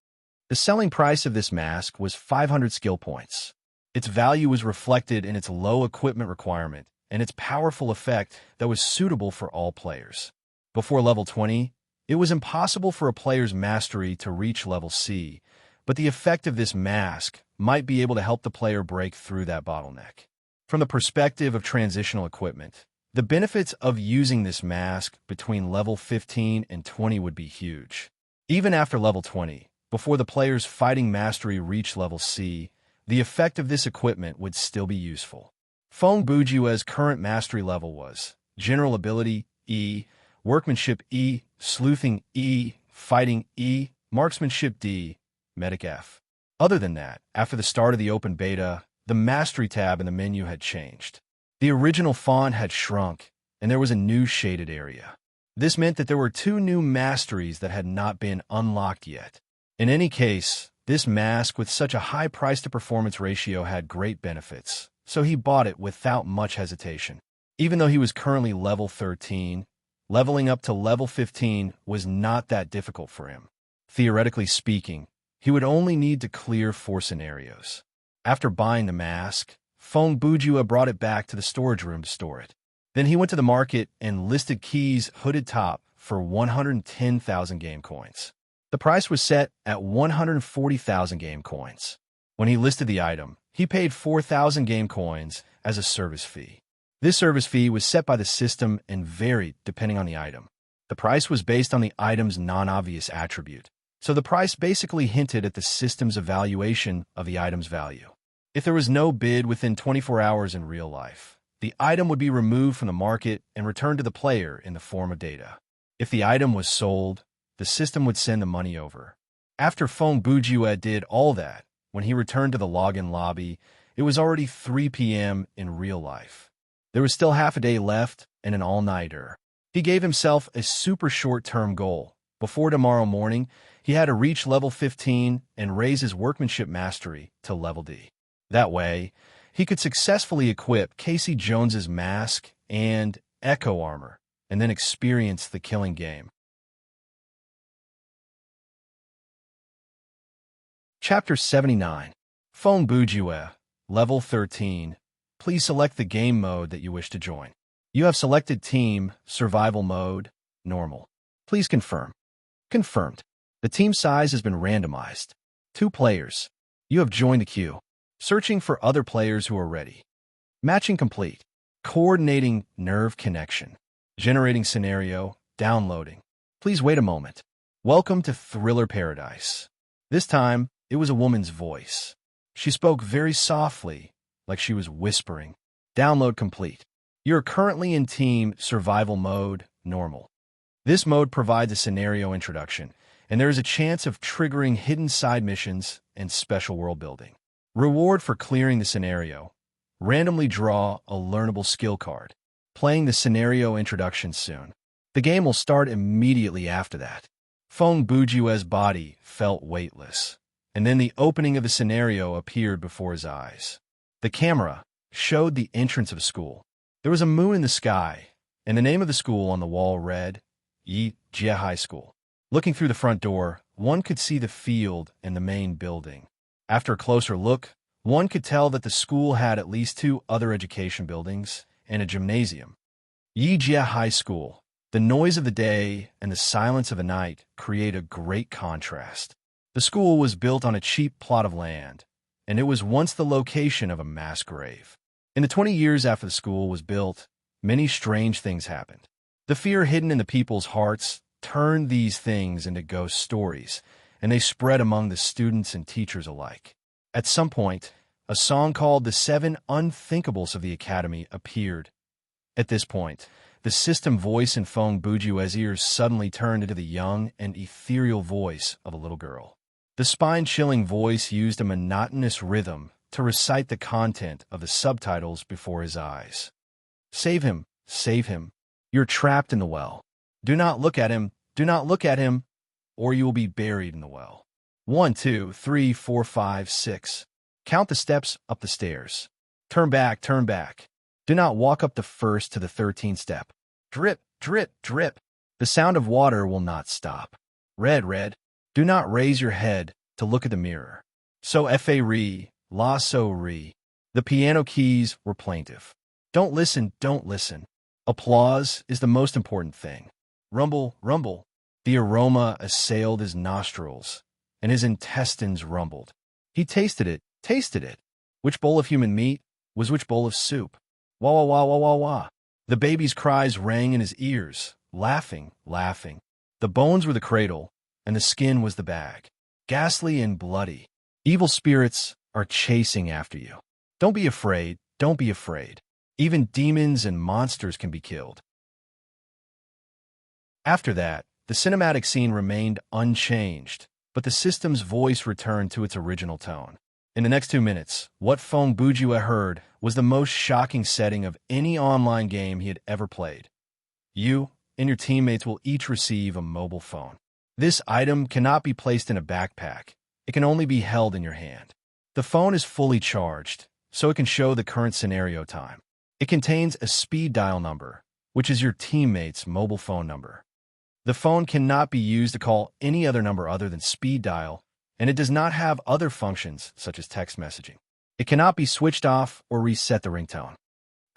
The selling price of this mask was 500 skill points. Its value was reflected in its low equipment requirement and its powerful effect that was suitable for all players. Before level 20, it was impossible for a player's mastery to reach level C, but the effect of this mask might be able to help the player break through that bottleneck. From the perspective of transitional equipment, the benefits of using this mask between level 15 and 20 would be huge. Even after level 20, before the player's fighting mastery reached level C, the effect of this equipment would still be useful. Feng Bujue's current mastery level was General Ability E, Workmanship E, Sleuthing E, Fighting E, Marksmanship D, Medic F. Other than that, after the start of the open beta, the Mastery tab in the menu had changed. The original font had shrunk, and there was a new shaded area. This meant that there were 2 new masteries that had not been unlocked yet. In any case, this mask with such a high price-to-performance ratio had great benefits, so he bought it without much hesitation. Even though he was currently level 13, leveling up to level 15 was not that difficult for him. Theoretically speaking, he would only need to clear 4 scenarios. After buying the mask, Feng Bujue brought it back to the storage room to store it. Then he went to the market and listed Key's hooded top for 110,000 game coins. The price was set at 140,000 game coins. When he listed the item, he paid 4,000 game coins as a service fee. This service fee was set by the system and varied depending on the item. The price was based on the item's non-obvious attribute, so the price basically hinted at the system's evaluation of the item's value. If there was no bid within 24 hours in real life, the item would be removed from the market and returned to the player in the form of data. If the item was sold, the system would send the money over. After Feng Bujue did all that, when he returned to the login lobby, it was already 3 p.m. in real life. There was still half a day left and an all-nighter. He gave himself a super short-term goal. Before tomorrow morning, he had to reach level 15 and raise his workmanship mastery to level D. That way, he could successfully equip Casey Jones's mask and Echo armor, and then experience the killing game. Chapter 79. Feng Bujue, Level 13. Please select the game mode that you wish to join. You have selected Team, Survival Mode, Normal. Please confirm. Confirmed. The team size has been randomized. 2 players. You have joined the queue. Searching for other players who are ready. Matching complete. Coordinating nerve connection. Generating scenario. Downloading. Please wait a moment. Welcome to Thriller Paradise. This time, it was a woman's voice. She spoke very softly, like she was whispering. Download complete. You're currently in Team Survival Mode, Normal. This mode provides a scenario introduction, and there is a chance of triggering hidden side missions and special world building. Reward for clearing the scenario. Randomly draw a learnable skill card. Playing the scenario introduction soon. The game will start immediately after that. Feng Bujue's body felt weightless, and then the opening of the scenario appeared before his eyes. The camera showed the entrance of a school. There was a moon in the sky, and the name of the school on the wall read, Yi Jie High School. Looking through the front door, one could see the field and the main building. After a closer look, one could tell that the school had at least 2 other education buildings and a gymnasium. Yi Jie High School. The noise of the day and the silence of the night create a great contrast. The school was built on a cheap plot of land, and it was once the location of a mass grave. In the 20 years after the school was built, many strange things happened. The fear hidden in the people's hearts turned these things into ghost stories, and they spread among the students and teachers alike. At some point, a song called The 7 Unthinkables of the Academy appeared. At this point, the system voice in Feng Bujue's ears suddenly turned into the young and ethereal voice of a little girl. The spine-chilling voice used a monotonous rhythm to recite the content of the subtitles before his eyes. Save him, save him. You're trapped in the well. Do not look at him, do not look at him, or you will be buried in the well. 1, 2, 3, 4, 5, 6. Count the steps up the stairs. Turn back, turn back. Do not walk up the 1st to the 13th step. Drip, drip, drip. The sound of water will not stop. Red, red. Do not raise your head to look at the mirror. So fa re, la so re. The piano keys were plaintive. Don't listen, don't listen. Applause is the most important thing. Rumble, rumble. The aroma assailed his nostrils, and his intestines rumbled. He tasted it, tasted it. Which bowl of human meat was which bowl of soup? Wah, wah, wah, wah, wah, wah. The baby's cries rang in his ears, laughing, laughing. The bones were the cradle, and the skin was the bag. Ghastly and bloody. Evil spirits are chasing after you. Don't be afraid, don't be afraid. Even demons and monsters can be killed. After that, the cinematic scene remained unchanged, but the system's voice returned to its original tone. In the next 2 minutes, what Feng Bujue heard was the most shocking setting of any online game he had ever played. You and your teammates will each receive a mobile phone. This item cannot be placed in a backpack. It can only be held in your hand. The phone is fully charged, so it can show the current scenario time. It contains a speed dial number, which is your teammate's mobile phone number. The phone cannot be used to call any other number other than speed dial, and it does not have other functions such as text messaging. It cannot be switched off or reset the ringtone.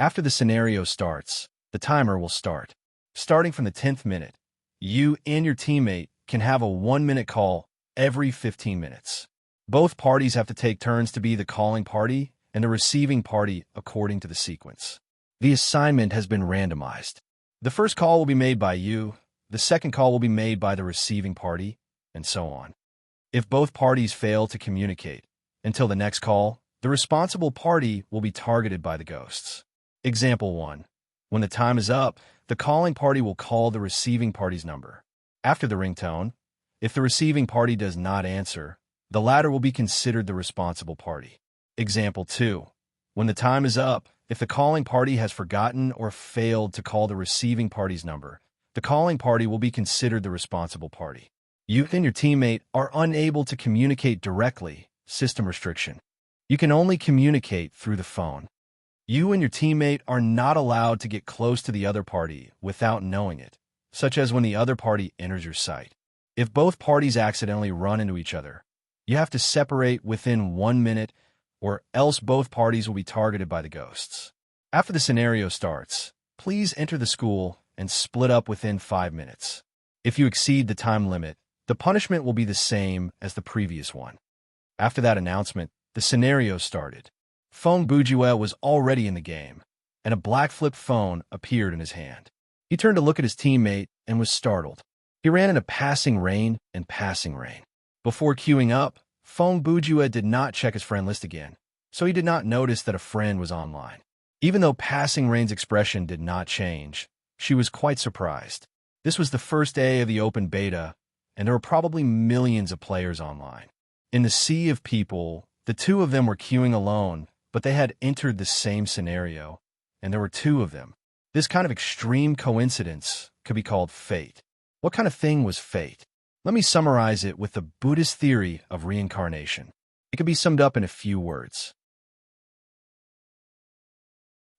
After the scenario starts, the timer will start. Starting from the 10th minute, you and your teammate can have a 1-minute call every 15 minutes. Both parties have to take turns to be the calling party and the receiving party according to the sequence. The assignment has been randomized. The first call will be made by you, the second call will be made by the receiving party, and so on. If both parties fail to communicate until the next call, the responsible party will be targeted by the ghosts. Example 1. When the time is up, the calling party will call the receiving party's number. After the ringtone, if the receiving party does not answer, the latter will be considered the responsible party. Example 2. When the time is up, if the calling party has forgotten or failed to call the receiving party's number, the calling party will be considered the responsible party. You and your teammate are unable to communicate directly, system restriction. You can only communicate through the phone. You and your teammate are not allowed to get close to the other party without knowing it, such as when the other party enters your site. If both parties accidentally run into each other, you have to separate within 1 minute, or else both parties will be targeted by the ghosts. After the scenario starts, please enter the school and split up within 5 minutes. If you exceed the time limit, the punishment will be the same as the previous one. After that announcement, the scenario started. Feng Bujue was already in the game, and a black flip phone appeared in his hand. He turned to look at his teammate and was startled. He ran into passing rain and passing rain. Before queuing up, Feng Bujue did not check his friend list again, so he did not notice that a friend was online. Even though passing rain's expression did not change, she was quite surprised. This was the first day of the open beta, and there were probably millions of players online. In the sea of people, the 2 of them were queuing alone, but they had entered the same scenario, and there were 2 of them. This kind of extreme coincidence could be called fate. What kind of thing was fate? Let me summarize it with the Buddhist theory of reincarnation. It can be summed up in a few words.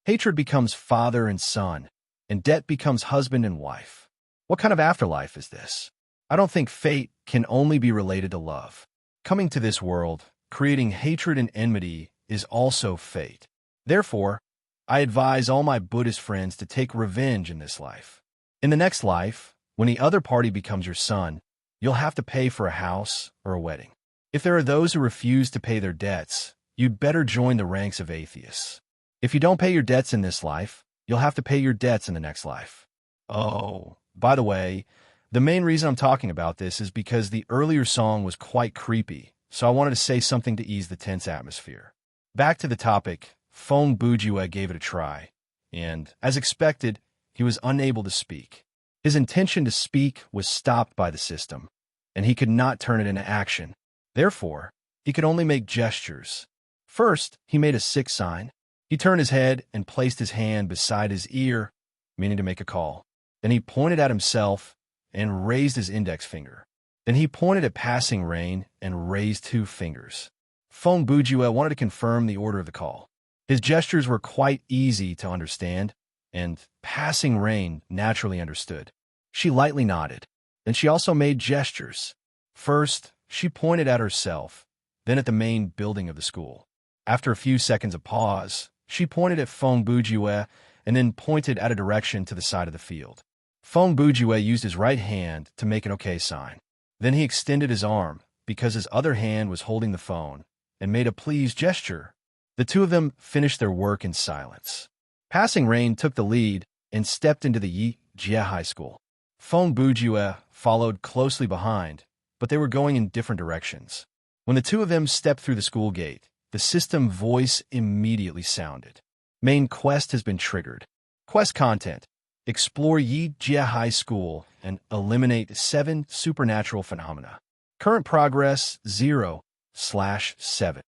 Hatred becomes father and son, and debt becomes husband and wife. What kind of afterlife is this? I don't think fate can only be related to love. Coming to this world, creating hatred and enmity is also fate. Therefore, I advise all my Buddhist friends to take revenge in this life. In the next life, when the other party becomes your son, you'll have to pay for a house or a wedding. If there are those who refuse to pay their debts, you'd better join the ranks of atheists. If you don't pay your debts in this life, you'll have to pay your debts in the next life. Oh, by the way, the main reason I'm talking about this is because the earlier song was quite creepy, so I wanted to say something to ease the tense atmosphere. Back to the topic, Fong Bujue gave it a try, and, as expected, he was unable to speak. His intention to speak was stopped by the system, and he could not turn it into action. Therefore, he could only make gestures. First, he made a sick sign. He turned his head and placed his hand beside his ear, meaning to make a call. Then he pointed at himself and raised his index finger. Then he pointed at passing rain and raised 2 fingers. Fong Bujue wanted to confirm the order of the call. His gestures were quite easy to understand, and passing rain naturally understood. She lightly nodded. Then she also made gestures. First, she pointed at herself, then at the main building of the school. After a few seconds of pause, she pointed at Fong Bujue and then pointed at a direction to the side of the field. Fong Bujue used his right hand to make an OK sign. Then he extended his arm, because his other hand was holding the phone, and made a please gesture. The two of them finished their work in silence. Passing Rain took the lead and stepped into the Yi Jie High School. Fong Bujue followed closely behind, but they were going in different directions. When the two of them stepped through the school gate, the system voice immediately sounded. Main quest has been triggered. Quest content: explore Yi Jie High School and eliminate 7 supernatural phenomena. Current progress 0/7.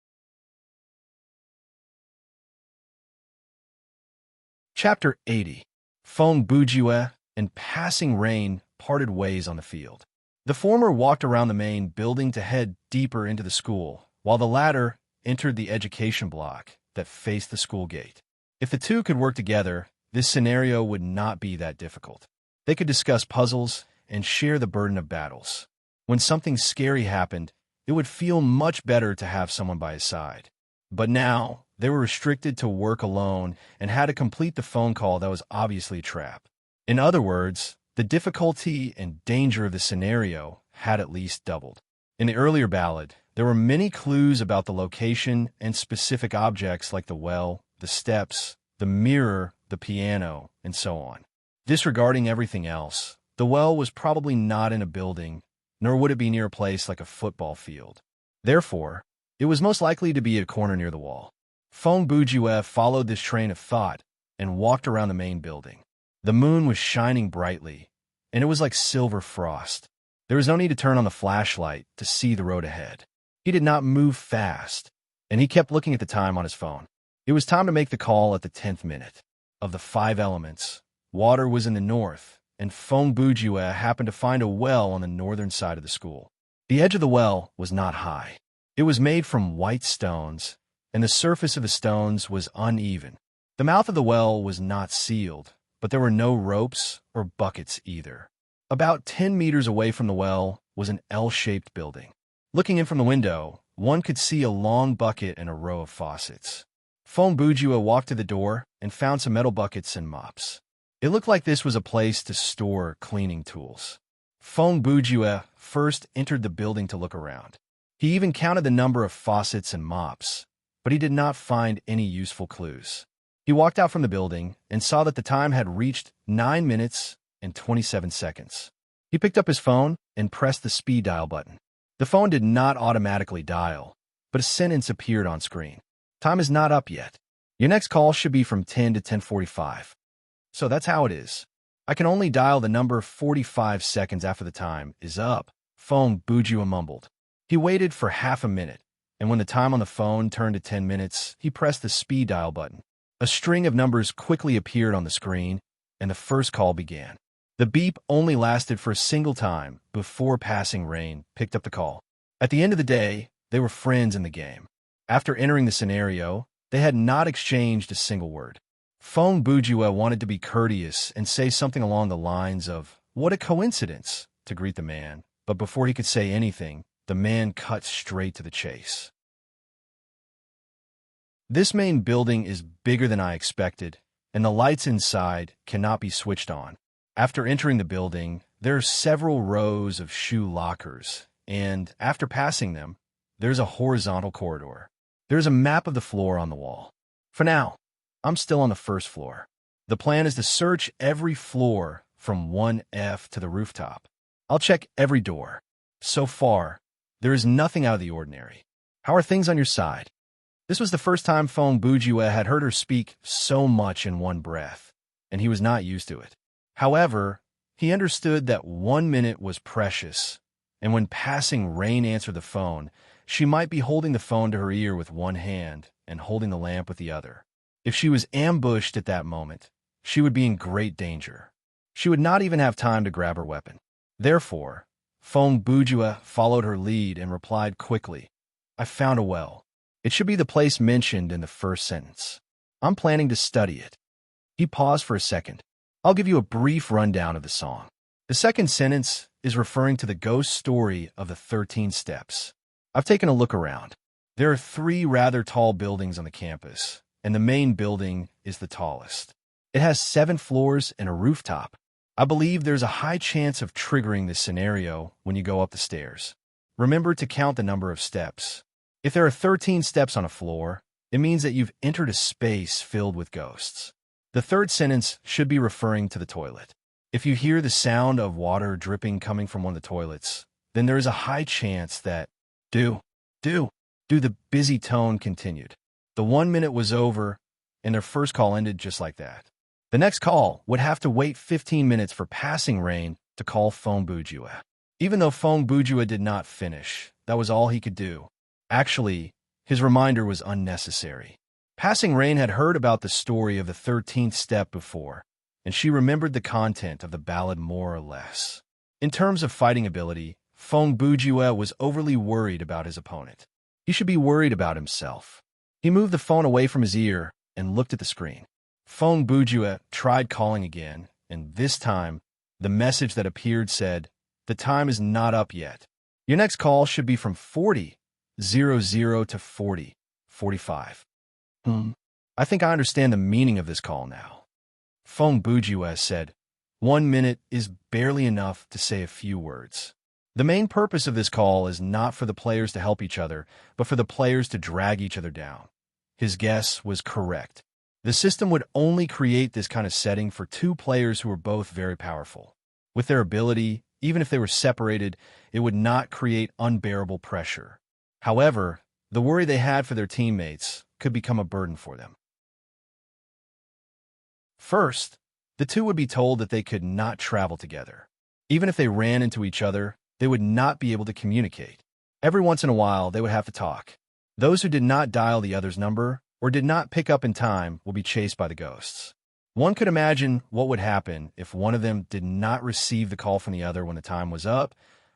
Chapter 80. Fong Bujue and Passing Rain parted ways on the field. The former walked around the main building to head deeper into the school, while the latter entered the education block that faced the school gate. If the two could work together, this scenario would not be that difficult. They could discuss puzzles and share the burden of battles. When something scary happened, it would feel much better to have someone by his side. But now, they were restricted to work alone and had to complete the phone call that was obviously a trap. In other words, the difficulty and danger of the scenario had at least doubled. In the earlier ballad, there were many clues about the location and specific objects like the well, the steps, the mirror, the piano, and so on. Disregarding everything else, the well was probably not in a building, nor would it be near a place like a football field. Therefore, it was most likely to be at a corner near the wall. Fong Bujue followed this train of thought and walked around the main building. The moon was shining brightly, and it was like silver frost. There was no need to turn on the flashlight to see the road ahead. He did not move fast, and he kept looking at the time on his phone. It was time to make the call at the 10th minute. Of the 5 elements, water was in the north, and Fong Bujue happened to find a well on the northern side of the school. The edge of the well was not high. It was made from white stones, and the surface of the stones was uneven. The mouth of the well was not sealed, but there were no ropes or buckets either. About 10 meters away from the well was an L-shaped building. Looking in from the window, one could see a long bucket and a row of faucets. Fong Bujue walked to the door and found some metal buckets and mops. It looked like this was a place to store cleaning tools. Fong Bujue first entered the building to look around. He even counted the number of faucets and mops, but he did not find any useful clues. He walked out from the building and saw that the time had reached 9 minutes and 27 seconds. He picked up his phone and pressed the speed dial button. The phone did not automatically dial, but a sentence appeared on screen. Time is not up yet. Your next call should be from 10 to 10:45. So that's how it is. I can only dial the number 45 seconds after the time is up, Fong Bujue mumbled. He waited for half a minute, and when the time on the phone turned to 10 minutes, he pressed the speed dial button. A string of numbers quickly appeared on the screen, and the first call began. The beep only lasted for a single time before Passing Rain picked up the call. At the end of the day, they were friends in the game. After entering the scenario, they had not exchanged a single word. Fong Bujue wanted to be courteous and say something along the lines of, "What a coincidence," to greet the man, but before he could say anything, the man cut straight to the chase. This main building is bigger than I expected, and the lights inside cannot be switched on. After entering the building, there are several rows of shoe lockers, and after passing them, there's a horizontal corridor. There's a map of the floor on the wall. For now, I'm still on the first floor. The plan is to search every floor from 1F to the rooftop. I'll check every door. So far, there is nothing out of the ordinary. How are things on your side? This was the first time Fong Bujue had heard her speak so much in one breath, and he was not used to it. However, he understood that 1 minute was precious, and when passing Rain answered the phone, she might be holding the phone to her ear with one hand and holding the lamp with the other. If she was ambushed at that moment, she would be in great danger. She would not even have time to grab her weapon. Therefore, Fong Bujue followed her lead and replied quickly, "I found a well. It should be the place mentioned in the first sentence. I'm planning to study it." He paused for a second. "I'll give you a brief rundown of the song. The second sentence is referring to the ghost story of the 13 steps. I've taken a look around. There are 3 rather tall buildings on the campus, and the main building is the tallest. It has 7 floors and a rooftop. I believe there's a high chance of triggering this scenario when you go up the stairs. Remember to count the number of steps. If there are 13 steps on a floor, it means that you've entered a space filled with ghosts. The third sentence should be referring to the toilet. If you hear the sound of water dripping coming from one of the toilets, then there is a high chance that the busy tone continued. The 1 minute was over, and their first call ended just like that. The next call would have to wait 15 minutes for passing Rain to call Fong Bujue. Even though Fong Bujue did not finish, that was all he could do. Actually, his reminder was unnecessary. Passing Rain had heard about the story of the 13th step before, and she remembered the content of the ballad more or less. In terms of fighting ability, Fong Bujue was overly worried about his opponent. He should be worried about himself. He moved the phone away from his ear and looked at the screen. Fong Bujue tried calling again, and this time, the message that appeared said, "The time is not up yet. Your next call should be from 40:00 to 40:45. I think I understand the meaning of this call now." Fong Bujue said, "1 minute is barely enough to say a few words. The main purpose of this call is not for the players to help each other, but for the players to drag each other down." His guess was correct. The system would only create this kind of setting for 2 players who were both very powerful. With their ability, even if they were separated, it would not create unbearable pressure. However, the worry they had for their teammates could become a burden for them. First, the 2 would be told that they could not travel together. Even if they ran into each other, they would not be able to communicate. Every once in a while, they would have to talk. Those who did not dial the other's number or did not pick up in time will be chased by the ghosts. One could imagine what would happen if one of them did not receive the call from the other when the time was up,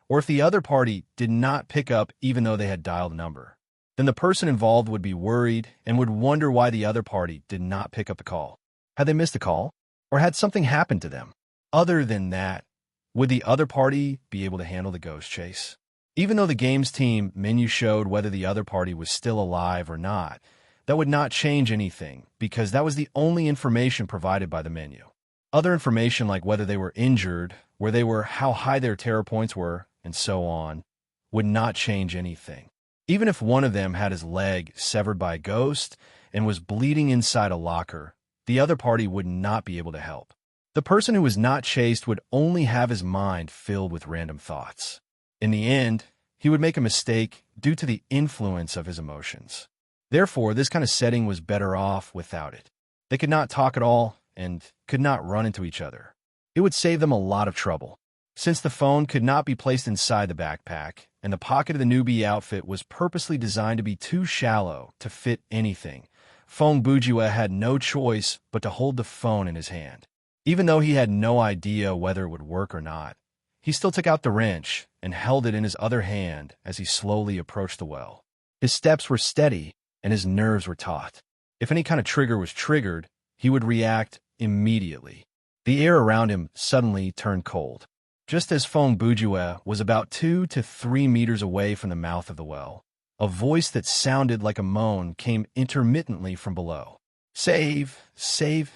or if the other party did not pick up even though they had dialed the number. Then the person involved would be worried and would wonder why the other party did not pick up the call. Had they missed a call? Or had something happened to them? Other than that, would the other party be able to handle the ghost chase? Even though the game's team menu showed whether the other party was still alive or not, that would not change anything because that was the only information provided by the menu. Other information like whether they were injured, where they were, how high their terror points were, and so on, would not change anything. Even if one of them had his leg severed by a ghost and was bleeding inside a locker, the other party would not be able to help. The person who was not chased would only have his mind filled with random thoughts. In the end, he would make a mistake due to the influence of his emotions. Therefore, this kind of setting was better off without it. They could not talk at all and could not run into each other. It would save them a lot of trouble. Since the phone could not be placed inside the backpack, and the pocket of the newbie outfit was purposely designed to be too shallow to fit anything, Fong Bujue had no choice but to hold the phone in his hand. Even though he had no idea whether it would work or not, he still took out the wrench and held it in his other hand as he slowly approached the well. His steps were steady, and his nerves were taut. If any kind of trigger was triggered, he would react immediately. The air around him suddenly turned cold. Just as Fong Bujue was about 2 to 3 meters away from the mouth of the well, a voice that sounded like a moan came intermittently from below. Save! Save!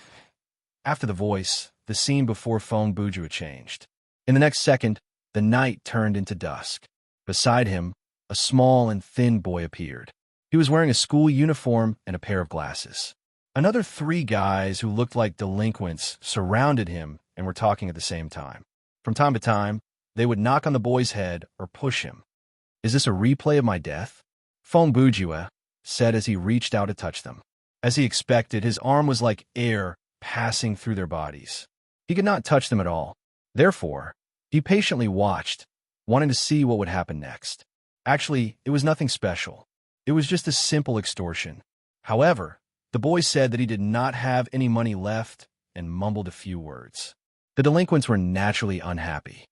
After the voice, the scene before Fong Bujue changed. In the next second, the night turned into dusk. Beside him, a small and thin boy appeared. He was wearing a school uniform and a pair of glasses. Another 3 guys who looked like delinquents surrounded him and were talking at the same time. From time to time, they would knock on the boy's head or push him. Is this a replay of my death? Fong Bujue said as he reached out to touch them. As he expected, his arm was like air passing through their bodies. He could not touch them at all. Therefore, he patiently watched, wanting to see what would happen next. Actually, it was nothing special. It was just a simple extortion. However, the boy said that he did not have any money left and mumbled a few words. The delinquents were naturally unhappy.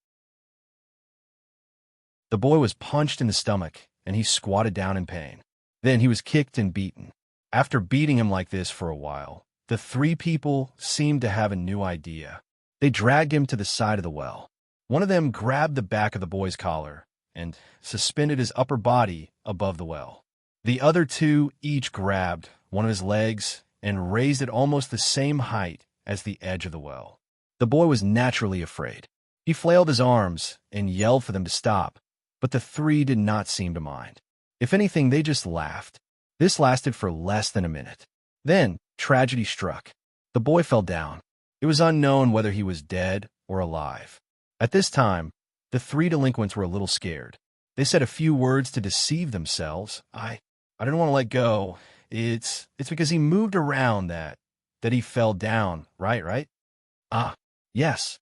The boy was punched in the stomach, and he squatted down in pain. Then he was kicked and beaten. After beating him like this for a while, the 3 people seemed to have a new idea. They dragged him to the side of the well. One of them grabbed the back of the boy's collar and suspended his upper body above the well. The other 2 each grabbed one of his legs and raised it almost the same height as the edge of the well. The boy was naturally afraid. He flailed his arms and yelled for them to stop, but the 3 did not seem to mind. If anything, they just laughed. This lasted for less than a minute. Then, tragedy struck. The boy fell down. It was unknown whether he was dead or alive. At this time, the 3 delinquents were a little scared. They said a few words to deceive themselves. I didn't want to let go. It's because he moved around that he fell down, right? Ah, yes.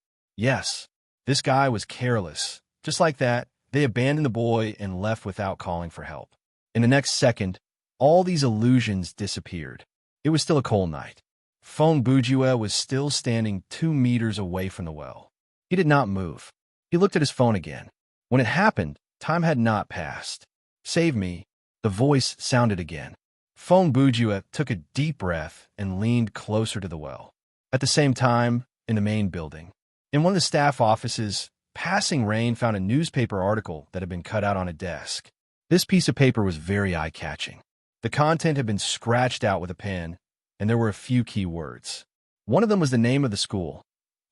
This guy was careless. Just like that, they abandoned the boy and left without calling for help. In the next second, all these illusions disappeared. It was still a cold night. Fong Bujue was still standing 2 meters away from the well. He did not move. He looked at his phone again. When it happened, time had not passed. Save me. The voice sounded again. Fong Bujue took a deep breath and leaned closer to the well. At the same time, in the main building, in one of the staff offices, passing rain found a newspaper article that had been cut out on a desk. This piece of paper was very eye-catching. The content had been scratched out with a pen, and there were a few key words. One of them was the name of the school,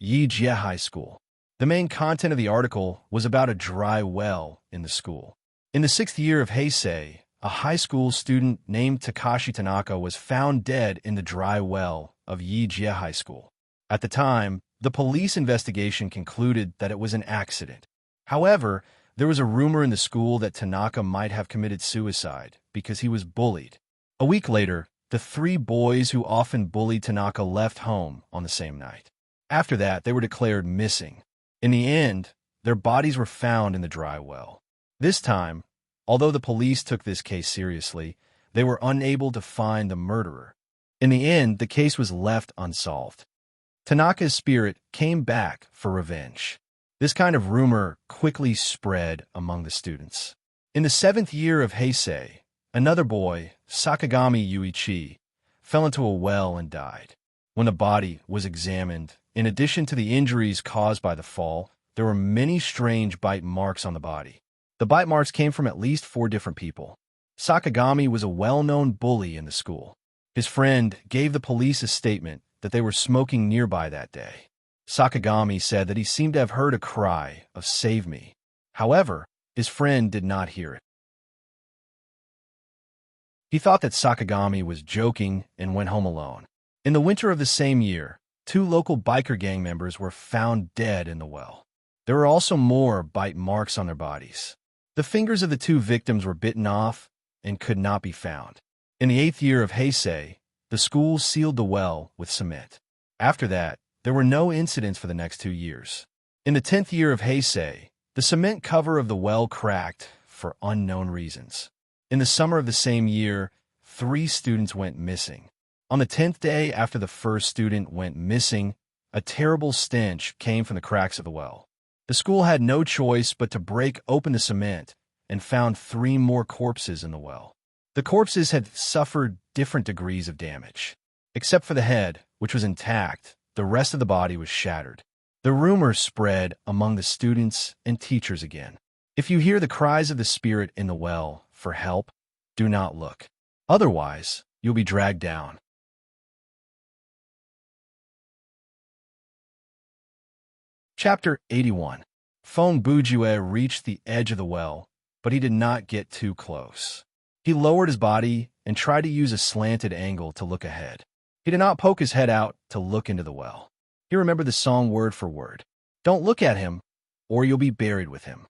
Yijie High School. The main content of the article was about a dry well in the school. In the 6th year of Heisei, a high school student named Takashi Tanaka was found dead in the dry well of Yijie High School. At the time, the police investigation concluded that it was an accident. However, there was a rumor in the school that Tanaka might have committed suicide because he was bullied. A week later, the 3 boys who often bullied Tanaka left home on the same night. After that, they were declared missing. In the end, their bodies were found in the dry well. This time, although the police took this case seriously, they were unable to find the murderer. In the end, the case was left unsolved. Tanaka's spirit came back for revenge. This kind of rumor quickly spread among the students. In the 7th year of Heisei, another boy, Sakagami Yuichi, fell into a well and died. When the body was examined, in addition to the injuries caused by the fall, there were many strange bite marks on the body. The bite marks came from at least 4 different people. Sakagami was a well-known bully in the school. His friend gave the police a statement that they were smoking nearby that day. Sakagami said that he seemed to have heard a cry of "Save me." However, his friend did not hear it. He thought that Sakagami was joking and went home alone. In the winter of the same year, 2 local biker gang members were found dead in the well. There were also more bite marks on their bodies. The fingers of the 2 victims were bitten off and could not be found. In the 8th year of Heisei, the school sealed the well with cement. After that, there were no incidents for the next 2 years. In the 10th year of Heisei, the cement cover of the well cracked for unknown reasons. In the summer of the same year, 3 students went missing. On the 10th day after the first student went missing, a terrible stench came from the cracks of the well. The school had no choice but to break open the cement and found 3 more corpses in the well. The corpses had suffered different degrees of damage. Except for the head, which was intact, the rest of the body was shattered. The rumor spread among the students and teachers again. If you hear the cries of the spirit in the well for help, do not look. Otherwise, you'll be dragged down. Chapter 81. Feng Bujue reached the edge of the well, but he did not get too close. He lowered his body and tried to use a slanted angle to look ahead. He did not poke his head out to look into the well. He remembered the song word for word. Don't look at him, or you'll be buried with him.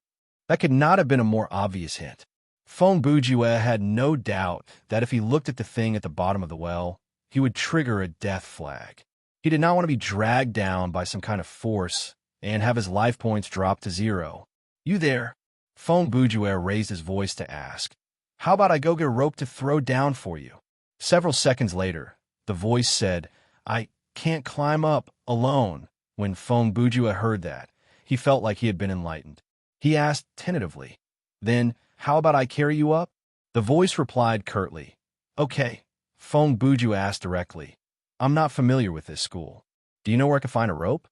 That could not have been a more obvious hint. Feng Bujue had no doubt that if he looked at the thing at the bottom of the well, he would trigger a death flag. He did not want to be dragged down by some kind of force and have his life points drop to 0. You there? Feng Bujue raised his voice to ask. How about I go get a rope to throw down for you? Several seconds later, the voice said, I can't climb up alone. When Feng Bujue heard that, he felt like he had been enlightened. He asked tentatively, Then, how about I carry you up? The voice replied curtly, Okay. Feng Bujue asked directly, I'm not familiar with this school. Do you know where I can find a rope?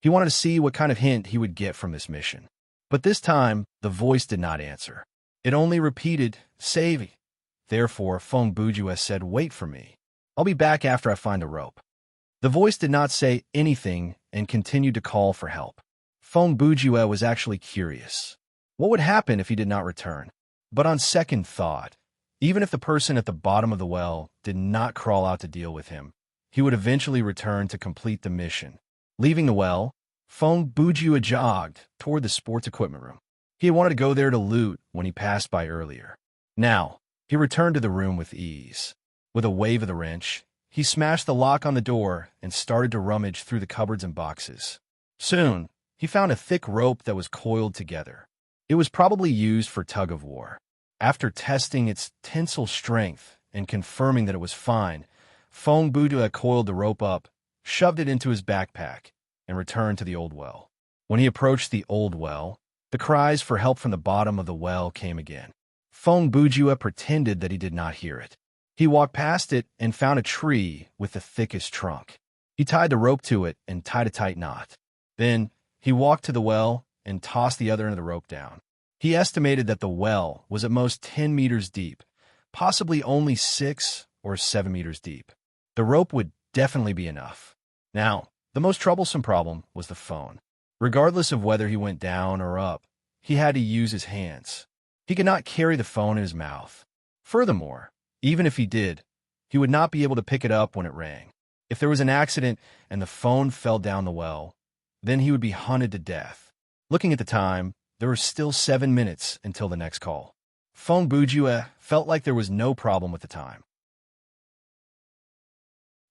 He wanted to see what kind of hint he would get from this mission. But this time, the voice did not answer. It only repeated, Save. Therefore, Feng Bujue said, Wait for me. I'll be back after I find a rope. The voice did not say anything and continued to call for help. Feng Bujue was actually curious. What would happen if he did not return? But on second thought, even if the person at the bottom of the well did not crawl out to deal with him, he would eventually return to complete the mission. Leaving the well, Feng Bujue jogged toward the sports equipment room. He had wanted to go there to loot when he passed by earlier. Now, he returned to the room with ease. With a wave of the wrench, he smashed the lock on the door and started to rummage through the cupboards and boxes. Soon, he found a thick rope that was coiled together. It was probably used for tug-of-war. After testing its tensile strength and confirming that it was fine, Feng Bujue coiled the rope up, shoved it into his backpack, and returned to the old well. When he approached the old well, the cries for help from the bottom of the well came again. Feng Bujue pretended that he did not hear it. He walked past it and found a tree with the thickest trunk. He tied the rope to it and tied a tight knot. Then, he walked to the well and tossed the other end of the rope down. He estimated that the well was at most 10 meters deep, possibly only 6 or 7 meters deep. The rope would definitely be enough. Now, the most troublesome problem was the phone. Regardless of whether he went down or up, he had to use his hands. He could not carry the phone in his mouth. Furthermore, even if he did, he would not be able to pick it up when it rang. If there was an accident and the phone fell down the well, then he would be hunted to death. Looking at the time, there were still 7 minutes until the next call. Feng Bujue felt like there was no problem with the time.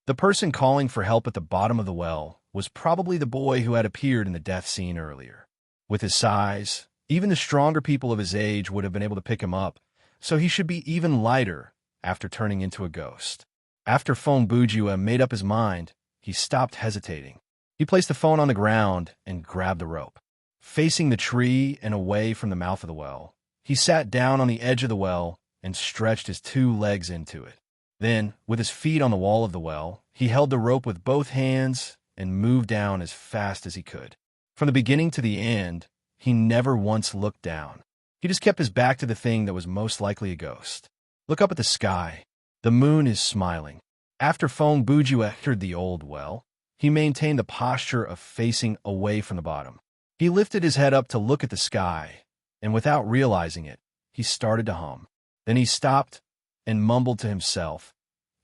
The person calling for help at the bottom of the well was probably the boy who had appeared in the death scene earlier. With his size, even the stronger people of his age would have been able to pick him up, so he should be even lighter after turning into a ghost. After Feng Bujue made up his mind, he stopped hesitating. He placed the phone on the ground and grabbed the rope. Facing the tree and away from the mouth of the well, he sat down on the edge of the well and stretched his 2 legs into it. Then, with his feet on the wall of the well, he held the rope with both hands and moved down as fast as he could. From the beginning to the end, he never once looked down. He just kept his back to the thing that was most likely a ghost. Look up at the sky. The moon is smiling. After Feng Bujue entered the old well, he maintained the posture of facing away from the bottom. He lifted his head up to look at the sky, and without realizing it, he started to hum. Then he stopped and mumbled to himself,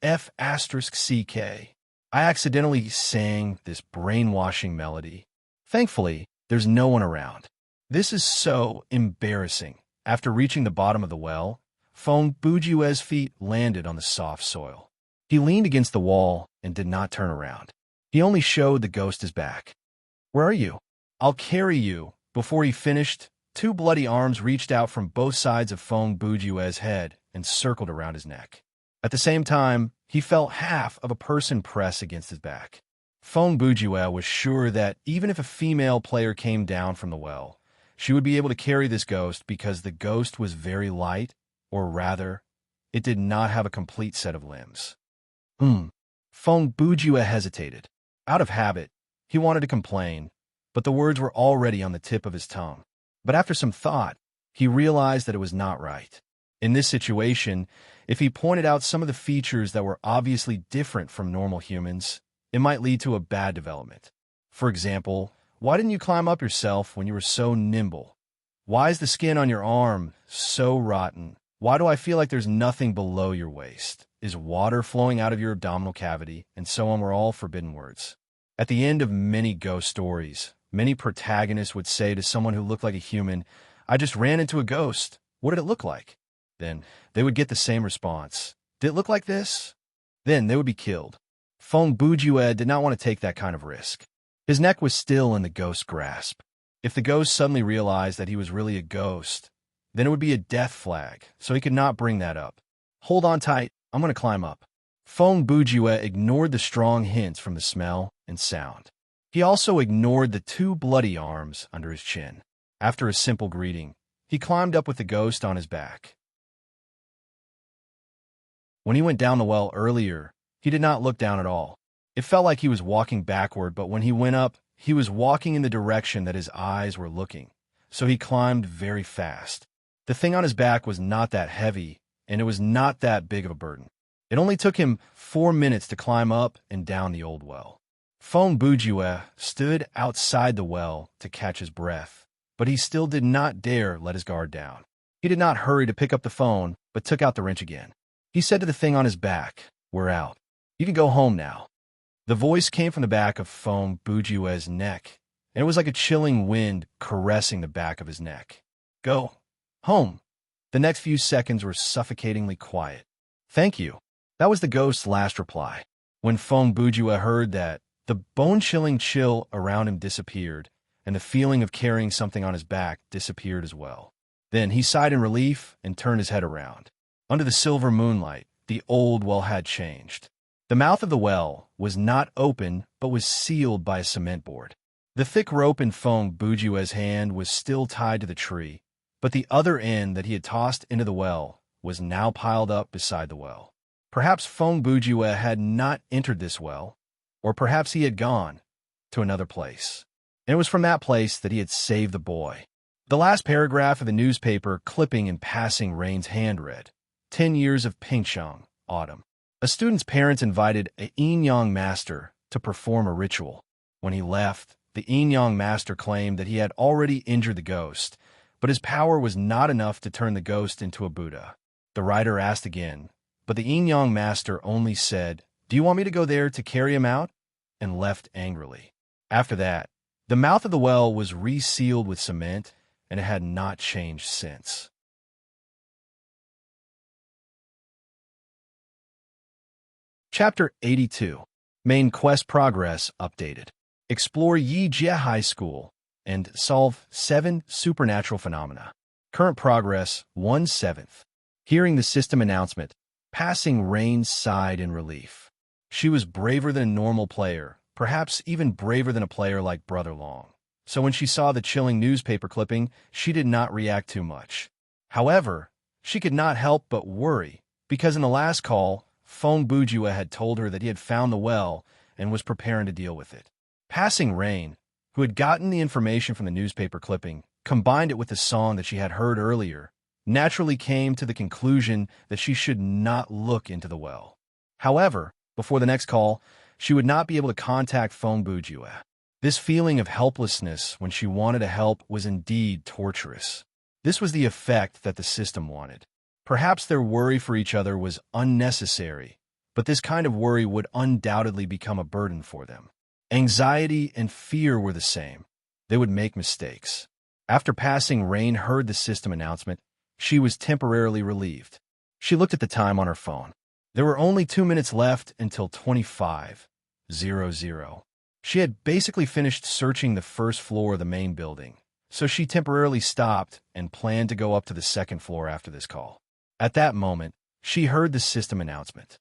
F***CK. I accidentally sang this brainwashing melody. Thankfully, there's no one around. This is so embarrassing. After reaching the bottom of the well, Feng Bujue's feet landed on the soft soil. He leaned against the wall and did not turn around. He only showed the ghost his back. Where are you? I'll carry you. Before he finished, 2 bloody arms reached out from both sides of Feng Bujue's head and circled around his neck. At the same time, he felt half of a person press against his back. Feng Bujue was sure that even if a female player came down from the well, she would be able to carry this ghost because the ghost was very light, or rather, it did not have a complete set of limbs. Feng Bujue hesitated. Out of habit, he wanted to complain, but the words were already on the tip of his tongue. But after some thought, he realized that it was not right. In this situation, if he pointed out some of the features that were obviously different from normal humans, it might lead to a bad development. For example, why didn't you climb up yourself when you were so nimble? Why is the skin on your arm so rotten? Why do I feel like there's nothing below your waist? Is water flowing out of your abdominal cavity? And so on were all forbidden words. At the end of many ghost stories, many protagonists would say to someone who looked like a human, "I just ran into a ghost. What did it look like?" Then they would get the same response. "Did it look like this?" Then they would be killed. Feng Bujue did not want to take that kind of risk. His neck was still in the ghost's grasp. If the ghost suddenly realized that he was really a ghost, then it would be a death flag, so he could not bring that up. "Hold on tight, I'm going to climb up." Feng Bujue ignored the strong hints from the smell and sound. He also ignored the 2 bloody arms under his chin. After a simple greeting, he climbed up with the ghost on his back. When he went down the well earlier, he did not look down at all. It felt like he was walking backward, but when he went up, he was walking in the direction that his eyes were looking, so he climbed very fast. The thing on his back was not that heavy, and it was not that big of a burden. It only took him 4 minutes to climb up and down the old well. Feng Bujue stood outside the well to catch his breath, but he still did not dare let his guard down. He did not hurry to pick up the phone, but took out the wrench again. He said to the thing on his back, "We're out. You can go home now." The voice came from the back of Feng Bujue's neck, and it was like a chilling wind caressing the back of his neck. "Go home." The next few seconds were suffocatingly quiet. "Thank you." That was the ghost's last reply. When Feng Bujue heard that, the bone-chilling chill around him disappeared, and the feeling of carrying something on his back disappeared as well. Then he sighed in relief and turned his head around. Under the silver moonlight, the old well had changed. The mouth of the well was not open, but was sealed by a cement board. The thick rope in Feng Bujue's hand was still tied to the tree, but the other end that he had tossed into the well was now piled up beside the well. Perhaps Feng Bujue had not entered this well, or perhaps he had gone to another place. And it was from that place that he had saved the boy. The last paragraph of the newspaper clipping in passing Rain's hand read, 10 years of Pingsheng, autumn. A student's parents invited a yin-yang master to perform a ritual. When he left, the yin-yang master claimed that he had already injured the ghost, but his power was not enough to turn the ghost into a Buddha. The writer asked again, but the yin-yang master only said, "Do you want me to go there to carry him out?" and left angrily. After that, the mouth of the well was resealed with cement, and it had not changed since. Chapter 82. Main quest progress updated. Explore Yijie High School and solve 7 supernatural phenomena. Current progress 1/7. Hearing the system announcement, passing Rain sighed in relief. She was braver than a normal player, perhaps even braver than a player like Brother Long. So when she saw the chilling newspaper clipping, she did not react too much. However, she could not help but worry, because in the last call, Feng Bujue had told her that he had found the well and was preparing to deal with it. Passing Rain, who had gotten the information from the newspaper clipping, combined it with the song that she had heard earlier, naturally came to the conclusion that she should not look into the well. However, before the next call, she would not be able to contact Feng Bujue. This feeling of helplessness when she wanted to help was indeed torturous. This was the effect that the system wanted. Perhaps their worry for each other was unnecessary, but this kind of worry would undoubtedly become a burden for them. Anxiety and fear were the same. They would make mistakes. After passing Rain heard the system announcement, she was temporarily relieved. She looked at the time on her phone. There were only 2 minutes left until 25:00. She had basically finished searching the first floor of the main building, so she temporarily stopped and planned to go up to the second floor after this call. At that moment, she heard the system announcement.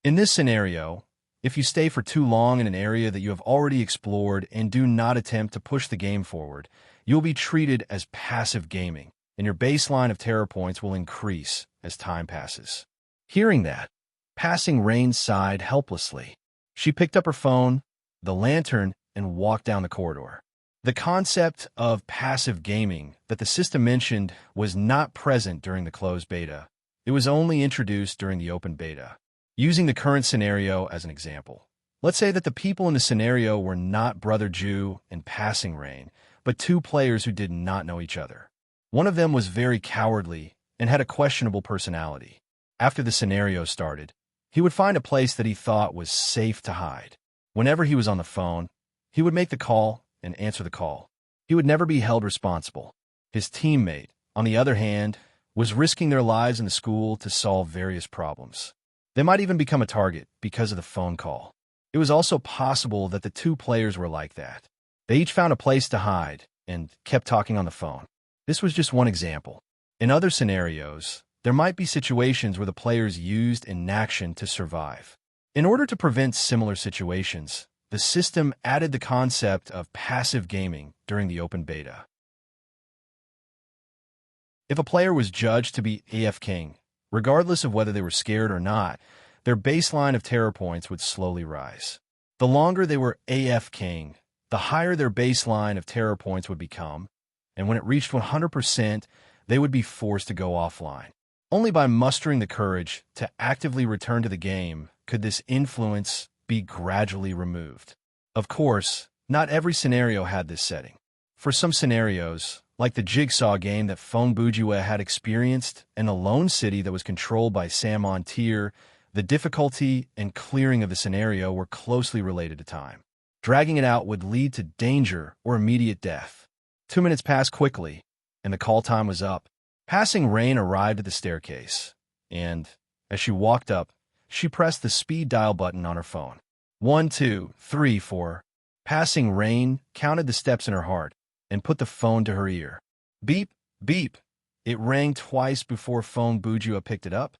In this scenario, if you stay for too long in an area that you have already explored and do not attempt to push the game forward, you will be treated as passive gaming, and your baseline of terror points will increase as time passes. Hearing that, Passing Rain sighed helplessly. She picked up her phone, the lantern, and walked down the corridor. The concept of passive gaming that the system mentioned was not present during the closed beta. It was only introduced during the open beta. Using the current scenario as an example, let's say that the people in the scenario were not Brother Jew and Passing Rain, but two players who did not know each other. One of them was very cowardly and had a questionable personality. After the scenario started, he would find a place that he thought was safe to hide. Whenever he was on the phone, he would make the call and answer the call. He would never be held responsible. His teammate, on the other hand, was risking their lives in the school to solve various problems. They might even become a target because of the phone call. It was also possible that the two players were like that. They each found a place to hide and kept talking on the phone. This was just one example. In other scenarios, there might be situations where the players used inaction to survive. In order to prevent similar situations, the system added the concept of passive gaming during the open beta. If a player was judged to be AFKing, regardless of whether they were scared or not, their baseline of terror points would slowly rise. The longer they were AFKing, the higher their baseline of terror points would become, and when it reached 100%, they would be forced to go offline. Only by mustering the courage to actively return to the game could this influence be gradually removed. Of course, not every scenario had this setting. For some scenarios, like the Jigsaw game that Phone Bujue had experienced and the Lone City that was controlled by Sam on Tier, the difficulty and clearing of the scenario were closely related to time. Dragging it out would lead to danger or immediate death. 2 minutes passed quickly, and the call time was up. Passing Rain arrived at the staircase, and, as she walked up, she pressed the speed dial button on her phone. 1, 2, 3, 4. Passing Rain counted the steps in her heart and put the phone to her ear. Beep, beep. It rang twice before Phone Bujua picked it up.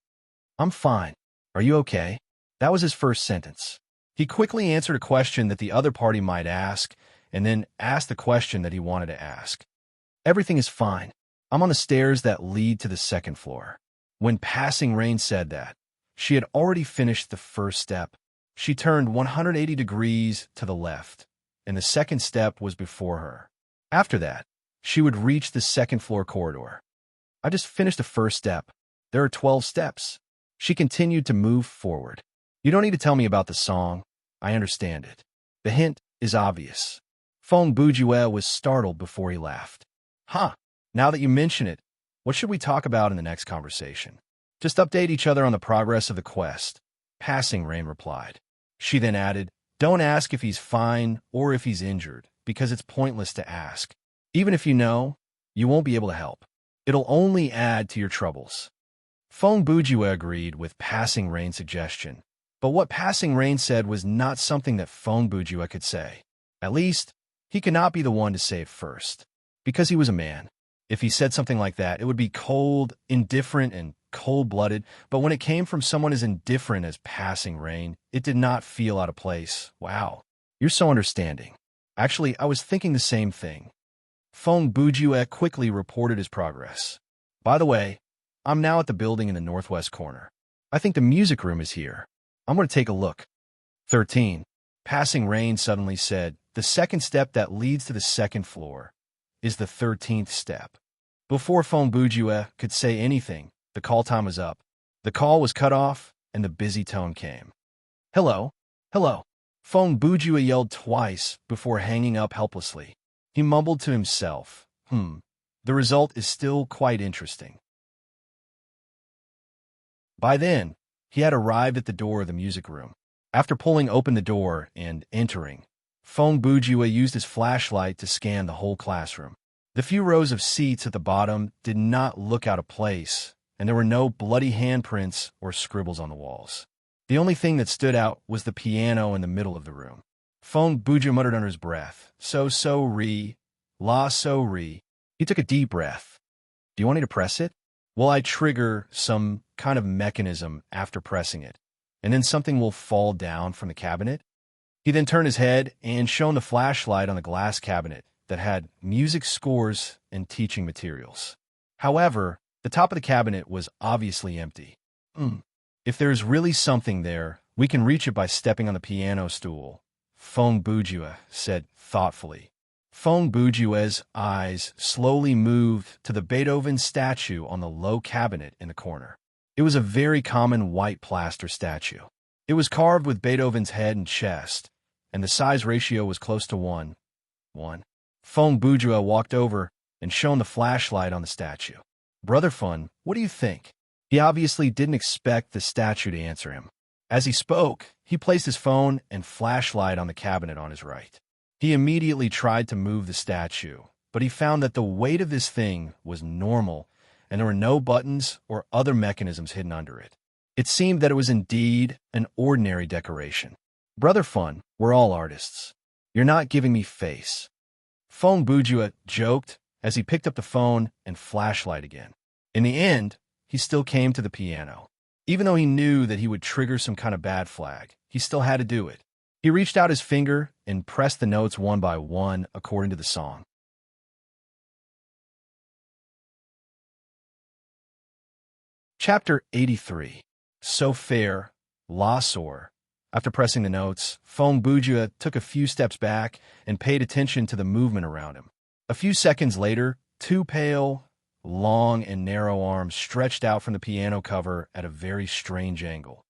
I'm fine. Are you okay? That was his first sentence. He quickly answered a question that the other party might ask, and then asked the question that he wanted to ask. Everything is fine. I'm on the stairs that lead to the second floor. When Passing Rain said that, she had already finished the first step. She turned 180 degrees to the left, and the second step was before her. After that, she would reach the second floor corridor. I just finished the first step. There are 12 steps. She continued to move forward. You don't need to tell me about the song. I understand it. The hint is obvious. Phone Bujue was startled before he laughed. Huh. Now that you mention it, what should we talk about in the next conversation? Just update each other on the progress of the quest. Passing Rain replied. She then added, don't ask if he's fine or if he's injured, because it's pointless to ask. Even if you know, you won't be able to help. It'll only add to your troubles. Phone Bujue agreed with Passing Rain's suggestion, but what Passing Rain said was not something that Phone Bujue could say. At least, he could not be the one to say it first, because he was a man. If he said something like that, it would be cold, indifferent, and cold-blooded, but when it came from someone as indifferent as Passing Rain, it did not feel out of place. Wow, you're so understanding. Actually, I was thinking the same thing. Phone Bujue quickly reported his progress. By the way, I'm now at the building in the northwest corner. I think the music room is here. I'm going to take a look. 13. Passing Rain suddenly said, the second step that leads to the second floor is the 13th step. Before Phone Bujue could say anything, the call time was up. The call was cut off, and the busy tone came. Hello? Hello? Phone Bujue yelled twice before hanging up helplessly. He mumbled to himself, the result is still quite interesting. By then, he had arrived at the door of the music room. After pulling open the door and entering, Phone Bujue used his flashlight to scan the whole classroom. The few rows of seats at the bottom did not look out of place, and there were no bloody handprints or scribbles on the walls. The only thing that stood out was the piano in the middle of the room. Phone Bujue muttered under his breath, so-re, la-so-re. He took a deep breath. Do you want me to press it? Will I trigger some kind of mechanism after pressing it, and then something will fall down from the cabinet? He then turned his head and shone the flashlight on the glass cabinet that had music scores and teaching materials. However, the top of the cabinet was obviously empty. If there's really something there, we can reach it by stepping on the piano stool, Phone Bujue said thoughtfully. Feng Bujue's eyes slowly moved to the Beethoven statue on the low cabinet in the corner. It was a very common white plaster statue. It was carved with Beethoven's head and chest, and the size ratio was close to 1:1. Feng Bujue walked over and shone the flashlight on the statue. "Brother Fun, what do you think?" He obviously didn't expect the statue to answer him. As he spoke, he placed his phone and flashlight on the cabinet on his right. He immediately tried to move the statue, but he found that the weight of this thing was normal, and there were no buttons or other mechanisms hidden under it. It seemed that it was indeed an ordinary decoration. "Brother Fun, we're all artists. You're not giving me face." Feng Bujue joked as he picked up the phone and flashlight again. In the end, he still came to the piano. Even though he knew that he would trigger some kind of bad flag, he still had to do it. He reached out his finger and pressed the notes one by one according to the song. Chapter 83. So Fair, La Soeur. After pressing the notes, Feng Bujue took a few steps back and paid attention to the movement around him. A few seconds later, two pale, long and narrow arms stretched out from the piano cover at a very strange angle.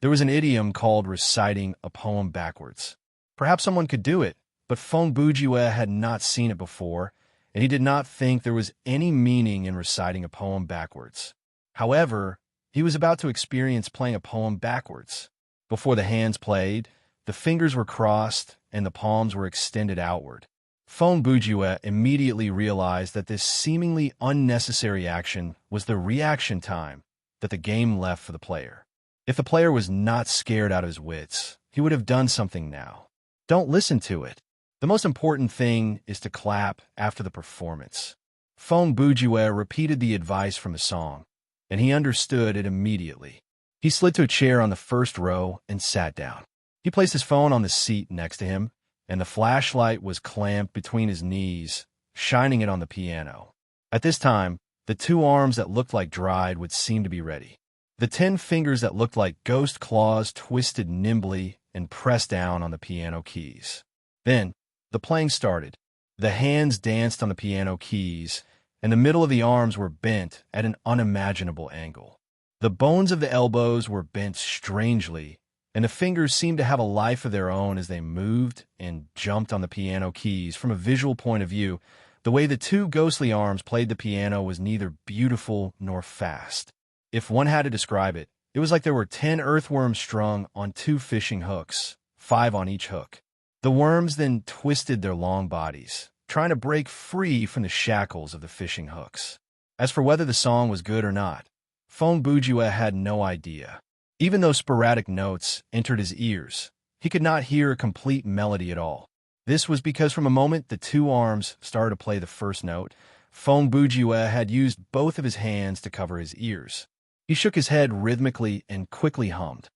There was an idiom called reciting a poem backwards. Perhaps someone could do it, but Feng Bujue had not seen it before, and he did not think there was any meaning in reciting a poem backwards. However, he was about to experience playing a poem backwards. Before the hands played, the fingers were crossed and the palms were extended outward. Feng Bujue immediately realized that this seemingly unnecessary action was the reaction time that the game left for the player. If the player was not scared out of his wits, he would have done something now. Don't listen to it. The most important thing is to clap after the performance. Feng Bujue repeated the advice from the song, and he understood it immediately. He slid to a chair on the first row and sat down. He placed his phone on the seat next to him, and the flashlight was clamped between his knees, shining it on the piano. At this time, the two arms that looked like dried would seem to be ready. The 10 fingers that looked like ghost claws twisted nimbly and pressed down on the piano keys. Then, the playing started. The hands danced on the piano keys, and the middle of the arms were bent at an unimaginable angle. The bones of the elbows were bent strangely, and the fingers seemed to have a life of their own as they moved and jumped on the piano keys. From a visual point of view, the way the two ghostly arms played the piano was neither beautiful nor fast. If one had to describe it, it was like there were 10 earthworms strung on 2 fishing hooks, 5 on each hook. The worms then twisted their long bodies, trying to break free from the shackles of the fishing hooks. As for whether the song was good or not, Feng Bujue had no idea. Even though sporadic notes entered his ears, he could not hear a complete melody at all. This was because from the moment the two arms started to play the first note, Feng Bujue had used both of his hands to cover his ears. He shook his head rhythmically and quickly hummed,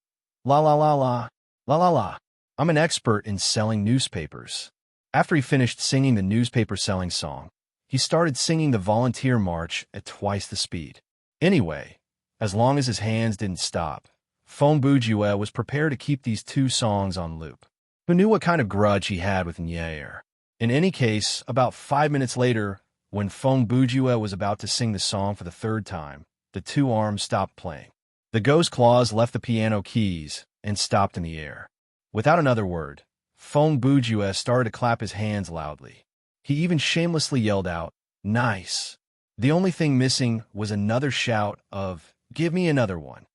"La la la la, la la la. I'm an expert in selling newspapers." After he finished singing the newspaper selling song, he started singing the volunteer march at twice the speed. Anyway, as long as his hands didn't stop, Feng Bujue was prepared to keep these two songs on loop. Who knew what kind of grudge he had with Nyer? In any case, about 5 minutes later, when Feng Bujue was about to sing the song for the third time, the two arms stopped playing. The ghost claws left the piano keys and stopped in the air. Without another word, Feng Bujue started to clap his hands loudly. He even shamelessly yelled out, "Nice." The only thing missing was another shout of, "Give me another one."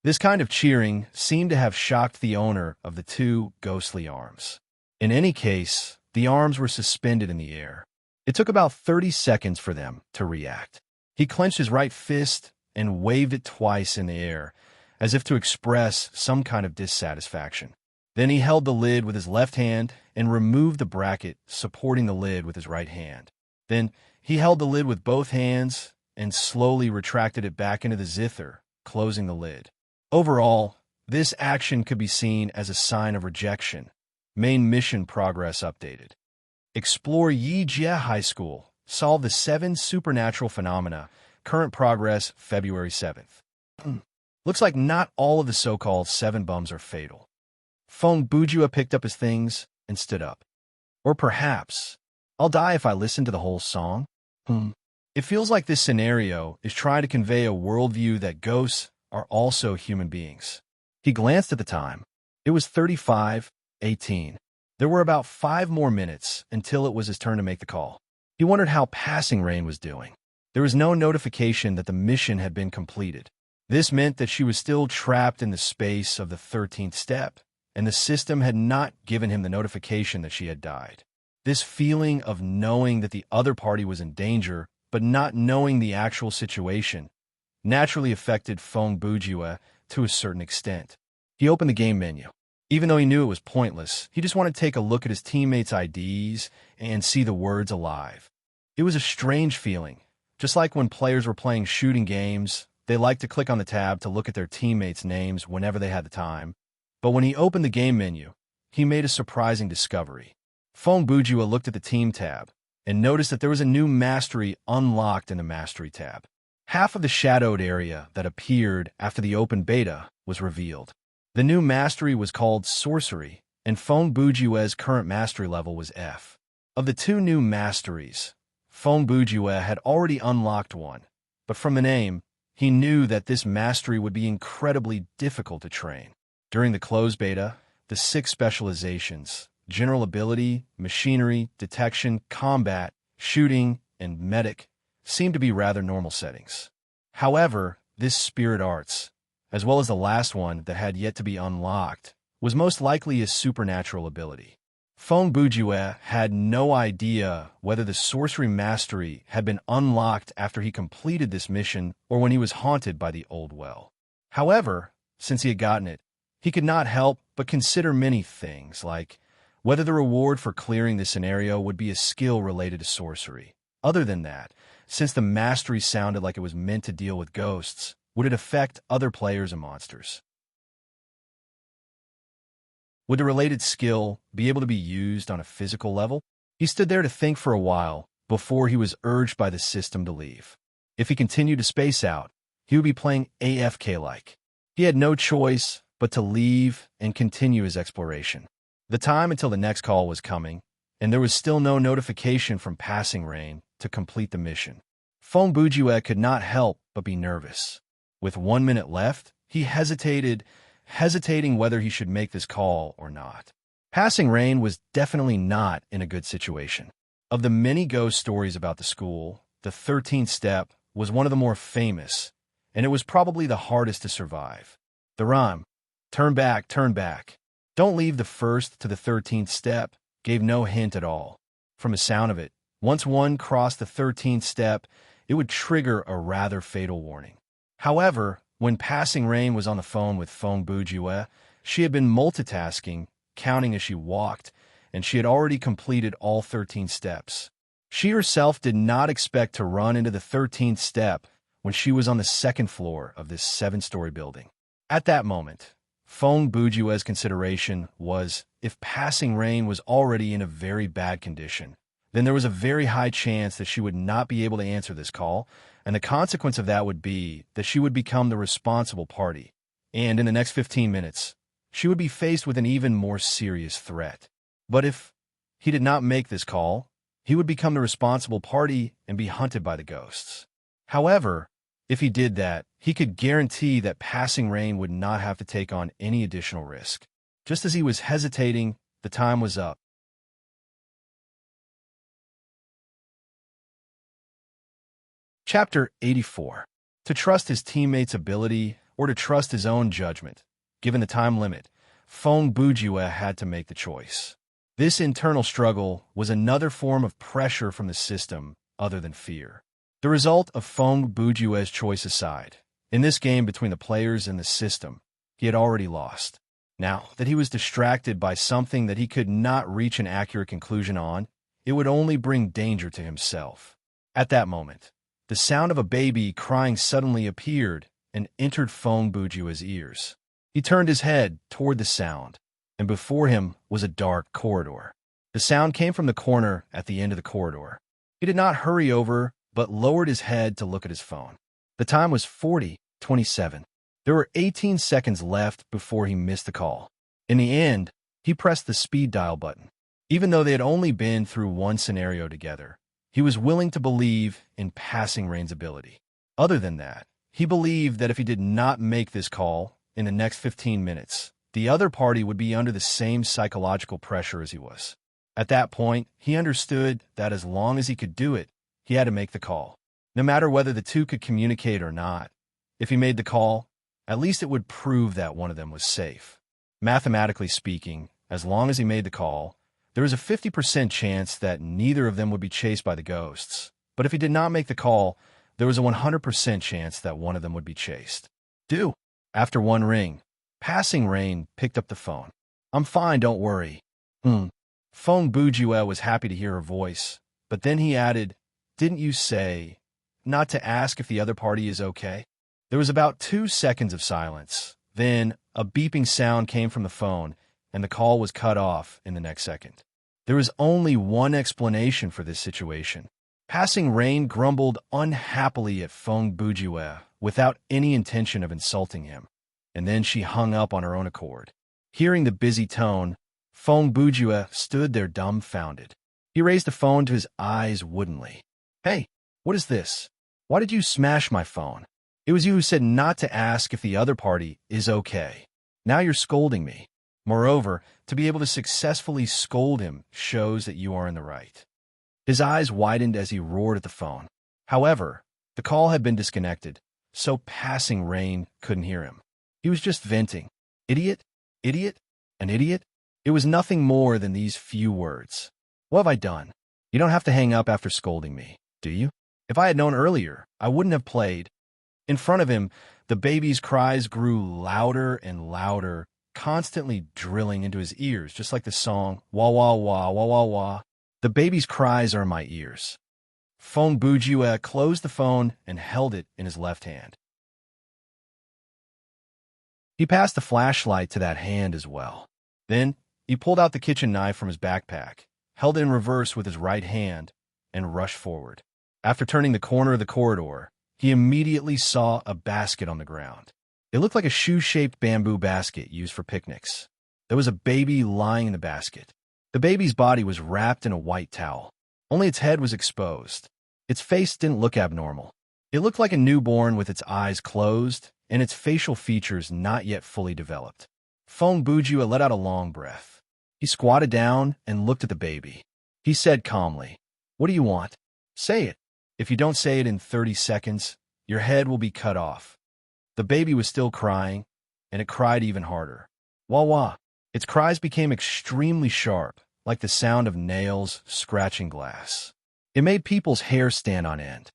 This kind of cheering seemed to have shocked the owner of the two ghostly arms. In any case, the arms were suspended in the air. It took about 30 seconds for them to react. He clenched his right fist and waved it twice in the air, as if to express some kind of dissatisfaction. Then he held the lid with his left hand and removed the bracket supporting the lid with his right hand. Then he held the lid with both hands and slowly retracted it back into the zither, closing the lid. Overall, this action could be seen as a sign of rejection. Main mission progress updated. Explore Yijie High School. Solve the 7 supernatural phenomena. Current progress, February 7th. Looks like not all of the so-called 7 bums are fatal. Feng Bujue picked up his things and stood up. Or perhaps, I'll die if I listen to the whole song? It feels like this scenario is trying to convey a worldview that ghosts are also human beings. He glanced at the time. It was 35:18. There were about 5 more minutes until it was his turn to make the call. He wondered how Passing Rain was doing. There was no notification that the mission had been completed. This meant that she was still trapped in the space of the 13th step, and the system had not given him the notification that she had died. This feeling of knowing that the other party was in danger, but not knowing the actual situation, naturally affected Fong Bujue to a certain extent. He opened the game menu. Even though he knew it was pointless, he just wanted to take a look at his teammates' IDs and see the words alive. It was a strange feeling. Just like when players were playing shooting games, they liked to click on the tab to look at their teammates' names whenever they had the time. But when he opened the game menu, he made a surprising discovery. Fong Bujue looked at the team tab and noticed that there was a new mastery unlocked in the mastery tab. Half of the shadowed area that appeared after the open beta was revealed. The new mastery was called Sorcery, and Fong Bujue's current mastery level was F. Of the 2 new masteries, Fong Bujue had already unlocked one, but from the name, he knew that this mastery would be incredibly difficult to train. During the closed beta, the 6 specializations, general ability, machinery, detection, combat, shooting, and medic, seemed to be rather normal settings. However, this spirit arts, as well as the last one that had yet to be unlocked, was most likely a supernatural ability. Fong Bujue had no idea whether the sorcery mastery had been unlocked after he completed this mission or when he was haunted by the old well. However, since he had gotten it, he could not help but consider many things, like whether the reward for clearing the scenario would be a skill related to sorcery. Other than that, since the mastery sounded like it was meant to deal with ghosts, would it affect other players and monsters? Would the related skill be able to be used on a physical level? He stood there to think for a while before he was urged by the system to leave. If he continued to space out, he would be playing AFK-like. He had no choice but to leave and continue his exploration. The time until the next call was coming, and there was still no notification from Passing Rain to complete the mission. Fong Bujue could not help but be nervous. With 1 minute left, he hesitating whether he should make this call or not. Passing Rain was definitely not in a good situation. Of the many ghost stories about the school, the 13th step was one of the more famous, and it was probably the hardest to survive. The rhyme, turn back, don't leave the first to the 13th step, gave no hint at all. From the sound of it, once one crossed the 13th step, it would trigger a rather fatal warning. However, when Passing Rain was on the phone with Fong Bujue, she had been multitasking, counting as she walked, and she had already completed all 13 steps. She herself did not expect to run into the 13th step when she was on the 2nd floor of this 7-story building. At that moment, Fong Bujue's consideration was if Passing Rain was already in a very bad condition, then there was a very high chance that she would not be able to answer this call, and the consequence of that would be that she would become the responsible party, and in the next 15 minutes, she would be faced with an even more serious threat. But if he did not make this call, he would become the responsible party and be hunted by the ghosts. However, if he did that, he could guarantee that Passing Rain would not have to take on any additional risk. Just as he was hesitating, the time was up. Chapter 84. To trust his teammates' ability or to trust his own judgment. Given the time limit, Fong Bujue had to make the choice. This internal struggle was another form of pressure from the system other than fear. The result of Fong Bujue's choice aside, in this game between the players and the system, he had already lost. Now that he was distracted by something that he could not reach an accurate conclusion on, it would only bring danger to himself. At that moment, the sound of a baby crying suddenly appeared and entered Fong Bujue's ears. He turned his head toward the sound, and before him was a dark corridor. The sound came from the corner at the end of the corridor. He did not hurry over, but lowered his head to look at his phone. The time was 40:27. There were 18 seconds left before he missed the call. In the end, he pressed the speed dial button. Even though they had only been through one scenario together, he was willing to believe in Passing Rain's ability. Other than that, he believed that if he did not make this call in the next 15 minutes, the other party would be under the same psychological pressure as he was. At that point, he understood that as long as he could do it, he had to make the call. No matter whether the two could communicate or not, if he made the call, at least it would prove that one of them was safe. Mathematically speaking, as long as he made the call, there was a 50% chance that neither of them would be chased by the ghosts. But if he did not make the call, there was a 100% chance that one of them would be chased. After one ring, Passing Rain picked up the phone. "I'm fine, don't worry." Phone Bujue was happy to hear her voice, but then he added, "Didn't you say not to ask if the other party is okay?" There was about 2 seconds of silence. Then a beeping sound came from the phone, and the call was cut off in the next second. There was only one explanation for this situation. Passing Rain grumbled unhappily at Phone Bujue without any intention of insulting him, and then she hung up on her own accord. Hearing the busy tone, Phone Bujue stood there dumbfounded. He raised the phone to his eyes woodenly. "Hey, what is this? Why did you smash my phone? It was you who said not to ask if the other party is okay. Now you're scolding me. Moreover, to be able to successfully scold him shows that you are in the right." His eyes widened as he roared at the phone. However, the call had been disconnected, so Passing Rain couldn't hear him. He was just venting. "Idiot, idiot, an idiot." It was nothing more than these few words. "What have I done? You don't have to hang up after scolding me, do you? If I had known earlier, I wouldn't have played." In front of him, the baby's cries grew louder and louder, constantly drilling into his ears, just like the song, "Wah, wah, wah, wah, wah, wah." "The baby's cries are in my ears." Phone Bujue closed the phone and held it in his left hand. He passed the flashlight to that hand as well. Then, he pulled out the kitchen knife from his backpack, held it in reverse with his right hand, and rushed forward. After turning the corner of the corridor, he immediately saw a basket on the ground. It looked like a shoe-shaped bamboo basket used for picnics. There was a baby lying in the basket. The baby's body was wrapped in a white towel. Only its head was exposed. Its face didn't look abnormal. It looked like a newborn with its eyes closed and its facial features not yet fully developed. Phone Bujue let out a long breath. He squatted down and looked at the baby. He said calmly, "What do you want? Say it. If you don't say it in 30 seconds, your head will be cut off." The baby was still crying, and it cried even harder. "Wah wah." Its cries became extremely sharp, like the sound of nails scratching glass. It made people's hair stand on end.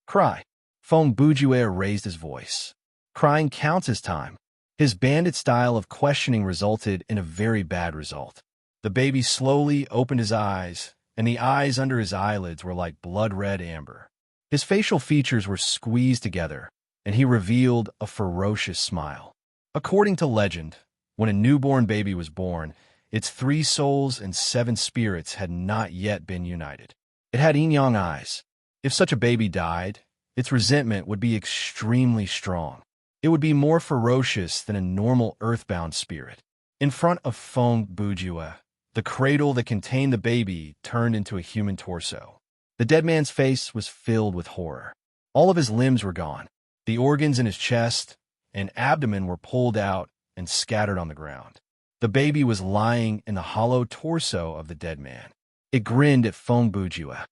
"Cry." Phone Bujue raised his voice. "Crying counts as time." His bandit style of questioning resulted in a very bad result. The baby slowly opened his eyes, and the eyes under his eyelids were like blood-red amber. His facial features were squeezed together, and he revealed a ferocious smile. According to legend, when a newborn baby was born, its 3 souls and 7 spirits had not yet been united. It had yin-yang eyes. If such a baby died, its resentment would be extremely strong. It would be more ferocious than a normal earthbound spirit. In front of Phone Bujue, the cradle that contained the baby turned into a human torso. The dead man's face was filled with horror. All of his limbs were gone. The organs in his chest and abdomen were pulled out and scattered on the ground. The baby was lying in the hollow torso of the dead man. It grinned at Phone Bujue.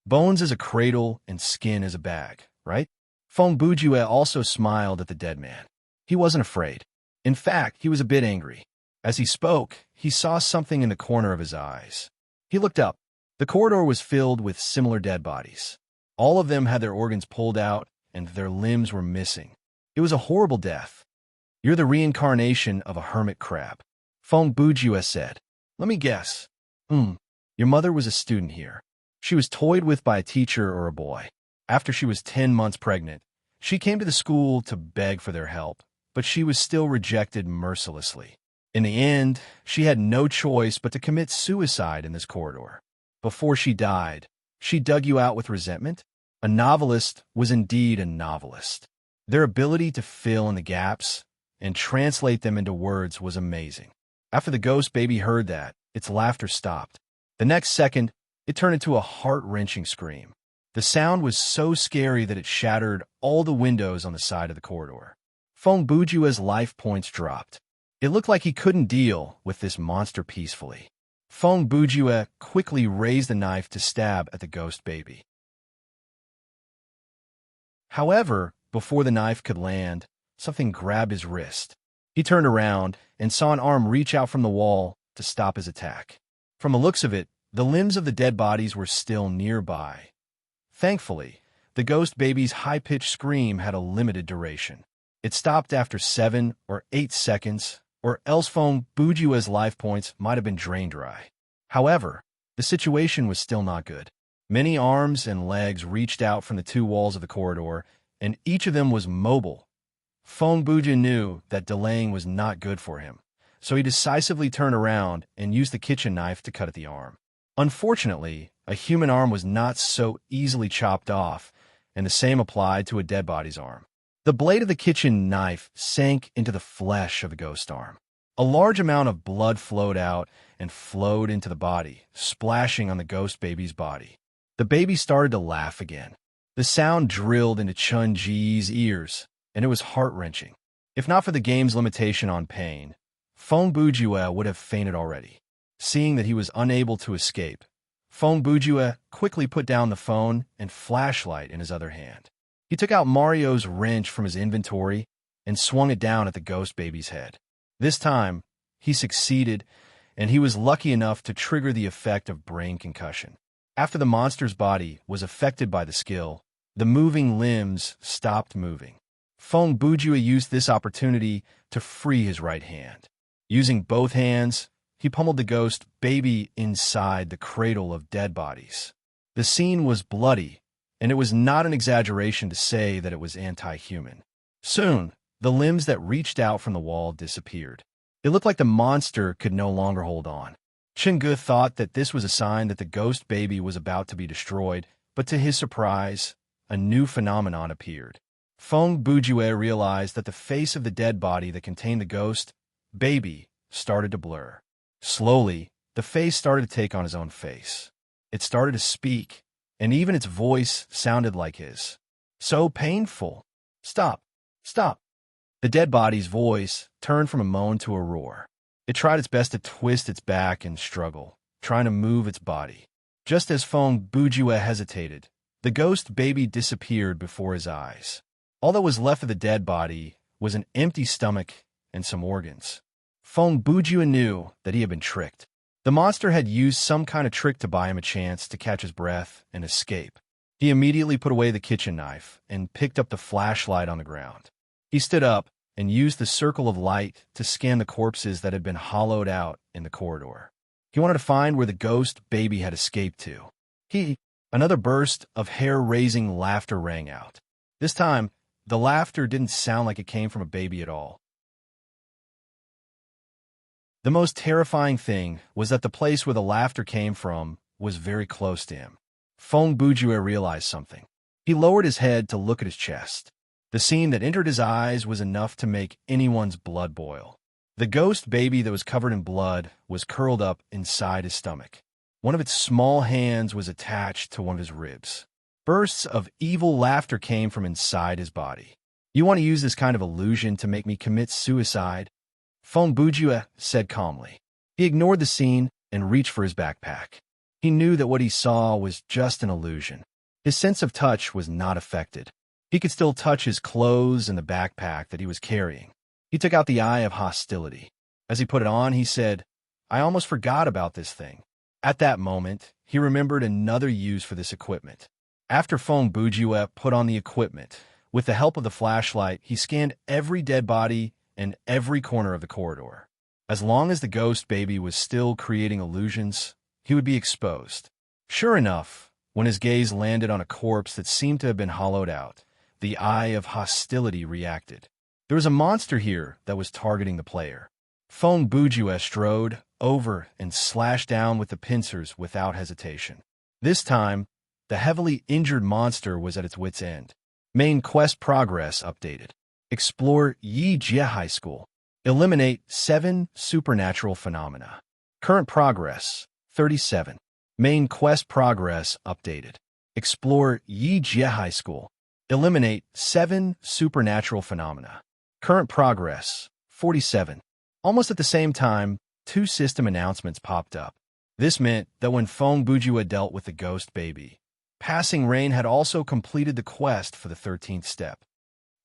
"Bones as a cradle and skin as a bag, right?" Phone Bujue also smiled at the dead man. He wasn't afraid. In fact, he was a bit angry. As he spoke, he saw something in the corner of his eyes. He looked up. The corridor was filled with similar dead bodies. All of them had their organs pulled out, and their limbs were missing. It was a horrible death. "You're the reincarnation of a hermit crab," Phone Bujue said. "Let me guess. Your mother was a student here. She was toyed with by a teacher or a boy. After she was 10 months pregnant, she came to the school to beg for their help, but she was still rejected mercilessly. In the end, she had no choice but to commit suicide in this corridor. Before she died, she dug you out with resentment." A novelist was indeed a novelist. Their ability to fill in the gaps and translate them into words was amazing. After the ghost baby heard that, its laughter stopped. The next second, it turned into a heart-wrenching scream. The sound was so scary that it shattered all the windows on the side of the corridor. Feng Bujue's life points dropped. It looked like he couldn't deal with this monster peacefully. Feng Bujue quickly raised the knife to stab at the ghost baby. However, before the knife could land, something grabbed his wrist. He turned around and saw an arm reach out from the wall to stop his attack. From the looks of it, the limbs of the dead bodies were still nearby. Thankfully, the ghost baby's high-pitched scream had a limited duration. It stopped after 7 or 8 seconds, or else Feng Bujue's life points might have been drained dry. However, the situation was still not good. Many arms and legs reached out from the two walls of the corridor, and each of them was mobile. Feng Bujue knew that delaying was not good for him, so he decisively turned around and used the kitchen knife to cut at the arm. Unfortunately, a human arm was not so easily chopped off, and the same applied to a dead body's arm. The blade of the kitchen knife sank into the flesh of the ghost arm. A large amount of blood flowed out and flowed into the body, splashing on the ghost baby's body. The baby started to laugh again. The sound drilled into Chun-Ji's ears, and it was heart-wrenching. If not for the game's limitation on pain, Feng Bujue would have fainted already. Seeing that he was unable to escape, Feng Bujue quickly put down the phone and flashlight in his other hand. He took out Mario's wrench from his inventory and swung it down at the ghost baby's head. This time, he succeeded, and he was lucky enough to trigger the effect of brain concussion. After the monster's body was affected by the skill, the moving limbs stopped moving. Feng Bujue used this opportunity to free his right hand. Using both hands, he pummeled the ghost baby inside the cradle of dead bodies. The scene was bloody, and it was not an exaggeration to say that it was anti-human. Soon, the limbs that reached out from the wall disappeared. It looked like the monster could no longer hold on. Chingge thought that this was a sign that the ghost baby was about to be destroyed, but to his surprise, a new phenomenon appeared. Feng Bujue realized that the face of the dead body that contained the ghost baby started to blur. Slowly, the face started to take on his own face. It started to speak, and even its voice sounded like his. So painful. Stop. Stop. The dead body's voice turned from a moan to a roar. It tried its best to twist its back and struggle, trying to move its body. Just as Feng Bujue hesitated, the ghost baby disappeared before his eyes. All that was left of the dead body was an empty stomach and some organs. Feng Bujue knew that he had been tricked. The monster had used some kind of trick to buy him a chance to catch his breath and escape. He immediately put away the kitchen knife and picked up the flashlight on the ground. He stood up and used the circle of light to scan the corpses that had been hollowed out in the corridor. He wanted to find where the ghost baby had escaped to. Another burst of hair-raising laughter rang out. This time, the laughter didn't sound like it came from a baby at all. The most terrifying thing was that the place where the laughter came from was very close to him. Feng Bujue realized something. He lowered his head to look at his chest. The scene that entered his eyes was enough to make anyone's blood boil. The ghost baby that was covered in blood was curled up inside his stomach. One of its small hands was attached to one of his ribs. Bursts of evil laughter came from inside his body. "You want to use this kind of illusion to make me commit suicide?" Feng Bujue said calmly. He ignored the scene and reached for his backpack. He knew that what he saw was just an illusion. His sense of touch was not affected. He could still touch his clothes and the backpack that he was carrying. He took out the eye of hostility. As he put it on, he said, "I almost forgot about this thing." At that moment, he remembered another use for this equipment. After Feng Bujue put on the equipment, with the help of the flashlight, he scanned every dead body in every corner of the corridor. As long as the ghost baby was still creating illusions, he would be exposed. Sure enough, when his gaze landed on a corpse that seemed to have been hollowed out, the eye of hostility reacted. There was a monster here that was targeting the player. Feng Bujue strode over and slashed down with the pincers without hesitation. This time, the heavily injured monster was at its wit's end. Main quest progress updated. Explore Yi Jie High School. Eliminate 7 supernatural phenomena. Current progress, 37. Main quest progress updated. Explore Yi Jie High School. Eliminate 7 supernatural phenomena. Current progress, 47. Almost at the same time, 2 system announcements popped up. This meant that when Feng Bujue dealt with the ghost baby, Passing Rain had also completed the quest for the 13th step.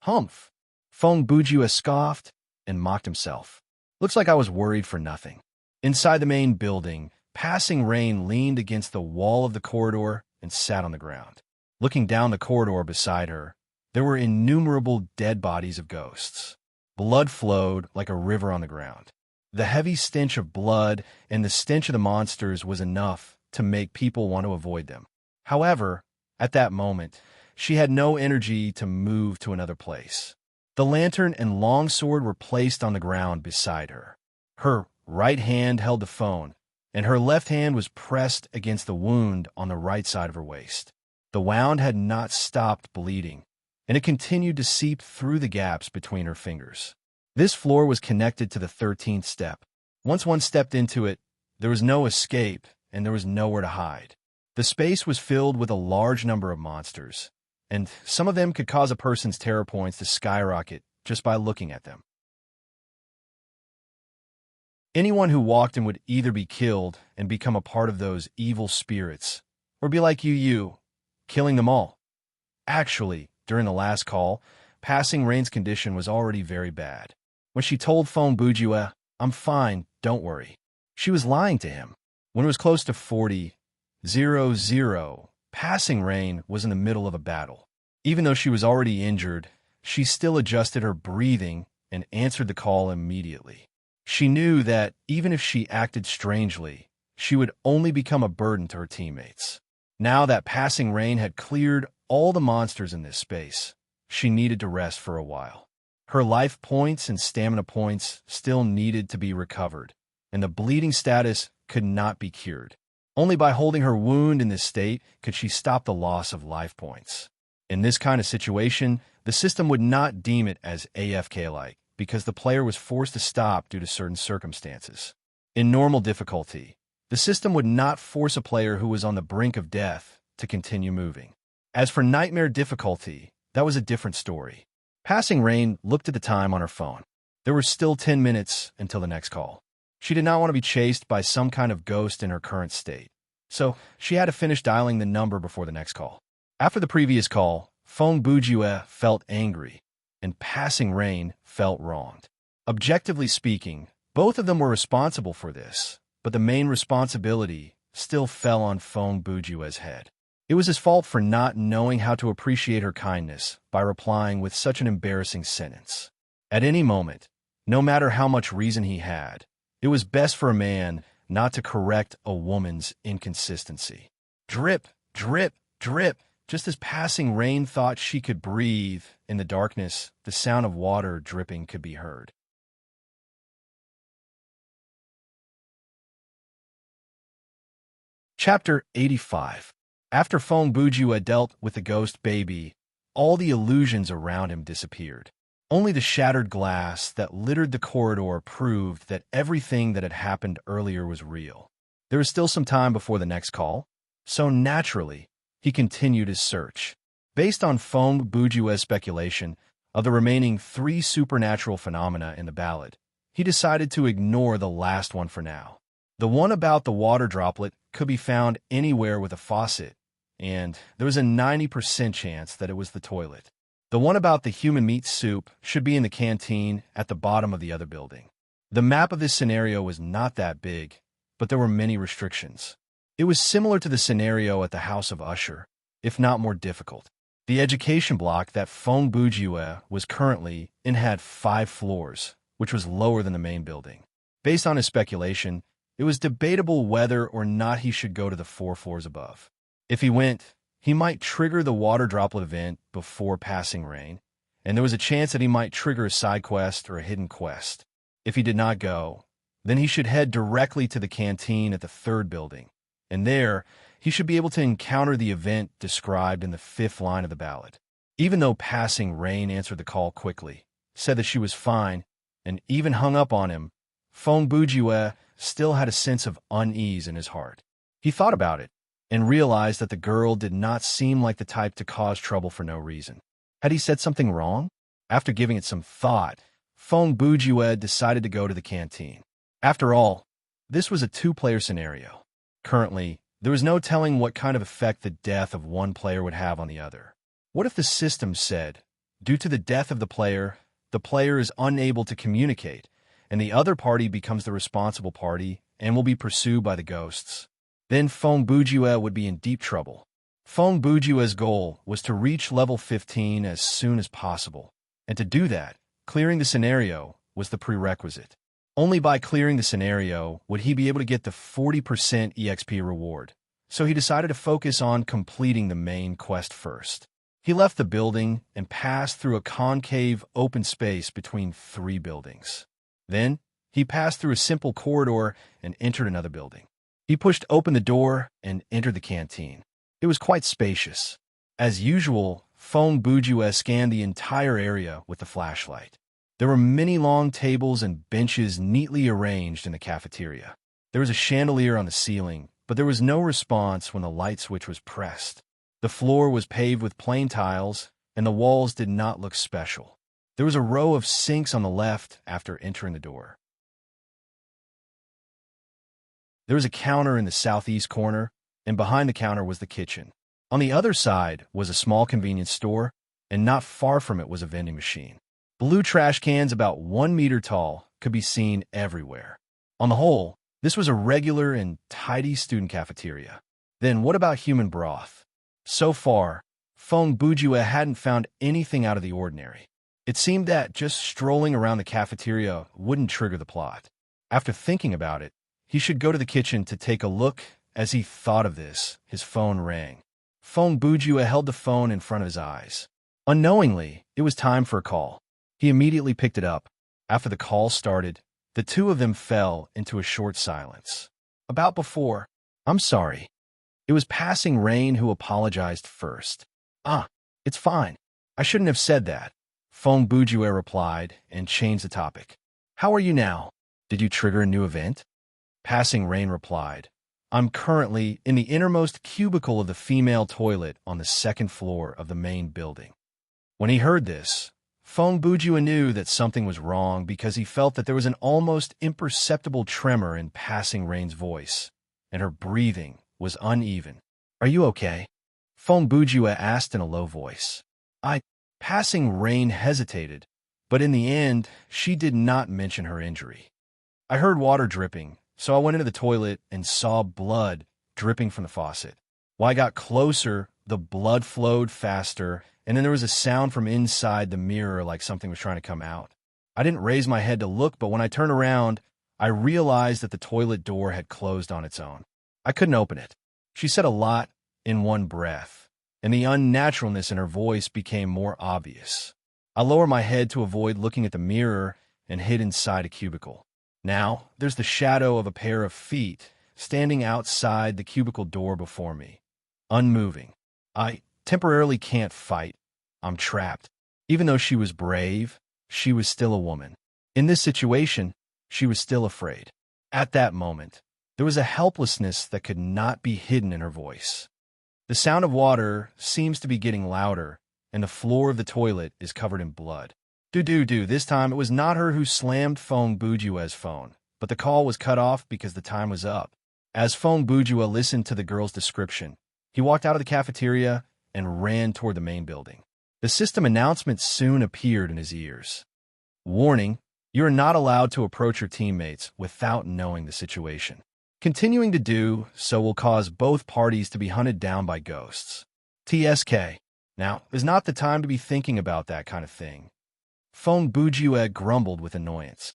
Humph! Feng Bujue scoffed and mocked himself. Looks like I was worried for nothing. Inside the main building, Passing Rain leaned against the wall of the corridor and sat on the ground. Looking down the corridor beside her, there were innumerable dead bodies of ghosts. Blood flowed like a river on the ground. The heavy stench of blood and the stench of the monsters was enough to make people want to avoid them. However, at that moment, she had no energy to move to another place. The lantern and longsword were placed on the ground beside her. Her right hand held the phone, and her left hand was pressed against the wound on the right side of her waist. The wound had not stopped bleeding, and it continued to seep through the gaps between her fingers. This floor was connected to the 13th step. Once one stepped into it, there was no escape, and there was nowhere to hide. The space was filled with a large number of monsters, and some of them could cause a person's terror points to skyrocket just by looking at them. Anyone who walked in would either be killed and become a part of those evil spirits, or be like you, killing them all. Actually, during the last call, Passing Rain's condition was already very bad. When she told Feng Bujue, "I'm fine, don't worry," she was lying to him. When it was close to 40-0-0, Passing Rain was in the middle of a battle. Even though she was already injured, she still adjusted her breathing and answered the call immediately. She knew that even if she acted strangely, she would only become a burden to her teammates. Now that Passing Rain had cleared all the monsters in this space, she needed to rest for a while. Her life points and stamina points still needed to be recovered, and the bleeding status could not be cured. Only by holding her wound in this state could she stop the loss of life points. In this kind of situation, the system would not deem it as AFK-like, because the player was forced to stop due to certain circumstances. In normal difficulty, the system would not force a player who was on the brink of death to continue moving. As for nightmare difficulty, that was a different story. Passing Rain looked at the time on her phone. There were still 10 minutes until the next call. She did not want to be chased by some kind of ghost in her current state, so she had to finish dialing the number before the next call. After the previous call, Feng Bujue felt angry, and Passing Rain felt wronged. Objectively speaking, both of them were responsible for this, but the main responsibility still fell on Feng Bujue's head. It was his fault for not knowing how to appreciate her kindness by replying with such an embarrassing sentence. At any moment, no matter how much reason he had, it was best for a man not to correct a woman's inconsistency. Drip, drip, drip. Just as Passing Rain thought she could breathe, in the darkness, the sound of water dripping could be heard. Chapter 85. After Feng Bujue dealt with the ghost baby, all the illusions around him disappeared. Only the shattered glass that littered the corridor proved that everything that had happened earlier was real. There was still some time before the next call, so naturally, he continued his search. Based on Feng Bujue's speculation of the remaining 3 supernatural phenomena in the ballad, he decided to ignore the last one for now. The one about the water droplet could be found anywhere with a faucet, and there was a 90% chance that it was the toilet. The one about the human meat soup should be in the canteen at the bottom of the other building. The map of this scenario was not that big, but there were many restrictions. It was similar to the scenario at the House of Usher, if not more difficult. The education block that Feng Bujue was currently in had 5 floors, which was lower than the main building. Based on his speculation, it was debatable whether or not he should go to the 4 floors above. If he went, he might trigger the water droplet event before Passing Rain, and there was a chance that he might trigger a side quest or a hidden quest. If he did not go, then he should head directly to the canteen at the 3rd building, and there he should be able to encounter the event described in the 5th line of the ballad. Even though Passing Rain answered the call quickly, said that she was fine, and even hung up on him, Feng Bujue still had a sense of unease in his heart. He thought about it and realized that the girl did not seem like the type to cause trouble for no reason. Had he said something wrong? After giving it some thought, Fong Bujue decided to go to the canteen. After all, this was a two-player scenario. Currently, there was no telling what kind of effect the death of one player would have on the other. What if the system said, due to the death of the player is unable to communicate, and the other party becomes the responsible party and will be pursued by the ghosts? Then Fong Bujue would be in deep trouble. Fong Bujue's goal was to reach level 15 as soon as possible, and to do that, clearing the scenario was the prerequisite. Only by clearing the scenario would he be able to get the 40% EXP reward, so he decided to focus on completing the main quest first. He left the building and passed through a concave open space between three buildings. Then, he passed through a simple corridor and entered another building. He pushed open the door and entered the canteen. It was quite spacious. As usual, Fong Bujue scanned the entire area with the flashlight. There were many long tables and benches neatly arranged in the cafeteria. There was a chandelier on the ceiling, but there was no response when the light switch was pressed. The floor was paved with plain tiles, and the walls did not look special. There was a row of sinks on the left after entering the door. There was a counter in the southeast corner, and behind the counter was the kitchen. On the other side was a small convenience store, and not far from it was a vending machine. Blue trash cans about 1 meter tall could be seen everywhere. On the whole, this was a regular and tidy student cafeteria. Then what about human broth? So far, Fong Bujue hadn't found anything out of the ordinary. It seemed that just strolling around the cafeteria wouldn't trigger the plot. After thinking about it, he should go to the kitchen to take a look. As he thought of this, his phone rang. Fong Bujue held the phone in front of his eyes. Unknowingly, it was time for a call. He immediately picked it up. After the call started, the two of them fell into a short silence. About before, I'm sorry. It was Passing Rain who apologized first. It's fine. I shouldn't have said that. Fong Bujue replied and changed the topic. How are you now? Did you trigger a new event? Passing Rain replied, I'm currently in the innermost cubicle of the female toilet on the second floor of the main building. When he heard this, Fong Bujue knew that something was wrong because he felt that there was an almost imperceptible tremor in Passing Rain's voice, and her breathing was uneven. Are you okay? Fong Bujue asked in a low voice. Passing Rain hesitated, but in the end, she did not mention her injury. I heard water dripping, so I went into the toilet and saw blood dripping from the faucet. While I got closer, the blood flowed faster, and then there was a sound from inside the mirror like something was trying to come out. I didn't raise my head to look, but when I turned around, I realized that the toilet door had closed on its own. I couldn't open it. She said a lot in one breath, and the unnaturalness in her voice became more obvious. I lowered my head to avoid looking at the mirror and hid inside a cubicle. Now, there's the shadow of a pair of feet standing outside the cubicle door before me, unmoving. I temporarily can't fight. I'm trapped. Even though she was brave, she was still a woman. In this situation, she was still afraid. At that moment, there was a helplessness that could not be hidden in her voice. The sound of water seems to be getting louder, and the floor of the toilet is covered in blood. This time it was not her who slammed Fong Bujue's phone, but the call was cut off because the time was up. As Fong Bujue listened to the girl's description, he walked out of the cafeteria and ran toward the main building. The system announcement soon appeared in his ears. Warning, you are not allowed to approach your teammates without knowing the situation. Continuing to do so will cause both parties to be hunted down by ghosts. TSK. Now, is not the time to be thinking about that kind of thing. Fong Bujue grumbled with annoyance.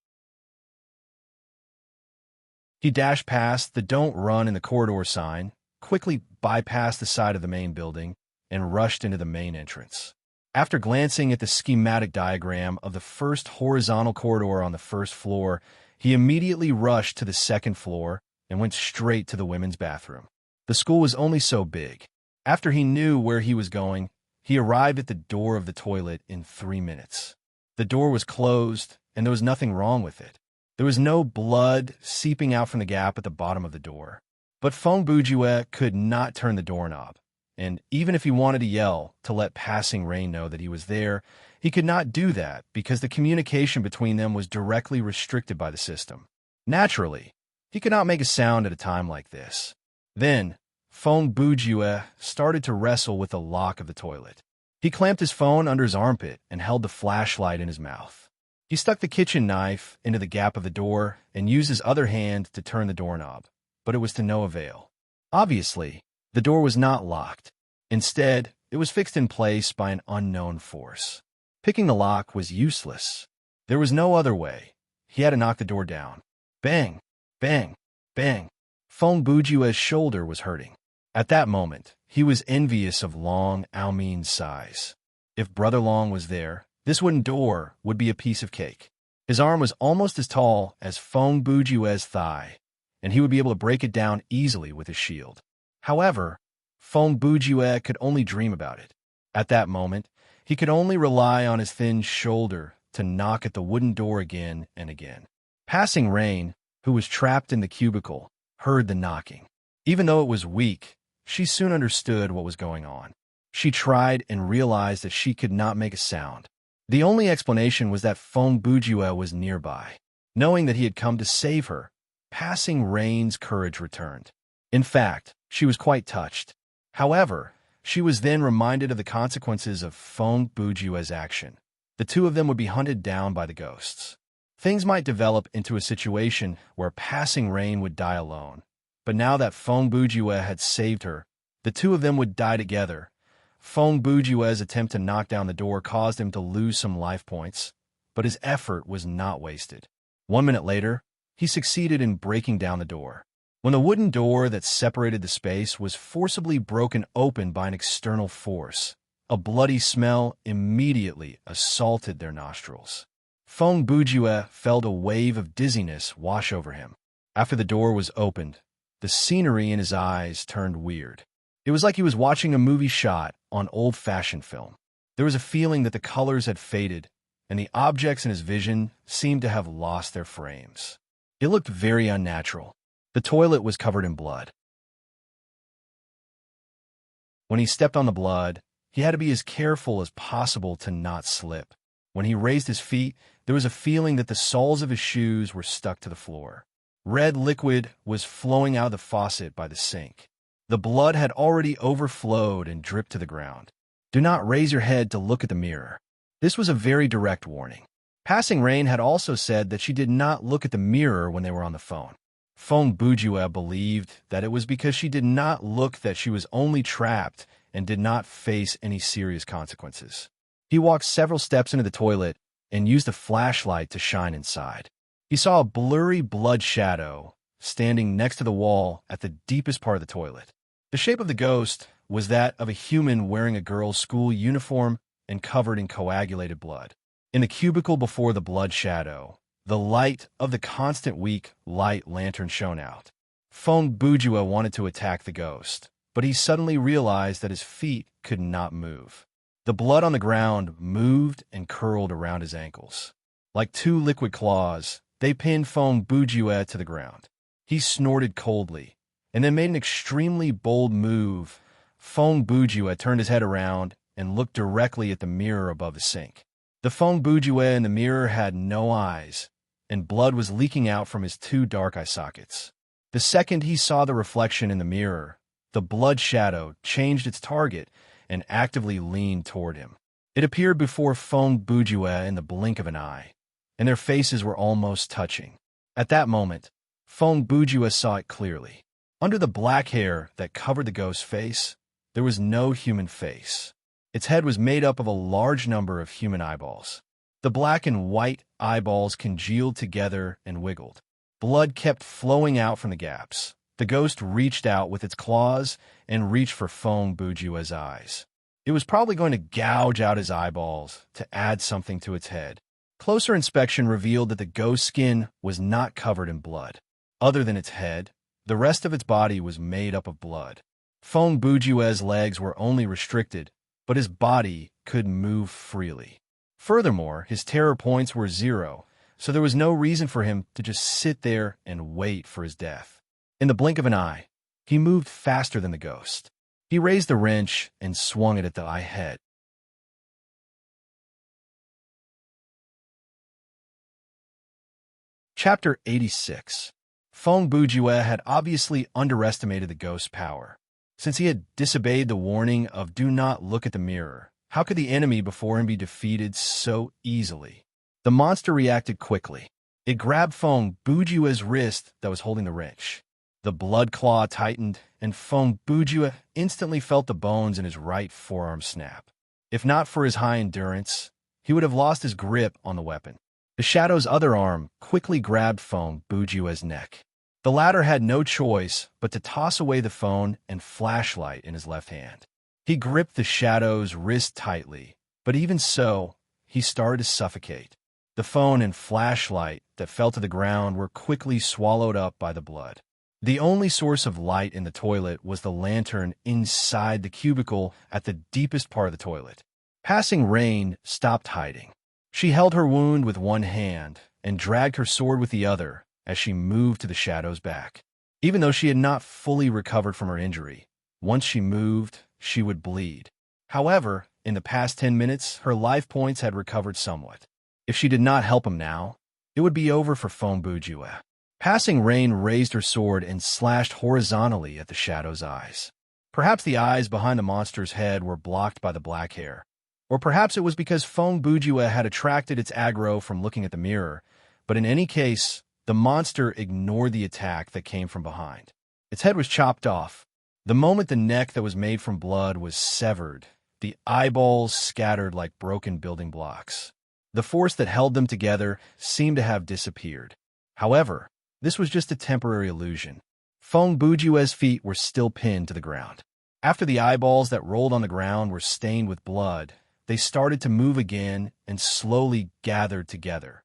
He dashed past the "Don't Run in the Corridor" sign, quickly bypassed the side of the main building, and rushed into the main entrance. After glancing at the schematic diagram of the first horizontal corridor on the first floor, he immediately rushed to the second floor and went straight to the women's bathroom. The school was only so big. After he knew where he was going, he arrived at the door of the toilet in 3 minutes. The door was closed, and there was nothing wrong with it. There was no blood seeping out from the gap at the bottom of the door. But Feng Bujue could not turn the doorknob, and even if he wanted to yell to let passing rain know that he was there, he could not do that because the communication between them was directly restricted by the system. Naturally, he could not make a sound at a time like this. Then, Feng Bujue started to wrestle with the lock of the toilet. He clamped his phone under his armpit and held the flashlight in his mouth. He stuck the kitchen knife into the gap of the door and used his other hand to turn the doorknob, but it was to no avail. Obviously, the door was not locked. Instead, it was fixed in place by an unknown force. Picking the lock was useless. There was no other way. He had to knock the door down. Bang! Bang! Bang! Feng Bujue's shoulder was hurting. At that moment, he was envious of Long Aomin's size. If Brother Long was there, this wooden door would be a piece of cake. His arm was almost as tall as Feng Bujue's thigh, and he would be able to break it down easily with his shield. However, Feng Bujue could only dream about it. At that moment, he could only rely on his thin shoulder to knock at the wooden door again and again. Passing Rain, who was trapped in the cubicle, heard the knocking. Even though it was weak, she soon understood what was going on. She tried and realized that she could not make a sound. The only explanation was that Feng Bujue was nearby. Knowing that he had come to save her, Passing Rain's courage returned. In fact, she was quite touched. However, she was then reminded of the consequences of Feng Bujue's action. The two of them would be hunted down by the ghosts. Things might develop into a situation where Passing Rain would die alone. But now that Feng Bujue had saved her, the two of them would die together. Feng Bujue's attempt to knock down the door caused him to lose some life points, but his effort was not wasted. 1 minute later, he succeeded in breaking down the door. When the wooden door that separated the space was forcibly broken open by an external force, a bloody smell immediately assaulted their nostrils. Feng Bujue felt a wave of dizziness wash over him. After the door was opened, the scenery in his eyes turned weird. It was like he was watching a movie shot on old-fashioned film. There was a feeling that the colors had faded, and the objects in his vision seemed to have lost their frames. It looked very unnatural. The toilet was covered in blood. When he stepped on the blood, he had to be as careful as possible to not slip. When he raised his feet, there was a feeling that the soles of his shoes were stuck to the floor. Red liquid was flowing out of the faucet by the sink. The blood had already overflowed and dripped to the ground. Do not raise your head to look at the mirror. This was a very direct warning. Passing Rain had also said that she did not look at the mirror when they were on the phone. Feng Bujue believed that it was because she did not look that she was only trapped and did not face any serious consequences. He walked several steps into the toilet and used a flashlight to shine inside. He saw a blurry blood shadow standing next to the wall at the deepest part of the toilet. The shape of the ghost was that of a human wearing a girl's school uniform and covered in coagulated blood. In the cubicle before the blood shadow, the light of the constant weak light lantern shone out. Feng Bujue wanted to attack the ghost, but he suddenly realized that his feet could not move. The blood on the ground moved and curled around his ankles. Like two liquid claws, they pinned Feng Bujue to the ground. He snorted coldly, and then made an extremely bold move. Feng Bujue turned his head around and looked directly at the mirror above the sink. The Feng Bujue in the mirror had no eyes, and blood was leaking out from his two dark eye sockets. The second he saw the reflection in the mirror, the blood shadow changed its target and actively leaned toward him. It appeared before Feng Bujue in the blink of an eye, and their faces were almost touching. At that moment, Feng Bujue saw it clearly. Under the black hair that covered the ghost's face, there was no human face. Its head was made up of a large number of human eyeballs. The black and white eyeballs congealed together and wiggled. Blood kept flowing out from the gaps. The ghost reached out with its claws and reached for Feng Bujue's eyes. It was probably going to gouge out his eyeballs to add something to its head. Closer inspection revealed that the ghost's skin was not covered in blood. Other than its head, the rest of its body was made up of blood. Feng Bujue's legs were only restricted, but his body could move freely. Furthermore, his terror points were 0, so there was no reason for him to just sit there and wait for his death. In the blink of an eye, He moved faster than the ghost. He raised the wrench and swung it at the eye head. Chapter 86. Feng Bujue had obviously underestimated the ghost's power. Since he had disobeyed the warning of do not look at the mirror, how could the enemy before him be defeated so easily? The monster reacted quickly. It grabbed Feng Bujue's wrist that was holding the wrench. The blood claw tightened, and Feng Bujue instantly felt the bones in his right forearm snap. If not for his high endurance, he would have lost his grip on the weapon. The shadow's other arm quickly grabbed Feng Bujue's neck. The latter had no choice but to toss away the phone and flashlight in his left hand. He gripped the shadow's wrist tightly, but even so, he started to suffocate. The phone and flashlight that fell to the ground were quickly swallowed up by the blood. The only source of light in the toilet was the lantern inside the cubicle at the deepest part of the toilet. Passing Rain stopped hiding. She held her wound with one hand and dragged her sword with the other as she moved to the shadow's back. Even though she had not fully recovered from her injury, once she moved, she would bleed. However, in the past 10 minutes, her life points had recovered somewhat. If she did not help him now, it would be over for Feng Bujue. Passing Rain raised her sword and slashed horizontally at the shadow's eyes. Perhaps the eyes behind the monster's head were blocked by the black hair, or perhaps it was because Feng Bujue had attracted its aggro from looking at the mirror, but in any case, the monster ignored the attack that came from behind. Its head was chopped off. The moment the neck that was made from blood was severed, the eyeballs scattered like broken building blocks. The force that held them together seemed to have disappeared. However, this was just a temporary illusion. Feng Bujue's feet were still pinned to the ground. After the eyeballs that rolled on the ground were stained with blood, they started to move again and slowly gathered together.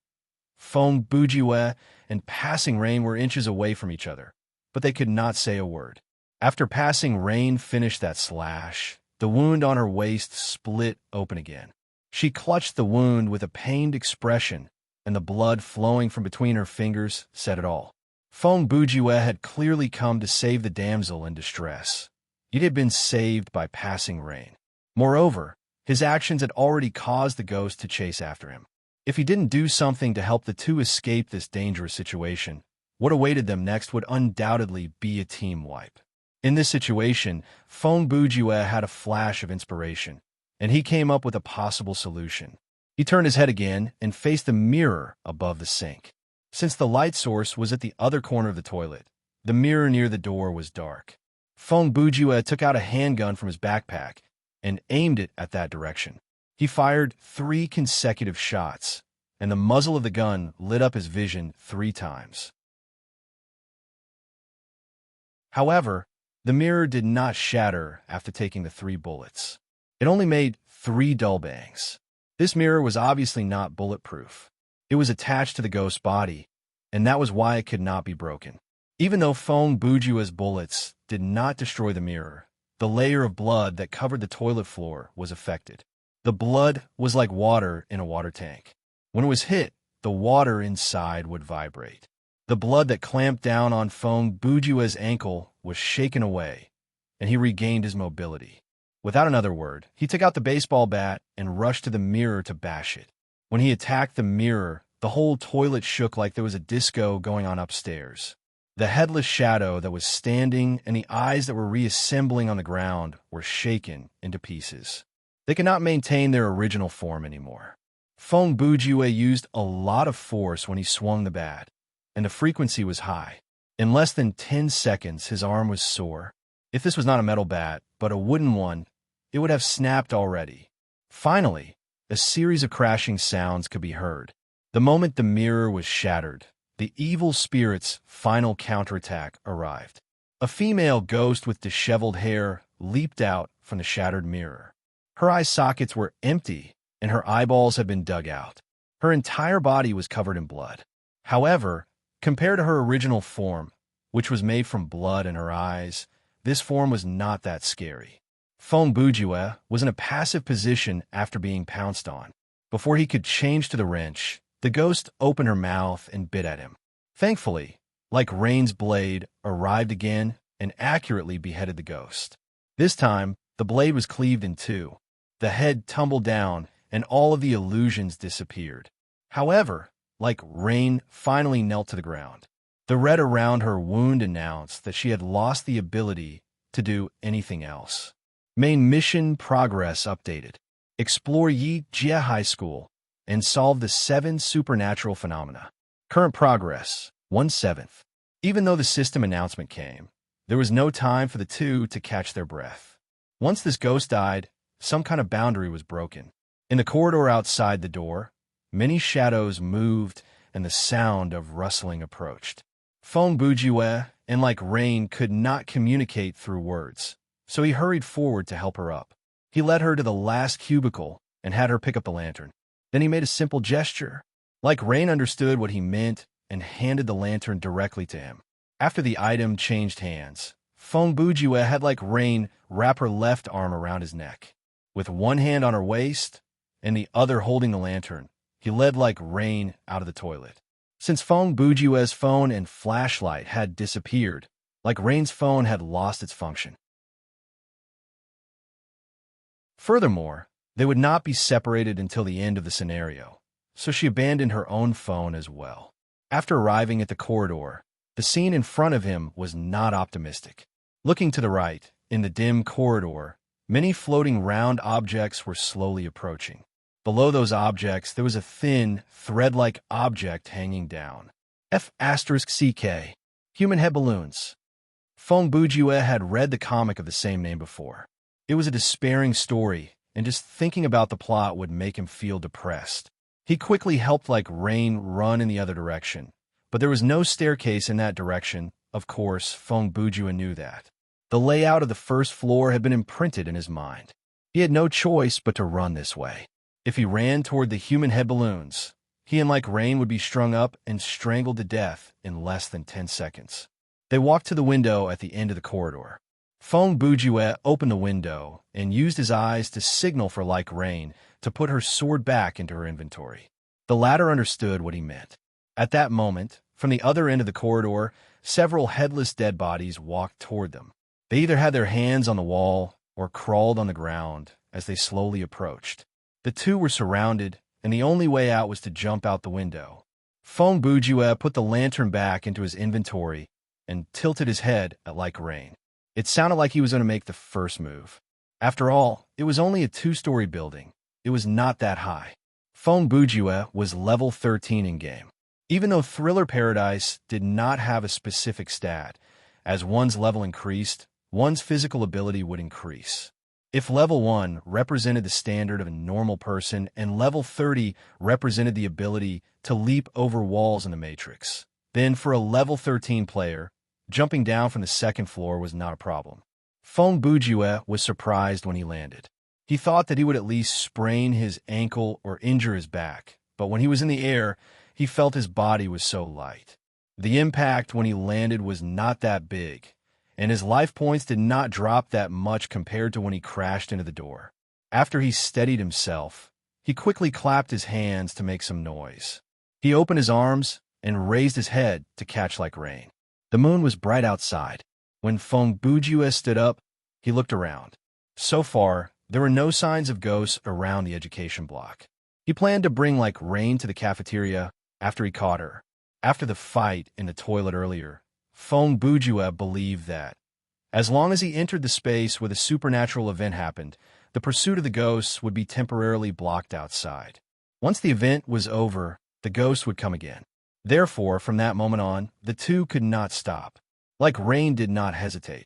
Feng Bujue and Passing Rain were inches away from each other, but they could not say a word. After Passing Rain finished that slash, the wound on her waist split open again. She clutched the wound with a pained expression, and the blood flowing from between her fingers said it all. Feng Bujue had clearly come to save the damsel in distress. It had been saved by Passing Rain. Moreover, his actions had already caused the ghost to chase after him. If he didn't do something to help the two escape this dangerous situation, what awaited them next would undoubtedly be a team wipe. In this situation, Feng Bujue had a flash of inspiration, and he came up with a possible solution. He turned his head again and faced the mirror above the sink. Since the light source was at the other corner of the toilet, the mirror near the door was dark. Feng Bujue took out a handgun from his backpack and aimed it at that direction. He fired 3 consecutive shots, and the muzzle of the gun lit up his vision 3 times. However, the mirror did not shatter after taking the 3 bullets. It only made 3 dull bangs. This mirror was obviously not bulletproof. It was attached to the ghost's body, and that was why it could not be broken. Even though Feng Bujue's bullets did not destroy the mirror, the layer of blood that covered the toilet floor was affected. The blood was like water in a water tank. When it was hit, the water inside would vibrate. The blood that clamped down on Feng Bujue's ankle was shaken away, and he regained his mobility. Without another word, he took out the baseball bat and rushed to the mirror to bash it. When he attacked the mirror, the whole toilet shook like there was a disco going on upstairs. The headless shadow that was standing and the eyes that were reassembling on the ground were shaken into pieces. They could not maintain their original form anymore. Feng Bujue used a lot of force when he swung the bat, and the frequency was high. In less than 10 seconds, his arm was sore. If this was not a metal bat, but a wooden one, it would have snapped already. Finally, a series of crashing sounds could be heard. The moment the mirror was shattered, the evil spirit's final counterattack arrived. A female ghost with disheveled hair leaped out from the shattered mirror. Her eye sockets were empty, and her eyeballs had been dug out. Her entire body was covered in blood. However, compared to her original form, which was made from blood in her eyes, this form was not that scary. Feng Bujue was in a passive position after being pounced on. Before he could change to the wrench, the ghost opened her mouth and bit at him. Thankfully, like Rain's blade arrived again, and accurately beheaded the ghost. This time, the blade was cleaved in two. The head tumbled down, and all of the illusions disappeared. However, like rain finally knelt to the ground. The red around her wound announced that she had lost the ability to do anything else. Main mission progress updated. Explore Yi Jie High School and solve the 7 supernatural phenomena. Current progress, 1/7. Even though the system announcement came, there was no time for the two to catch their breath. Once this ghost died, some kind of boundary was broken. In the corridor outside the door, many shadows moved and the sound of rustling approached. Feng Bujue and like rain could not communicate through words, so he hurried forward to help her up. He led her to the last cubicle and had her pick up the lantern. Then he made a simple gesture. Like rain understood what he meant and handed the lantern directly to him. After the item changed hands, Feng Bujue had like rain wrap her left arm around his neck. With one hand on her waist and the other holding the lantern, he led like rain out of the toilet. Since Feng Bujue's phone and flashlight had disappeared, like rain's phone had lost its function. Furthermore, they would not be separated until the end of the scenario, so she abandoned her own phone as well. After arriving at the corridor, the scene in front of him was not optimistic. Looking to the right, in the dim corridor, many floating round objects were slowly approaching. Below those objects, there was a thin, thread-like object hanging down. F*CK. Human head balloons. Feng Bujue had read the comic of the same name before. It was a despairing story, and just thinking about the plot would make him feel depressed. He quickly helped like rain run in the other direction, but there was no staircase in that direction. Of course, Feng Bujue knew that. The layout of the first floor had been imprinted in his mind. He had no choice but to run this way. If he ran toward the human head balloons, he and like rain would be strung up and strangled to death in less than 10 seconds. They walked to the window at the end of the corridor. Feng Bujue opened the window and used his eyes to signal for like rain to put her sword back into her inventory. The latter understood what he meant. At that moment, from the other end of the corridor, several headless dead bodies walked toward them. They either had their hands on the wall or crawled on the ground as they slowly approached. The two were surrounded, and the only way out was to jump out the window. Feng Bujue put the lantern back into his inventory and tilted his head at like rain. It sounded like he was going to make the first move. After all, it was only a 2-story building. It was not that high. Feng Bujue was level 13 in-game. Even though Thriller Paradise did not have a specific stat, as one's level increased, one's physical ability would increase. If level 1 represented the standard of a normal person and level 30 represented the ability to leap over walls in the Matrix, then for a level 13 player, jumping down from the second floor was not a problem. Feng Bujue was surprised when he landed. He thought that he would at least sprain his ankle or injure his back, but when he was in the air, he felt his body was so light. The impact when he landed was not that big, and his life points did not drop that much compared to when he crashed into the door. After he steadied himself, he quickly clapped his hands to make some noise. He opened his arms and raised his head to catch like rain. The moon was bright outside. When Feng Bujue stood up, he looked around. So far, there were no signs of ghosts around the education block. He planned to bring like rain to the cafeteria after he caught her. After the fight in the toilet earlier, Feng Bujue believed that, as long as he entered the space where the supernatural event happened, the pursuit of the ghosts would be temporarily blocked outside. Once the event was over, the ghosts would come again. Therefore, from that moment on, the two could not stop. Like rain did not hesitate.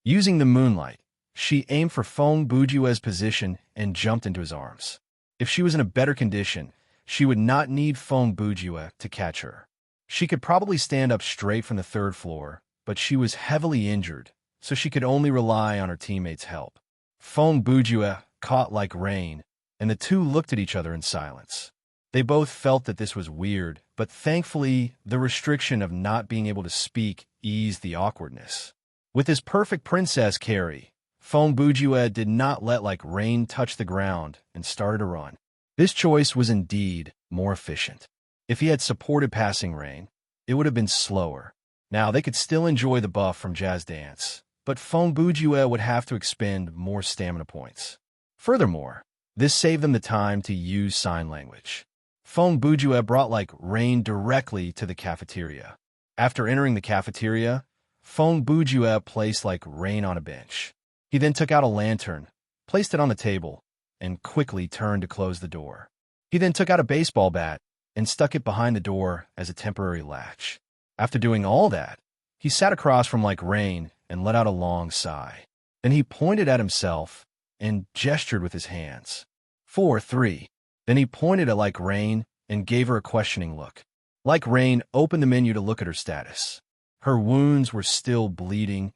Using the moonlight, she aimed for Feng Bujue's position and jumped into his arms. If she was in a better condition, she would not need Feng Bujue to catch her. She could probably stand up straight from the 3rd floor, but she was heavily injured, so she could only rely on her teammates' help. Feng Bujue caught like rain, and the two looked at each other in silence. They both felt that this was weird, but thankfully, the restriction of not being able to speak eased the awkwardness. With his perfect princess carry, Feng Bujue did not let like rain touch the ground and started to run. This choice was indeed more efficient. If he had supported passing rain, it would have been slower. Now, they could still enjoy the buff from Jazz Dance, but Fong Bujue would have to expend more stamina points. Furthermore, this saved them the time to use sign language. Fong Bujue brought like rain directly to the cafeteria. After entering the cafeteria, Fong Bujue placed like rain on a bench. He then took out a lantern, placed it on the table, and quickly turned to close the door. He then took out a baseball bat and stuck it behind the door as a temporary latch. After doing all that, he sat across from like rain and let out a long sigh. Then he pointed at himself and gestured with his hands. 4-3. Then he pointed at like rain and gave her a questioning look. Like rain opened the menu to look at her status. Her wounds were still bleeding,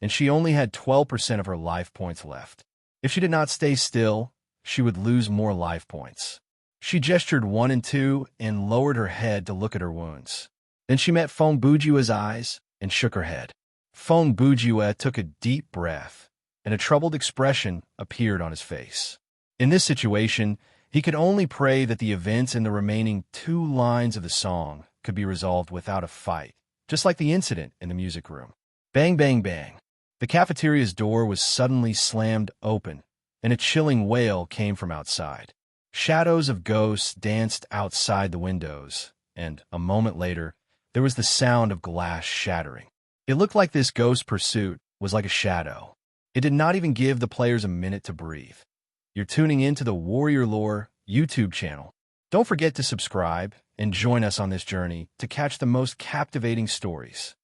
and she only had 12% of her life points left. If she did not stay still, she would lose more life points. She gestured 1 and 2 and lowered her head to look at her wounds. Then she met Fong Bujue's eyes and shook her head. Fong Bujue took a deep breath, and a troubled expression appeared on his face. In this situation, he could only pray that the events in the remaining 2 lines of the song could be resolved without a fight, just like the incident in the music room. Bang, bang, bang. The cafeteria's door was suddenly slammed open, and a chilling wail came from outside. Shadows of ghosts danced outside the windows, and, a moment later, there was the sound of glass shattering. It looked like this ghost pursuit was like a shadow. It did not even give the players a minute to breathe. You're tuning into the Warrior Lore YouTube channel. Don't forget to subscribe and join us on this journey to catch the most captivating stories.